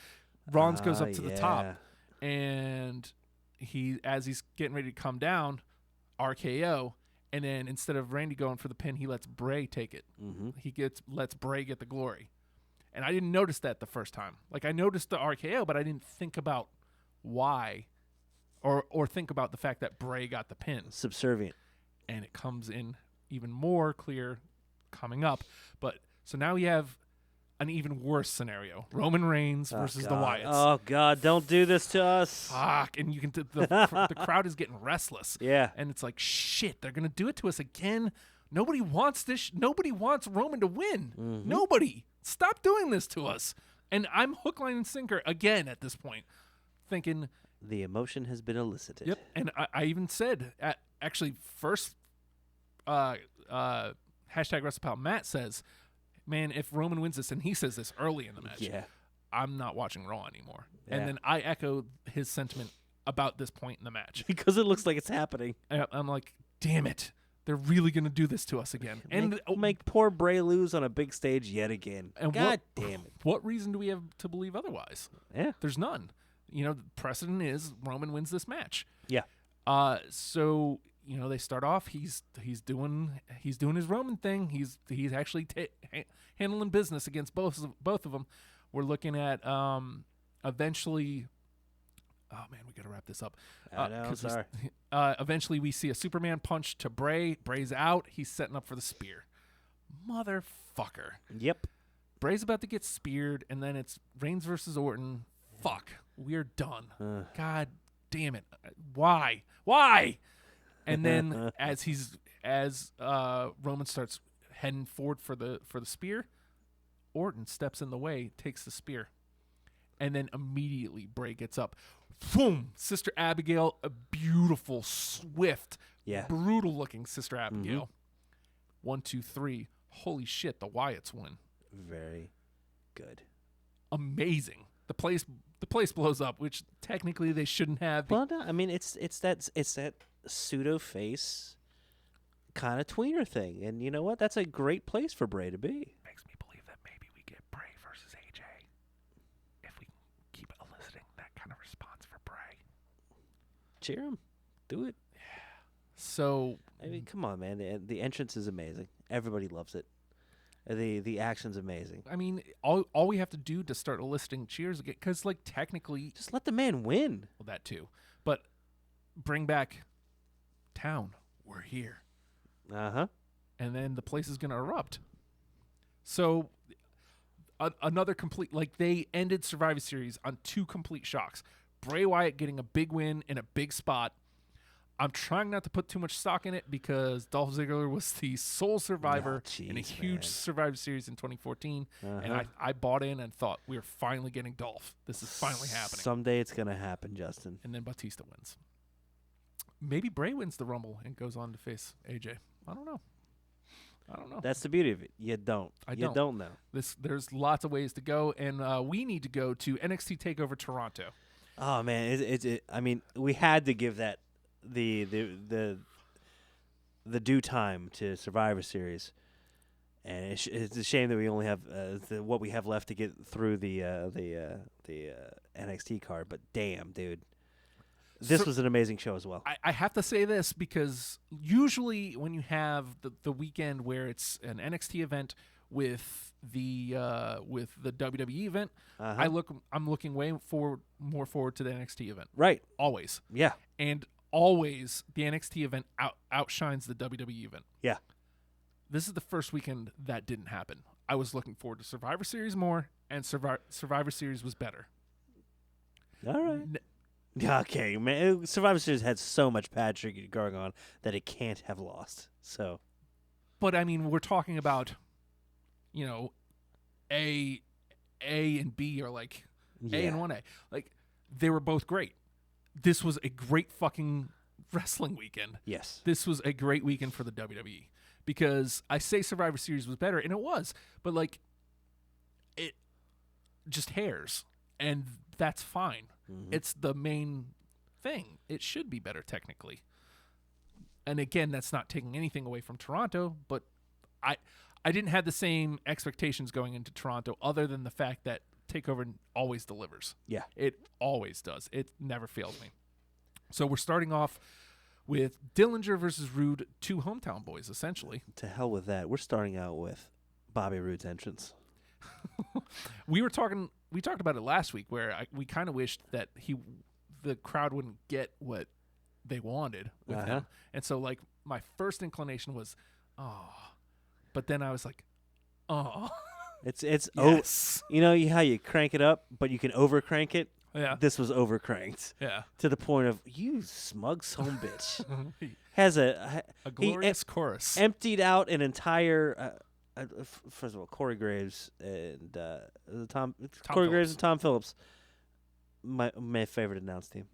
[SPEAKER 7] Rollins goes up to the top, and as he's getting ready to come down, RKO. And then instead of Randy going for the pin, he lets Bray take it.
[SPEAKER 9] Mm-hmm.
[SPEAKER 7] He lets Bray get the glory. And I didn't notice that the first time. Like I noticed the RKO, but I didn't think about why or think about the fact that Bray got the pin.
[SPEAKER 9] Subservient.
[SPEAKER 7] And it comes in even more clear coming up. But so now we have an even worse scenario. Roman Reigns versus the Wyatts.
[SPEAKER 9] Oh God! Don't do this to us.
[SPEAKER 7] Fuck, and you can the crowd is getting restless.
[SPEAKER 9] Yeah.
[SPEAKER 7] And it's like, shit, they're gonna do it to us again. Nobody wants this. Nobody wants Roman to win. Nobody. Stop doing this to us. And I'm hook, line, and sinker again at this point, thinking.
[SPEAKER 9] The emotion has been elicited.
[SPEAKER 7] Yep. And I even said, actually, first, hashtag WrestlePal Matt says, man, if Roman wins this, and he says this early in the match,
[SPEAKER 9] Yeah.
[SPEAKER 7] I'm not watching Raw anymore.
[SPEAKER 9] Yeah.
[SPEAKER 7] And then I echo his sentiment about this point in the match.
[SPEAKER 9] Because it looks like it's happening.
[SPEAKER 7] And I'm like, damn it. They're really going to do this to us again. And
[SPEAKER 9] make poor Bray lose on a big stage yet again.
[SPEAKER 7] and
[SPEAKER 9] God damn it.
[SPEAKER 7] What reason do we have to believe otherwise?
[SPEAKER 9] Yeah.
[SPEAKER 7] There's none. The precedent is Roman wins this match.
[SPEAKER 9] Yeah.
[SPEAKER 7] So they start off. He's doing his Roman thing. He's actually handling business against both of them. We're looking at eventually. Oh man, we got to wrap this up.
[SPEAKER 9] I know,
[SPEAKER 7] 'cause
[SPEAKER 9] sorry.
[SPEAKER 7] Eventually, we see a Superman punch to Bray. Bray's out. He's setting up for the spear. Motherfucker.
[SPEAKER 9] Yep.
[SPEAKER 7] Bray's about to get speared, and then it's Reigns versus Orton. Fuck. We're done. God damn it. Why? And then as Roman starts heading forward for the spear, Orton steps in the way, takes the spear. And then immediately Bray gets up. Boom! Sister Abigail, a beautiful, swift,
[SPEAKER 9] Yeah.
[SPEAKER 7] brutal looking Sister Abigail. 1, 2, 3. Holy shit, the Wyatts win.
[SPEAKER 9] Very good.
[SPEAKER 7] Amazing. The place blows up, which technically they shouldn't have.
[SPEAKER 9] Well, no, I mean it's that pseudo face kind of tweener thing, and you know what? That's a great place for Bray to be.
[SPEAKER 7] Makes me believe that maybe we get Bray versus AJ if we keep eliciting that kind
[SPEAKER 9] cheer him. Do it.
[SPEAKER 7] So
[SPEAKER 9] I mean, come on, man. The entrance is amazing. Everybody loves it. The action's amazing.
[SPEAKER 7] I mean, all we have to do to start eliciting cheers again, because like technically,
[SPEAKER 9] Just let the man win.
[SPEAKER 7] well, that too, but bring back town. We're here,
[SPEAKER 9] Uh-huh.
[SPEAKER 7] and then the place is gonna erupt. So another complete, like they ended Survivor Series on 2 complete shocks. Bray Wyatt getting a big win in a big spot. I'm trying not to put too much stock in it because Dolph Ziggler was the sole survivor in a
[SPEAKER 9] jeez,
[SPEAKER 7] huge
[SPEAKER 9] man.
[SPEAKER 7] Survivor Series in 2014, and
[SPEAKER 9] Uh-huh.
[SPEAKER 7] I bought in and thought we were finally getting Dolph. This is finally happening.
[SPEAKER 9] Someday it's going to happen, Justin.
[SPEAKER 7] And then Batista wins. Maybe Bray wins the Rumble and goes on to face AJ. I don't know.
[SPEAKER 9] That's the beauty of it. You don't.
[SPEAKER 7] I
[SPEAKER 9] you don't know.
[SPEAKER 7] There's lots of ways to go, and we need to go to NXT Takeover Toronto.
[SPEAKER 9] Oh, man. I mean, we had to give that the due time to Survivor Series. And it's a shame that we only have what we have left to get through the NXT card. But damn, dude, this was an amazing show as well.
[SPEAKER 7] I have to say this because usually when you have the weekend where it's an NXT event with the WWE event,
[SPEAKER 9] Uh-huh.
[SPEAKER 7] I'm looking more forward to the NXT event.
[SPEAKER 9] Right?
[SPEAKER 7] Always.
[SPEAKER 9] Yeah.
[SPEAKER 7] And always the NXT event outshines the WWE event.
[SPEAKER 9] Yeah.
[SPEAKER 7] This is the first weekend that didn't happen. I was looking forward to Survivor Series more, and Survivor Series was better.
[SPEAKER 9] All right. Yeah, okay, man. Survivor Series had so much Patrick going on that it can't have lost. So,
[SPEAKER 7] But I mean, we're talking about, A and B are like A and 1A. Like they were both great. This was a great fucking wrestling weekend.
[SPEAKER 9] yes.
[SPEAKER 7] This was a great weekend for the WWE because I say Survivor Series was better, and it was, but like it just hairs, and that's fine. It's the main thing. It should be better technically. And again, that's not taking anything away from Toronto, but I didn't have the same expectations going into Toronto other than the fact that TakeOver always delivers.
[SPEAKER 9] Yeah.
[SPEAKER 7] It always does. It never fails me. So we're starting off with Dillinger versus Rude, 2 hometown boys, essentially.
[SPEAKER 9] To hell with that. We're starting out with Bobby Roode's entrance.
[SPEAKER 7] We talked about it last week where we kind of wished that the crowd wouldn't get what they wanted with him. And so like my first inclination was, oh, but then I was like, oh,
[SPEAKER 9] It's
[SPEAKER 7] yes.
[SPEAKER 9] you know how you crank it up, but you can over crank it.
[SPEAKER 7] Yeah.
[SPEAKER 9] This was over cranked
[SPEAKER 7] Yeah.
[SPEAKER 9] to the point of you smug son bitch. Has a
[SPEAKER 7] glorious chorus.
[SPEAKER 9] emptied out an entire. First of all, Corey Graves and Corey Graves and Tom Phillips, my favorite announced team.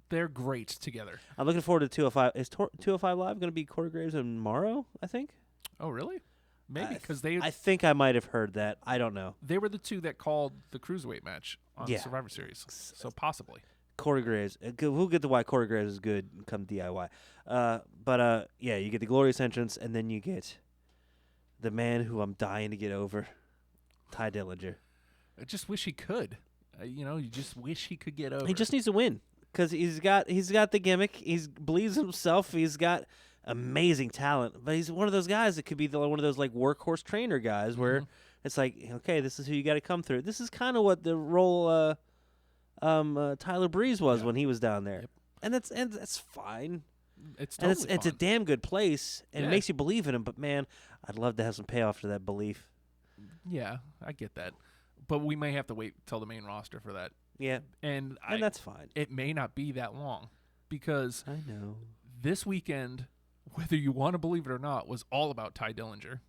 [SPEAKER 7] They're great together.
[SPEAKER 9] I'm looking forward to 205. Is 205 Live going to be Corey Graves and Morrow? I think.
[SPEAKER 7] Oh, really? Maybe because
[SPEAKER 9] I think I might have heard that. I don't know.
[SPEAKER 7] they were the 2 that called the Cruiserweight match on
[SPEAKER 9] Yeah.
[SPEAKER 7] Survivor Series. So possibly.
[SPEAKER 9] Corey Graves. We'll get to why Corey Graves is good come DIY. But yeah, you get the glorious entrance, and then you get the man who I'm dying to get over, Ty Dillinger.
[SPEAKER 7] I just wish he could. You just wish he could get over.
[SPEAKER 9] He just needs to win because he's got the gimmick. He believes in himself. He's got amazing talent, but he's one of those guys that could be one of those like workhorse trainer guys where it's like, okay, this is who you got to come through. This is kind of what the role Tyler Breeze was when he was down there, and that's fine.
[SPEAKER 7] It's
[SPEAKER 9] And
[SPEAKER 7] totally
[SPEAKER 9] it's a
[SPEAKER 7] fun.
[SPEAKER 9] damn good place, and
[SPEAKER 7] Yeah.
[SPEAKER 9] it makes you believe in him. But man, I'd love to have some payoff to that belief.
[SPEAKER 7] Yeah, I get that. But we may have to wait till the main roster for that.
[SPEAKER 9] Yeah,
[SPEAKER 7] And
[SPEAKER 9] that's fine.
[SPEAKER 7] it may not be that long because
[SPEAKER 9] I know.
[SPEAKER 7] this weekend, whether you want to believe it or not, was all about Ty Dillinger.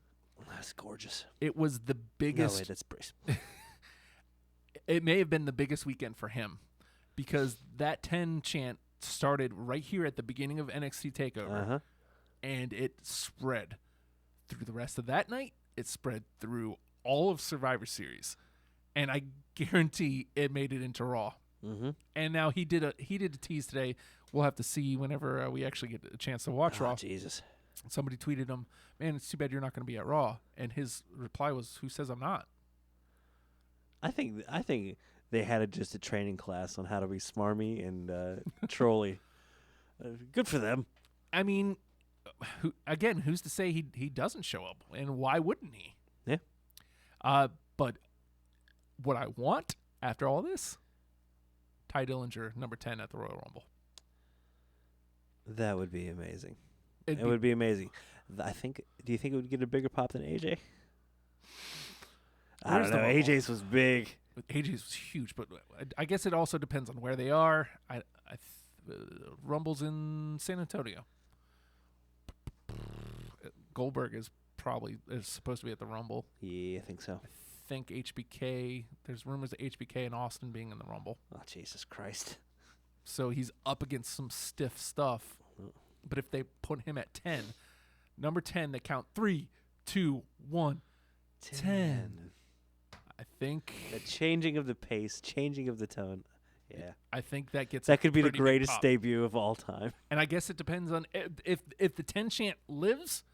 [SPEAKER 9] That's gorgeous.
[SPEAKER 7] It was the
[SPEAKER 9] No,
[SPEAKER 7] biggest.
[SPEAKER 9] wait, that's Breeze.
[SPEAKER 7] It may have been the biggest weekend for him because that 10 chant started right here at the beginning of NXT TakeOver, and it spread through the rest of that night. It spread through all of Survivor Series, and I guarantee it made it into Raw. And now he did a tease today. We'll have to see whenever we actually get a chance to watch Raw.
[SPEAKER 9] Jesus.
[SPEAKER 7] Somebody tweeted him, "Man, it's too bad you're not going to be at Raw." And his reply was, "Who says I'm not?"
[SPEAKER 9] I think they had just a training class on how to be smarmy and trolly. Good for them.
[SPEAKER 7] I mean, who's to say he doesn't show up, and why wouldn't he?
[SPEAKER 9] Yeah.
[SPEAKER 7] But what I want after all this, Ty Dillinger, number 10 at the Royal Rumble.
[SPEAKER 9] That would be amazing.
[SPEAKER 7] It'd
[SPEAKER 9] It
[SPEAKER 7] be-
[SPEAKER 9] would be amazing. I think. Do you think it would get a bigger pop than AJ? I
[SPEAKER 7] Where's
[SPEAKER 9] don't
[SPEAKER 7] the
[SPEAKER 9] know.
[SPEAKER 7] Rumble?
[SPEAKER 9] AJ's was big.
[SPEAKER 7] AJ's was huge, but I guess it also depends on where they are. Rumble's in San Antonio. Goldberg is supposed to be at the Rumble.
[SPEAKER 9] Yeah, I think so.
[SPEAKER 7] I think HBK. There's rumors of HBK and Austin being in the Rumble,
[SPEAKER 9] Oh, Jesus Christ.
[SPEAKER 7] so he's up against some stiff stuff. But if they put him at 10, number 10, they count 3, 2, 1, 10. I think
[SPEAKER 9] The changing of the pace, changing of the tone. Yeah.
[SPEAKER 7] I think that gets
[SPEAKER 9] That could be the
[SPEAKER 7] pretty big
[SPEAKER 9] greatest
[SPEAKER 7] pop.
[SPEAKER 9] debut of all time.
[SPEAKER 7] And I guess it depends on if the 10 chant lives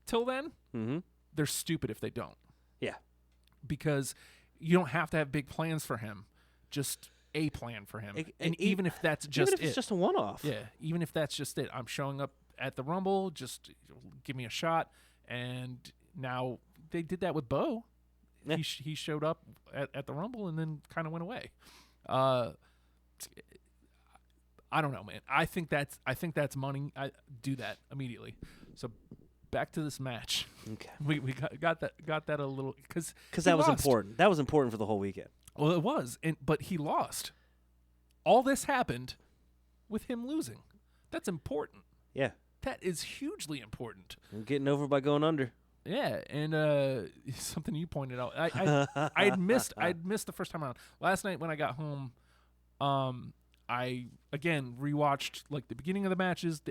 [SPEAKER 7] till then.
[SPEAKER 9] Mm-hmm.
[SPEAKER 7] They're stupid if they don't,
[SPEAKER 9] Yeah.
[SPEAKER 7] because you don't have to have big plans for him, just a plan for him. And even if that's just
[SPEAKER 9] Even if it's just a one-off.
[SPEAKER 7] yeah, even if that's just it, I'm showing up at the Rumble, just give me a shot. And now they did that with Bo.
[SPEAKER 9] Yeah.
[SPEAKER 7] He showed up at the Rumble and then kind of went away. I don't know, man. I think that's money. I do that immediately. So back to this match.
[SPEAKER 9] Okay.
[SPEAKER 7] We got that a little because
[SPEAKER 9] That was important. That was important for the whole weekend.
[SPEAKER 7] Well, it was, but he lost. All this happened with him losing. That's important.
[SPEAKER 9] Yeah.
[SPEAKER 7] That is hugely important.
[SPEAKER 9] I'm getting over by going under.
[SPEAKER 7] Yeah, and something you pointed out, I'd missed the first time around. Last night when I got home, I again rewatched like the beginning of the matches,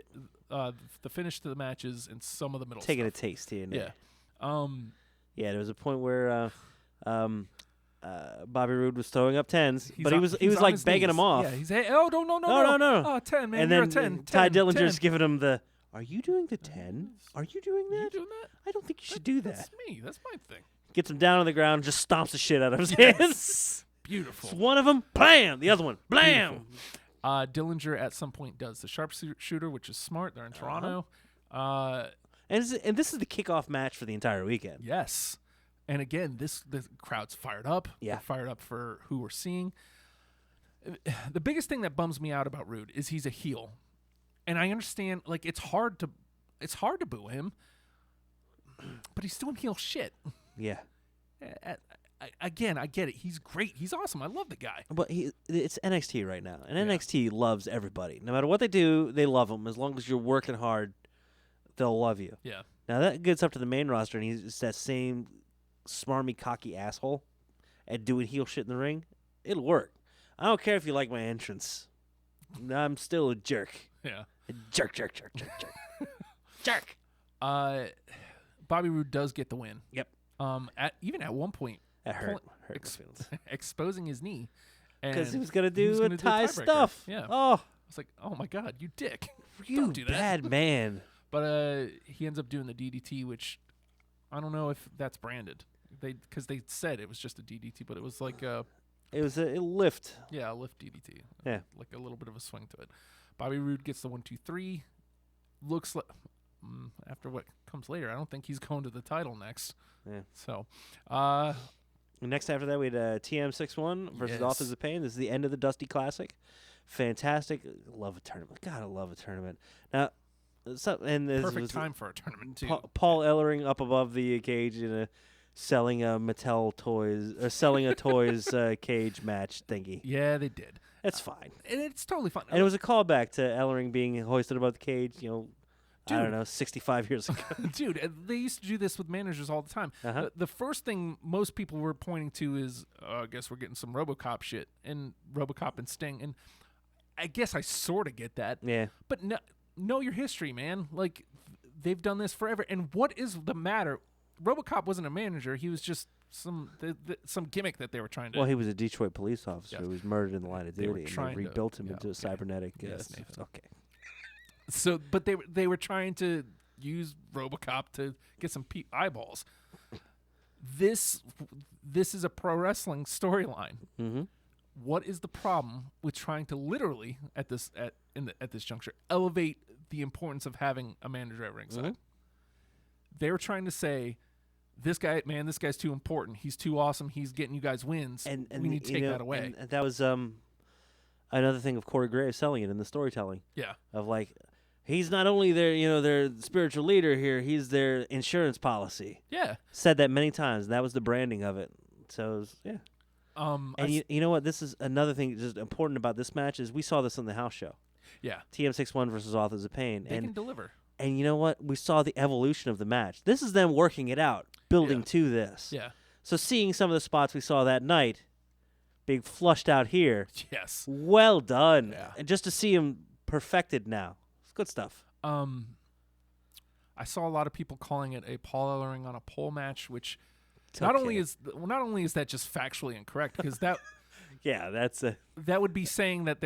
[SPEAKER 7] the finish to the matches, and some of the middle.
[SPEAKER 9] Taking
[SPEAKER 7] stuff.
[SPEAKER 9] a taste here and
[SPEAKER 7] Yeah.
[SPEAKER 9] there. Yeah, there was a point where Bobby Roode was throwing up 10s, but he was
[SPEAKER 7] on
[SPEAKER 9] like
[SPEAKER 7] his
[SPEAKER 9] begging
[SPEAKER 7] knees.
[SPEAKER 9] him off.
[SPEAKER 7] Yeah, he's no.
[SPEAKER 9] No.
[SPEAKER 7] Oh, 10, man.
[SPEAKER 9] And
[SPEAKER 7] you're
[SPEAKER 9] then
[SPEAKER 7] a 10.
[SPEAKER 9] Ty
[SPEAKER 7] 10,
[SPEAKER 9] Dillinger's
[SPEAKER 7] 10.
[SPEAKER 9] giving him the, are you doing the 10? Are you doing that?
[SPEAKER 7] You doing that?
[SPEAKER 9] I don't think you should do
[SPEAKER 7] That's
[SPEAKER 9] that.
[SPEAKER 7] me. That's my thing.
[SPEAKER 9] Gets him down on the ground, just stomps the shit out of his hands.
[SPEAKER 7] Beautiful.
[SPEAKER 9] It's one of them, blam! The other one, blam!
[SPEAKER 7] Beautiful. Dillinger at some point does the sharpshooter, which is smart. They're in Toronto.
[SPEAKER 9] And this is the kickoff match for the entire weekend.
[SPEAKER 7] Yes. And again, the crowd's fired up.
[SPEAKER 9] Yeah.
[SPEAKER 7] They're fired up for who we're seeing. The biggest thing that bums me out about Rude is he's a heel. And I understand, like, it's hard to boo him, but he's doing heel shit.
[SPEAKER 9] Yeah.
[SPEAKER 7] Again, I get it. He's great. He's awesome. I love the guy.
[SPEAKER 9] But it's NXT right now, and NXT loves everybody. No matter what they do, they love them. As long as you're working hard, they'll love you.
[SPEAKER 7] Yeah.
[SPEAKER 9] Now that gets up to the main roster, and he's that same smarmy, cocky asshole at doing heel shit in the ring. It'll work. I don't care if you like my entrance. I'm still a jerk.
[SPEAKER 7] Yeah.
[SPEAKER 9] A jerk. Jerk.
[SPEAKER 7] Bobby Roode does get the win.
[SPEAKER 9] Yep.
[SPEAKER 7] Even at one point,
[SPEAKER 9] That hurt.
[SPEAKER 7] Pulling-
[SPEAKER 9] Hurt my feelings.
[SPEAKER 7] exposing his knee.
[SPEAKER 9] Because he
[SPEAKER 7] And
[SPEAKER 9] was gonna
[SPEAKER 7] he was
[SPEAKER 9] do a
[SPEAKER 7] gonna do
[SPEAKER 9] tie
[SPEAKER 7] tiebreaker.
[SPEAKER 9] stuff.
[SPEAKER 7] Yeah.
[SPEAKER 9] Oh,
[SPEAKER 7] I was like, oh my God, you dick.
[SPEAKER 9] you
[SPEAKER 7] Don't do that.
[SPEAKER 9] bad man.
[SPEAKER 7] But he ends up doing the DDT, which I don't know if that's branded. Because they said it was just a DDT, but it was like a
[SPEAKER 9] It was a lift.
[SPEAKER 7] lift DDT.
[SPEAKER 9] Yeah.
[SPEAKER 7] Like a little bit of a swing to it. Bobby Roode gets the 1, 2, 3. Looks like after what comes later, I don't think he's going to the title next.
[SPEAKER 9] Yeah.
[SPEAKER 7] So,
[SPEAKER 9] Next after that, we had TM61 versus
[SPEAKER 7] Yes.
[SPEAKER 9] Authors of Pain. This is the end of the Dusty Classic. Fantastic. Love a tournament. God, I love a tournament. Now, and this
[SPEAKER 7] perfect
[SPEAKER 9] was
[SPEAKER 7] time for a tournament too.
[SPEAKER 9] Paul Ellering up above the cage selling a Mattel toys or selling a toys cage match thingy.
[SPEAKER 7] Yeah, they did.
[SPEAKER 9] That's fine.
[SPEAKER 7] And it's totally fine.
[SPEAKER 9] And it was a callback to Ellering being hoisted above the cage. I
[SPEAKER 7] Dude.
[SPEAKER 9] don't know, 65 years ago.
[SPEAKER 7] Dude, they used to do this with managers all the time.
[SPEAKER 9] Uh-huh.
[SPEAKER 7] The first thing most people were pointing to is, I guess we're getting some RoboCop shit and RoboCop and Sting, and I guess I sort of get that.
[SPEAKER 9] Yeah.
[SPEAKER 7] But know your history, man. Like they've done this forever. And what is the matter? RoboCop wasn't a manager. He was just some gimmick that they were trying to.
[SPEAKER 9] Well, he was a Detroit police officer
[SPEAKER 7] Yes.
[SPEAKER 9] who was murdered in the line of
[SPEAKER 7] They were
[SPEAKER 9] duty, and
[SPEAKER 7] trying
[SPEAKER 9] they
[SPEAKER 7] to-
[SPEAKER 9] rebuilt him
[SPEAKER 7] yeah,
[SPEAKER 9] into a
[SPEAKER 7] okay.
[SPEAKER 9] cybernetic.
[SPEAKER 7] Yes, Nathan.
[SPEAKER 9] Okay.
[SPEAKER 7] So, but they were trying to use RoboCop to get some eyeballs. This is a pro wrestling storyline.
[SPEAKER 9] Mm-hmm.
[SPEAKER 7] what is the problem with trying to literally at this juncture elevate the importance of having a manager at ringside? They're trying to say, this guy's too important. He's too awesome. He's getting you guys wins.
[SPEAKER 9] And
[SPEAKER 7] we need to take that away.
[SPEAKER 9] And that was another thing of Corey Graves selling it in the storytelling.
[SPEAKER 7] Yeah.
[SPEAKER 9] Of like, he's not only their spiritual leader here, he's their insurance policy.
[SPEAKER 7] Yeah.
[SPEAKER 9] Said that many times. That was the branding of it. So it was, yeah. And you know what? This is another thing just important about this match is we saw this on the house show.
[SPEAKER 7] Yeah.
[SPEAKER 9] TM61 versus Authors of Pain.
[SPEAKER 7] They can deliver.
[SPEAKER 9] And you know what? We saw the evolution of the match. This is them working it out, building to this.
[SPEAKER 7] Yeah.
[SPEAKER 9] So seeing some of the spots we saw that night being flushed out here.
[SPEAKER 7] Yes.
[SPEAKER 9] Well done.
[SPEAKER 7] Yeah.
[SPEAKER 9] And just to see him perfected now. It's good stuff.
[SPEAKER 7] I saw a lot of people calling it a Paul Ellering on a pole match, which
[SPEAKER 9] It's
[SPEAKER 7] not
[SPEAKER 9] okay.
[SPEAKER 7] only is that just factually incorrect, because that
[SPEAKER 9] Yeah, that's a
[SPEAKER 7] that would be saying that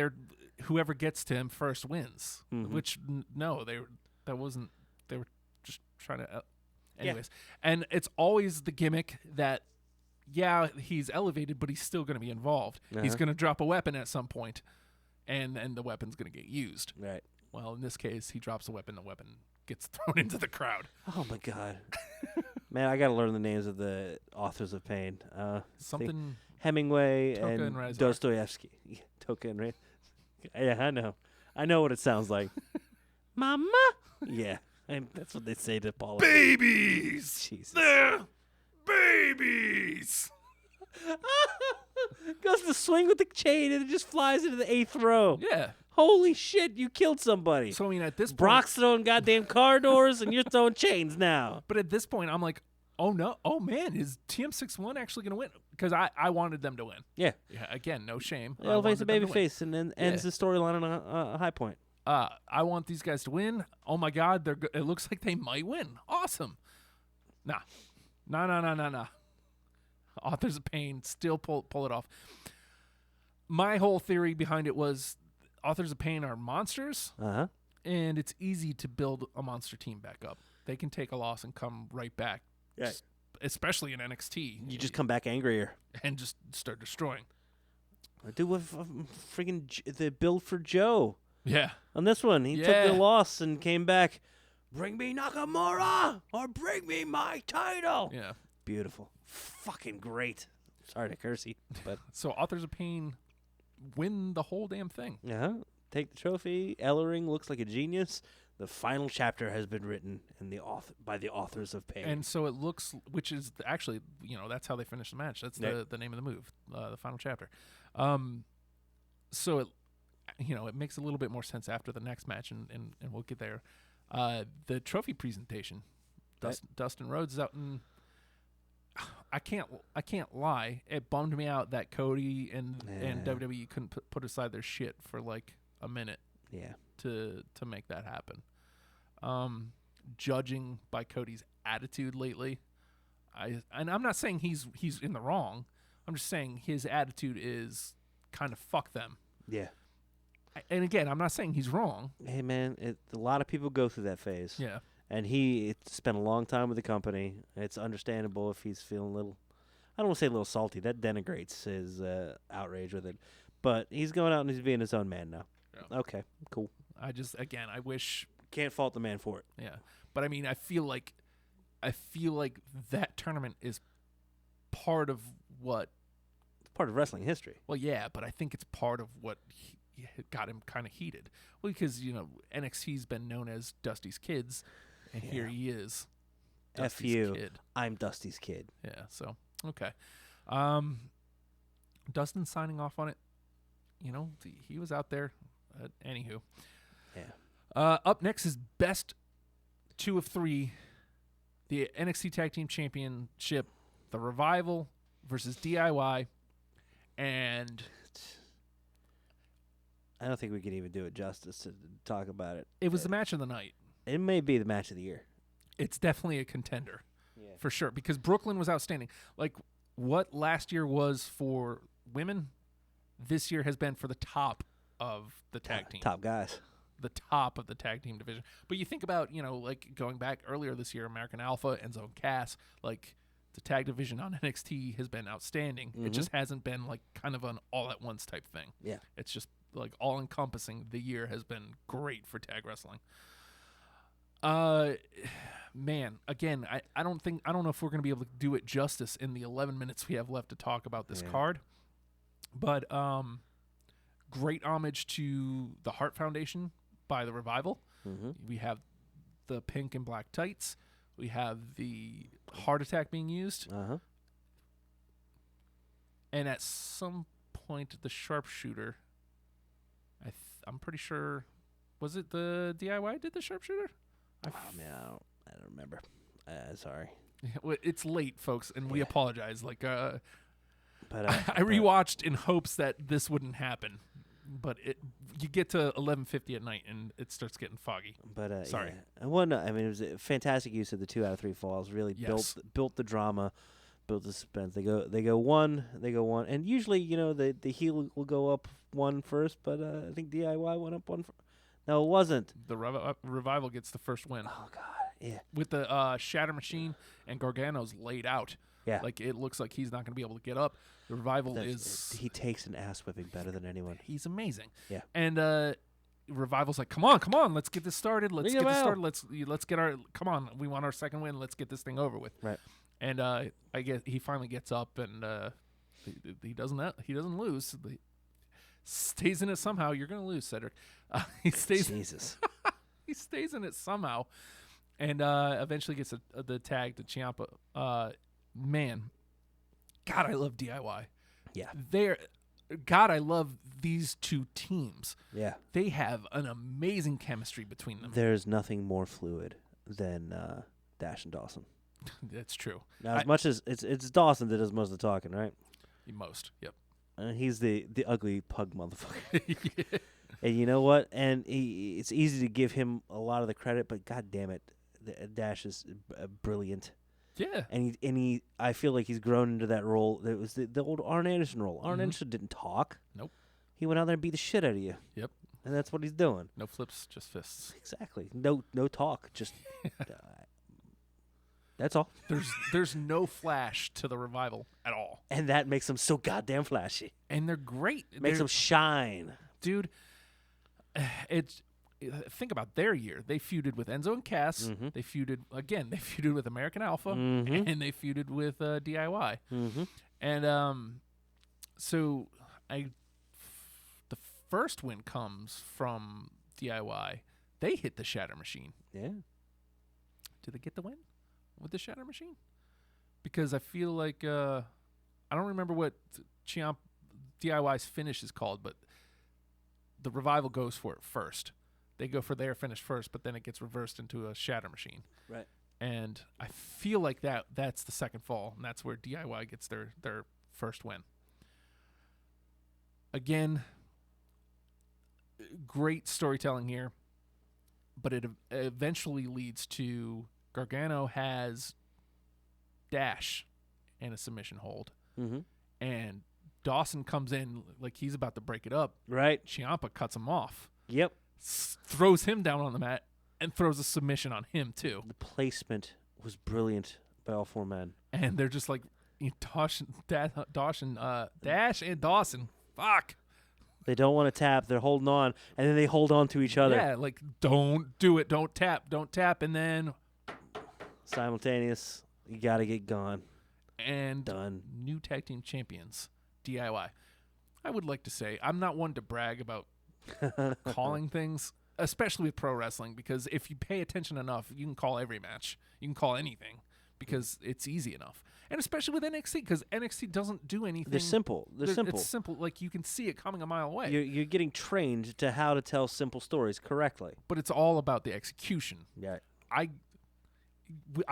[SPEAKER 7] whoever gets to him first wins,
[SPEAKER 9] Mhm.
[SPEAKER 7] which no, they were just trying to anyways. And it's always the gimmick that he's elevated, but he's still going to be involved. He's going to drop a weapon at some point, and the weapon's going to get used.
[SPEAKER 9] right.
[SPEAKER 7] Well, in this case, he drops a weapon, the weapon gets thrown into the crowd.
[SPEAKER 9] Oh my god. Man, I got to learn the names of the Authors of Pain.
[SPEAKER 7] Something
[SPEAKER 9] Hemingway
[SPEAKER 7] Toka
[SPEAKER 9] and
[SPEAKER 7] and Razor.
[SPEAKER 9] Dostoevsky. Yeah, Toka and Razor. Yeah, I know what it sounds like. Mama. Yeah, that's what they say to Paul.
[SPEAKER 7] babies.
[SPEAKER 9] Jesus.
[SPEAKER 7] They're babies.
[SPEAKER 9] Goes to swing with the chain and it just flies into the 8th row.
[SPEAKER 7] Yeah.
[SPEAKER 9] Holy shit, you killed somebody.
[SPEAKER 7] So I mean, at this point,
[SPEAKER 9] Brock's throwing goddamn car doors and you're throwing chains now.
[SPEAKER 7] but at this point, I'm like, oh no, oh man, is TM61 actually going to win? Because I wanted them to win.
[SPEAKER 9] Yeah.
[SPEAKER 7] Yeah. Again, no shame.
[SPEAKER 9] It elevates the
[SPEAKER 7] wanted them
[SPEAKER 9] baby
[SPEAKER 7] to win.
[SPEAKER 9] face and then ends the storyline on a high point.
[SPEAKER 7] I want these guys to win. Oh my God, it looks like they might win. Awesome. Nah. Authors of Pain still pull it off. My whole theory behind it was Authors of Pain are monsters,
[SPEAKER 9] Uh-huh.
[SPEAKER 7] and it's easy to build a monster team back up. They can take a loss and come right back,
[SPEAKER 9] Right.
[SPEAKER 7] especially in NXT.
[SPEAKER 9] You just come back angrier.
[SPEAKER 7] and just start destroying.
[SPEAKER 9] Do with freaking the build for Joe.
[SPEAKER 7] Yeah.
[SPEAKER 9] On this one, he took
[SPEAKER 7] Yeah.
[SPEAKER 9] the loss and came back. Bring me Nakamura or bring me my title.
[SPEAKER 7] Yeah.
[SPEAKER 9] Beautiful. Fucking great. Sorry to curse you, but
[SPEAKER 7] So Authors of Pain win the whole damn thing.
[SPEAKER 9] yeah. Take the trophy. Ellering looks like a genius. The final chapter has been written in by the Authors of Pain.
[SPEAKER 7] And so it looks, which is actually, that's how they finish the match. That's
[SPEAKER 9] Right.
[SPEAKER 7] the name of the move, the final chapter. So it makes a little bit more sense after the next match, and we'll get there. The trophy presentation, Dustin Rhodes is out, and I can't lie, it bummed me out that Cody and WWE couldn't put aside their shit for like a minute
[SPEAKER 9] yeah.
[SPEAKER 7] to make that happen. Judging by Cody's attitude lately, I'm not saying he's in the wrong. I'm just saying his attitude is kind of fuck them.
[SPEAKER 9] Yeah.
[SPEAKER 7] And again, I'm not saying he's wrong.
[SPEAKER 9] Hey, man, a lot of people go through that phase.
[SPEAKER 7] Yeah.
[SPEAKER 9] And he spent a long time with the company. It's understandable if he's feeling a little, I don't want to say a little salty. That denigrates his outrage with it. But he's going out and he's being his own man now.
[SPEAKER 7] Yeah.
[SPEAKER 9] Okay, cool.
[SPEAKER 7] I wish.
[SPEAKER 9] Can't fault the man for it.
[SPEAKER 7] Yeah. But I mean, I feel like that tournament is part of what.
[SPEAKER 9] It's part of wrestling history.
[SPEAKER 7] Well, yeah, but I think it's part of what got him kind of heated. Well, because NXT's been known as Dusty's Kids, and here he is,
[SPEAKER 9] F
[SPEAKER 7] Dusty's
[SPEAKER 9] you.
[SPEAKER 7] kid.
[SPEAKER 9] I'm Dusty's kid.
[SPEAKER 7] Yeah. So okay, Dustin signing off on it. He was out there. Anywho,
[SPEAKER 9] Yeah.
[SPEAKER 7] up next is best 2 of 3, the NXT Tag Team Championship, the Revival versus DIY, and
[SPEAKER 9] I don't think we can even do it justice to talk about it.
[SPEAKER 7] it was the match of the night.
[SPEAKER 9] It may be the match of the year.
[SPEAKER 7] It's definitely a contender, for sure, because Brooklyn was outstanding. Like what last year was for women, this year has been for the top of the tag team.
[SPEAKER 9] Top guys.
[SPEAKER 7] The top of the tag team division. But you think about, like going back earlier this year, American Alpha, Enzo and Cass, like The tag division on NXT has been outstanding. It just hasn't been like kind of an all at once type thing.
[SPEAKER 9] Yeah.
[SPEAKER 7] It's just like all encompassing. The year has been great for tag wrestling. Man, again, I don't know if we're going to be able to do it justice in the 11 minutes we have left to talk about this card. But great homage to the Hart Foundation by the Revival. We have the pink and black tights. We have the heart attack being used. And at some point, the sharpshooter, I'm pretty sure, was it the DIY did the sharpshooter?
[SPEAKER 9] Oh, man, I don't remember. Sorry.
[SPEAKER 7] Well, it's late, folks, and we apologize. Like,
[SPEAKER 9] But
[SPEAKER 7] I rewatched in hopes that this wouldn't happen, but you get to 11:50 at night and it starts getting foggy.
[SPEAKER 9] But
[SPEAKER 7] Sorry.
[SPEAKER 9] yeah. And one, I mean, it was a fantastic use of the 2 out of 3 falls. Really
[SPEAKER 7] Yes.
[SPEAKER 9] built the drama, built the suspense. They go one, and usually, you know, the heel will go up one first. But I think DIY went up one. No, it wasn't.
[SPEAKER 7] The Revival gets the first win
[SPEAKER 9] Oh God, yeah,
[SPEAKER 7] with the Shatter Machine, and Gargano's laid out.
[SPEAKER 9] yeah.
[SPEAKER 7] Like, it looks like he's not going to be able to get up. The Revival
[SPEAKER 9] He takes an ass whipping better than anyone.
[SPEAKER 7] he's amazing.
[SPEAKER 9] Yeah.
[SPEAKER 7] And Revival's like, come on, let's get this started. Let's
[SPEAKER 9] Bring
[SPEAKER 7] get
[SPEAKER 9] him
[SPEAKER 7] this
[SPEAKER 9] out.
[SPEAKER 7] started. Let's get our, come on, we want our second win. Let's get this thing over with.
[SPEAKER 9] Right.
[SPEAKER 7] And I guess he finally gets up and he doesn't lose. He stays in it somehow. You're gonna lose, Cedric. He stays.
[SPEAKER 9] Jesus.
[SPEAKER 7] He stays in it somehow, and eventually gets the tag to Ciampa. Man, God, I love DIY.
[SPEAKER 9] Yeah.
[SPEAKER 7] God, I love these two teams.
[SPEAKER 9] Yeah.
[SPEAKER 7] They have an amazing chemistry between them.
[SPEAKER 9] There's nothing more fluid than Dash and Dawson.
[SPEAKER 7] That's true.
[SPEAKER 9] Now, as much as it's Dawson that does most of the talking, right?
[SPEAKER 7] Most, yep.
[SPEAKER 9] And he's the ugly pug motherfucker. And you know what? And it's easy to give him a lot of the credit, but God damn it, Dash is brilliant.
[SPEAKER 7] Yeah.
[SPEAKER 9] And he I feel like he's grown into that role. That was the old Arn Anderson role. Arn Anderson didn't talk.
[SPEAKER 7] Nope.
[SPEAKER 9] He went out there and beat the shit out of you.
[SPEAKER 7] Yep.
[SPEAKER 9] And that's what he's doing.
[SPEAKER 7] No flips, just fists.
[SPEAKER 9] Exactly. No talk. Just that's all.
[SPEAKER 7] There's no flash to the Revival at all,
[SPEAKER 9] And that makes them so goddamn flashy.
[SPEAKER 7] and they're great.
[SPEAKER 9] Makes them shine.
[SPEAKER 7] Dude. Think about their year. They feuded with Enzo and Cass. They feuded with American Alpha, and they feuded with DIY. And so the first win comes from DIY. They hit the Shatter Machine.
[SPEAKER 9] Yeah.
[SPEAKER 7] Did they get the win with the Shatter Machine? Because I feel like I don't remember what DIY's finish is called, but the Revival goes for it first. They go for their finish first, but then it gets reversed into a Shatter Machine.
[SPEAKER 9] Right.
[SPEAKER 7] And I feel like that's the second fall, and that's where DIY gets their first win. Again, great storytelling here, but it eventually leads to Gargano has Dash in a submission hold, and Dawson comes in like he's about to break it up.
[SPEAKER 9] Right.
[SPEAKER 7] Ciampa cuts him off.
[SPEAKER 9] Yep.
[SPEAKER 7] Throws him down on the mat and throws a submission on him too.
[SPEAKER 9] The placement was brilliant by all four men.
[SPEAKER 7] And they're just like Dash and Dawson. Fuck.
[SPEAKER 9] They don't want to tap. They're holding on, and then they hold on to each other.
[SPEAKER 7] Yeah, like don't do it. Don't tap, and then
[SPEAKER 9] Simultaneous. You got to get gone.
[SPEAKER 7] and
[SPEAKER 9] Done.
[SPEAKER 7] new tag team champions, DIY. I would like to say I'm not one to brag about calling things, especially with pro wrestling, because if you pay attention enough, you can call every match. You can call anything because it's easy enough. And especially with NXT, because NXT doesn't do anything.
[SPEAKER 9] They're simple. They're simple.
[SPEAKER 7] It's simple. Like, you can see it coming a mile away.
[SPEAKER 9] You're getting trained to how to tell simple stories correctly.
[SPEAKER 7] But it's all about the execution.
[SPEAKER 9] Yeah.
[SPEAKER 7] I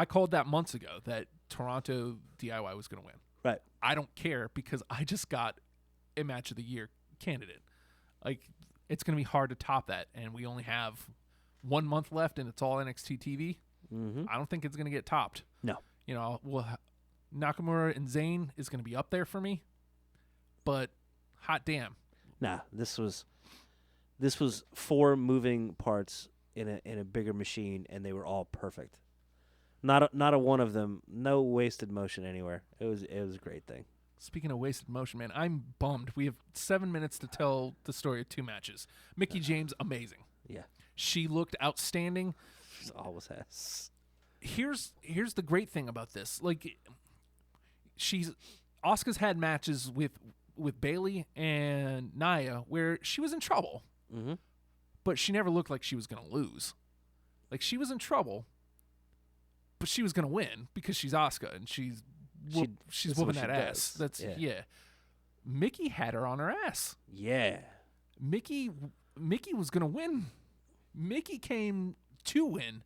[SPEAKER 7] called that months ago that Toronto DIY was going to win.
[SPEAKER 9] Right.
[SPEAKER 7] I don't care because I just got a match of the year candidate. Like, it's going to be hard to top that, and we only have 1 month left, and it's all NXT TV.
[SPEAKER 9] Mm-hmm.
[SPEAKER 7] I don't think it's going to get topped.
[SPEAKER 9] No.
[SPEAKER 7] You know, Nakamura and Zayn is going to be up there for me, but hot damn.
[SPEAKER 9] Nah, this was 4 moving parts in a bigger machine, and they were all perfect. Not a one of them. No wasted motion anywhere. It was a great thing.
[SPEAKER 7] Speaking of wasted motion, man, I'm bummed. We have 7 minutes to tell the story of 2 matches. Mickey James, amazing.
[SPEAKER 9] Yeah,
[SPEAKER 7] She looked outstanding.
[SPEAKER 9] she always has.
[SPEAKER 7] Here's the great thing about this. Like, Asuka's had matches with Bailey and Nia where she was in trouble, but she never looked like she was gonna lose. Like, she was in trouble, but she was gonna win because she's Asuka and she's
[SPEAKER 9] that's
[SPEAKER 7] whooping
[SPEAKER 9] what
[SPEAKER 7] that
[SPEAKER 9] she
[SPEAKER 7] ass.
[SPEAKER 9] does.
[SPEAKER 7] That's
[SPEAKER 9] Yeah.
[SPEAKER 7] yeah. Mickey had her on her ass.
[SPEAKER 9] Yeah.
[SPEAKER 7] Mickey was gonna win. Mickey came to win,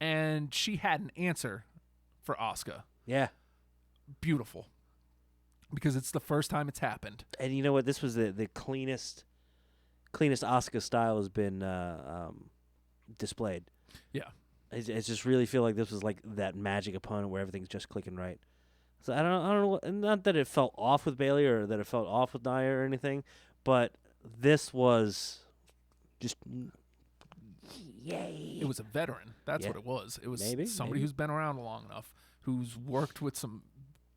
[SPEAKER 7] and she had an answer for Asuka.
[SPEAKER 9] Yeah.
[SPEAKER 7] Beautiful, because it's the first time it's happened.
[SPEAKER 9] And you know what? This was the cleanest Asuka style has been displayed.
[SPEAKER 7] Yeah,
[SPEAKER 9] I just really feel like this was like that magic opponent where everything's just clicking right. So I don't know. Not that it felt off with Bailey or that it felt off with Nia or anything, but this was just yay.
[SPEAKER 7] it was a veteran. That's
[SPEAKER 9] Yeah.
[SPEAKER 7] what it was. It was
[SPEAKER 9] Maybe,
[SPEAKER 7] somebody
[SPEAKER 9] maybe.
[SPEAKER 7] who's been around long enough, who's worked with some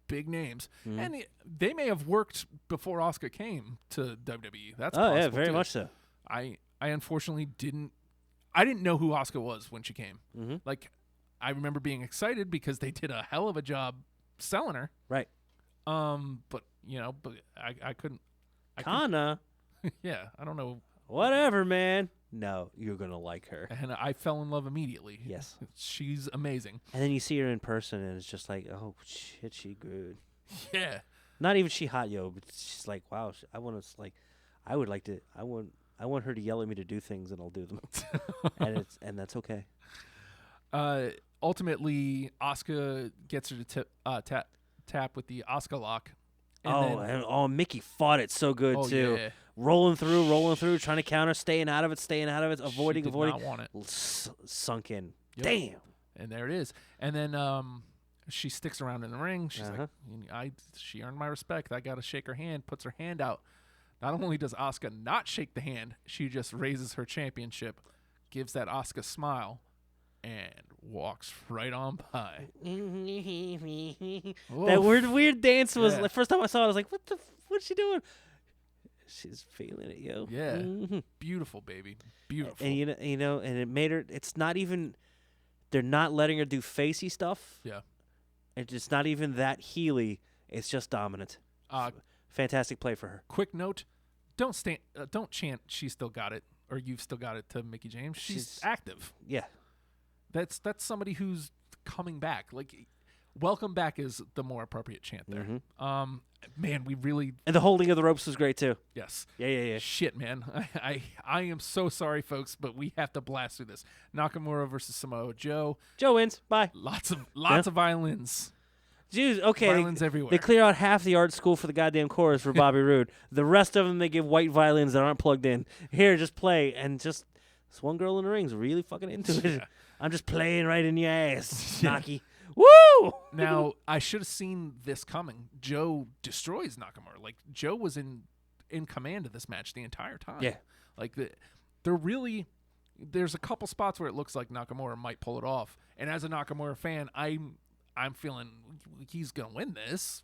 [SPEAKER 7] big names,
[SPEAKER 9] Mhm.
[SPEAKER 7] and they may have worked before Asuka came to WWE. That's
[SPEAKER 9] Oh yeah,
[SPEAKER 7] possible,
[SPEAKER 9] very
[SPEAKER 7] too.
[SPEAKER 9] much so.
[SPEAKER 7] I unfortunately didn't know who Asuka was when she came.
[SPEAKER 9] Mhm.
[SPEAKER 7] Like, I remember being excited because they did a hell of a job selling her.
[SPEAKER 9] Right.
[SPEAKER 7] But I couldn't.
[SPEAKER 9] Kana,
[SPEAKER 7] Yeah, I don't know.
[SPEAKER 9] whatever, man. No, you're gonna like her.
[SPEAKER 7] And I fell in love immediately.
[SPEAKER 9] Yes.
[SPEAKER 7] She's amazing.
[SPEAKER 9] And then you see her in person, and it's just like, oh shit, she good.
[SPEAKER 7] Yeah.
[SPEAKER 9] Not even she hot, yo, but she's like, wow, I want to like, I would like to, I want her to yell at me to do things, and I'll do them, and that's okay.
[SPEAKER 7] Ultimately, Asuka gets her to tap with the Asuka lock. And then,
[SPEAKER 9] And Mickey fought it so good
[SPEAKER 7] oh
[SPEAKER 9] too.
[SPEAKER 7] yeah,
[SPEAKER 9] Rolling through, trying to counter, staying out of it, avoiding,
[SPEAKER 7] she did
[SPEAKER 9] avoiding.
[SPEAKER 7] not want it.
[SPEAKER 9] Sunk in.
[SPEAKER 7] Yep.
[SPEAKER 9] Damn.
[SPEAKER 7] And there it is. And then she sticks around in the ring. She's
[SPEAKER 9] Uh-huh.
[SPEAKER 7] like, she earned my respect. I got to shake her hand. Puts her hand out. Not only does Asuka not shake the hand, she just raises her championship, gives that Asuka smile, and walks right on by.
[SPEAKER 9] That weird dance was
[SPEAKER 7] Yeah.
[SPEAKER 9] like first time I saw it. I was like, what's she doing? She's feeling it, yo.
[SPEAKER 7] Yeah.
[SPEAKER 9] Mhm.
[SPEAKER 7] Beautiful, baby. Beautiful.
[SPEAKER 9] And you know, and it made her. It's not even. They're not letting her do facey stuff.
[SPEAKER 7] Yeah.
[SPEAKER 9] It's not even that heely. It's just dominant. Fantastic play for her.
[SPEAKER 7] Quick note: don't chant. She still got it, or you've still got it to Mickey James. She's active.
[SPEAKER 9] Yeah.
[SPEAKER 7] That's somebody who's coming back. Like, welcome back is the more appropriate chant there.
[SPEAKER 9] Mhm.
[SPEAKER 7] Man, we really
[SPEAKER 9] And the holding of the ropes was great too.
[SPEAKER 7] yes.
[SPEAKER 9] Yeah.
[SPEAKER 7] Shit, man. I am so sorry, folks, but we have to blast through this. Nakamura versus Samoa Joe.
[SPEAKER 9] Joe wins. Bye.
[SPEAKER 7] Lots of violins.
[SPEAKER 9] Jeez, okay.
[SPEAKER 7] Violins
[SPEAKER 9] They
[SPEAKER 7] everywhere.
[SPEAKER 9] clear out half the art school for the goddamn chorus for Bobby Roode. The rest of them, they give white violins that aren't plugged in. Here, just play. And just, this one girl in the ring's really fucking into it.
[SPEAKER 7] Yeah.
[SPEAKER 9] I'm just playing right in your ass, Naki. Woo!
[SPEAKER 7] Now, I should have seen this coming. Joe destroys Nakamura. Like, Joe was in command of this match the entire time.
[SPEAKER 9] Yeah.
[SPEAKER 7] Like, there's a couple spots where it looks like Nakamura might pull it off. And as a Nakamura fan, I'm feeling he's going to win this.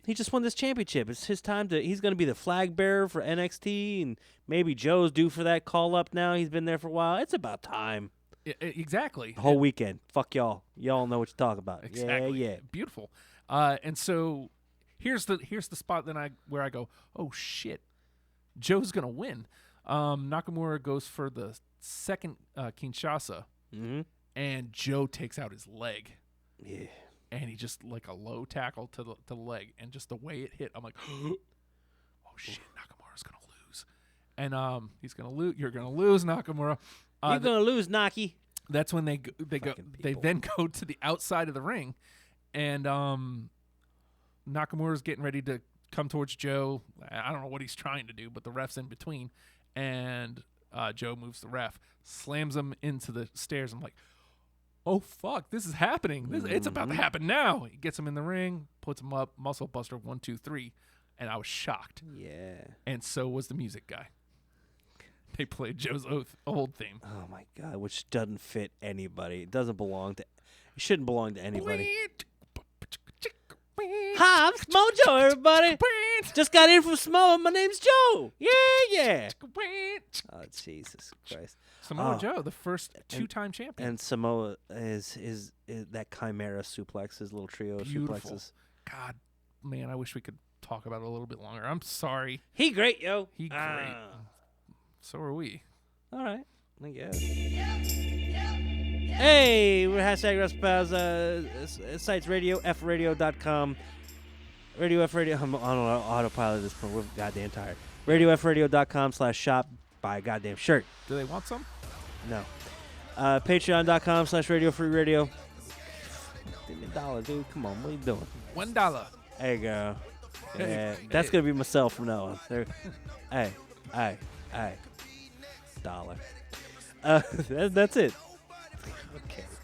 [SPEAKER 9] He just won this championship. It's his time to. He's going to be the flag bearer for NXT, and maybe Joe's due for that call up now. He's been there for a while. It's about time.
[SPEAKER 7] Exactly.
[SPEAKER 9] The whole weekend. Fuck y'all. Y'all know what you're talking about.
[SPEAKER 7] Exactly.
[SPEAKER 9] Yeah.
[SPEAKER 7] Beautiful. And so here's the spot where I go, oh shit, Joe's gonna win. Nakamura goes for the second Kinshasa,
[SPEAKER 9] Mm-hmm.
[SPEAKER 7] and Joe takes out his leg,
[SPEAKER 9] Yeah.
[SPEAKER 7] and he just like a low tackle to the leg, and just the way it hit, I'm like, oh shit, Nakamura's gonna lose, and he's gonna lose. You're gonna lose, Nakamura.
[SPEAKER 9] You're going to lose, Naki.
[SPEAKER 7] That's when they then go to the outside of the ring, and Nakamura's getting ready to come towards Joe. I don't know what he's trying to do, but the ref's in between, and Joe moves the ref, slams him into the stairs. I'm like, oh fuck, this is happening. It's about to happen now. He gets him in the ring, puts him up, muscle buster 1, 2, 3, and I was shocked.
[SPEAKER 9] Yeah.
[SPEAKER 7] And so was the music guy. They played Joe's old theme.
[SPEAKER 9] Oh my god, which doesn't fit anybody. It doesn't belong to. You shouldn't belong to anybody. Hi, I'm Smojo, everybody. Just got in from Samoa. My name's Joe. Yeah. Oh, Jesus Christ.
[SPEAKER 7] Samoa
[SPEAKER 9] Oh.
[SPEAKER 7] Joe, the first two-time champion.
[SPEAKER 9] And Samoa is that Chimera suplex, his little trio of
[SPEAKER 7] Beautiful.
[SPEAKER 9] suplexes.
[SPEAKER 7] God, man, I wish we could talk about it a little bit longer. I'm sorry.
[SPEAKER 9] He great, yo.
[SPEAKER 7] He great. So are we.
[SPEAKER 9] All right, I guess. Hey, we're hashtag WrestlePals. Sites radiofradio.com. Radio F Radio. I'm on autopilot at this point. We're goddamn tired. RadioFradio.com/shop. Buy a goddamn shirt.
[SPEAKER 7] Do they want some?
[SPEAKER 9] No. Patreon.com/RadioFreeRadio. Give me $1, dude. Come on, what are you doing?
[SPEAKER 7] $1.
[SPEAKER 9] There you go.
[SPEAKER 7] Hey,
[SPEAKER 9] Yeah,
[SPEAKER 7] hey.
[SPEAKER 9] that's gonna be myself from now on. There. Hey, $1. That's it.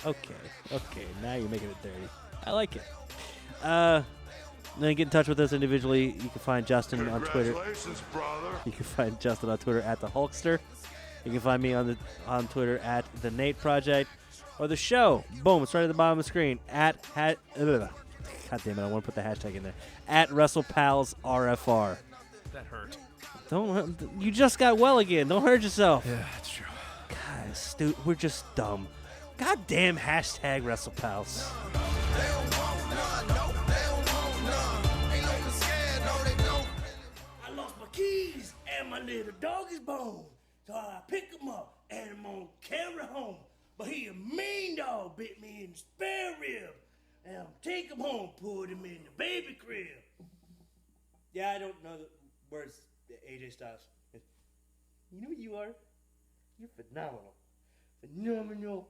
[SPEAKER 9] Okay. Now you're making it dirty. I like it. Then get in touch with us individually. You can find Justin on Twitter.
[SPEAKER 3] Congratulations, brother.
[SPEAKER 9] You can find Justin on Twitter at the Hulkster. You can find me on Twitter at the Nate Project, or the show. Boom! It's right at the bottom of the screen at God damn it! I want to put the hashtag in there at WrestlePalsRFR.
[SPEAKER 7] That hurt.
[SPEAKER 9] Don't you just got well again? Don't hurt yourself.
[SPEAKER 7] Yeah, that's true.
[SPEAKER 9] Guys, dude, we're just dumb. Goddamn hashtag WrestlePals.
[SPEAKER 10] I lost my keys and my little dog is bone. So I pick him up and I'm gonna carry home. But he a mean dog, bit me in the spare rib. And I'll take him home, put him in the baby crib. Yeah, I don't know the words, AJ Styles. You know what you are? You're phenomenal. Phenomenal.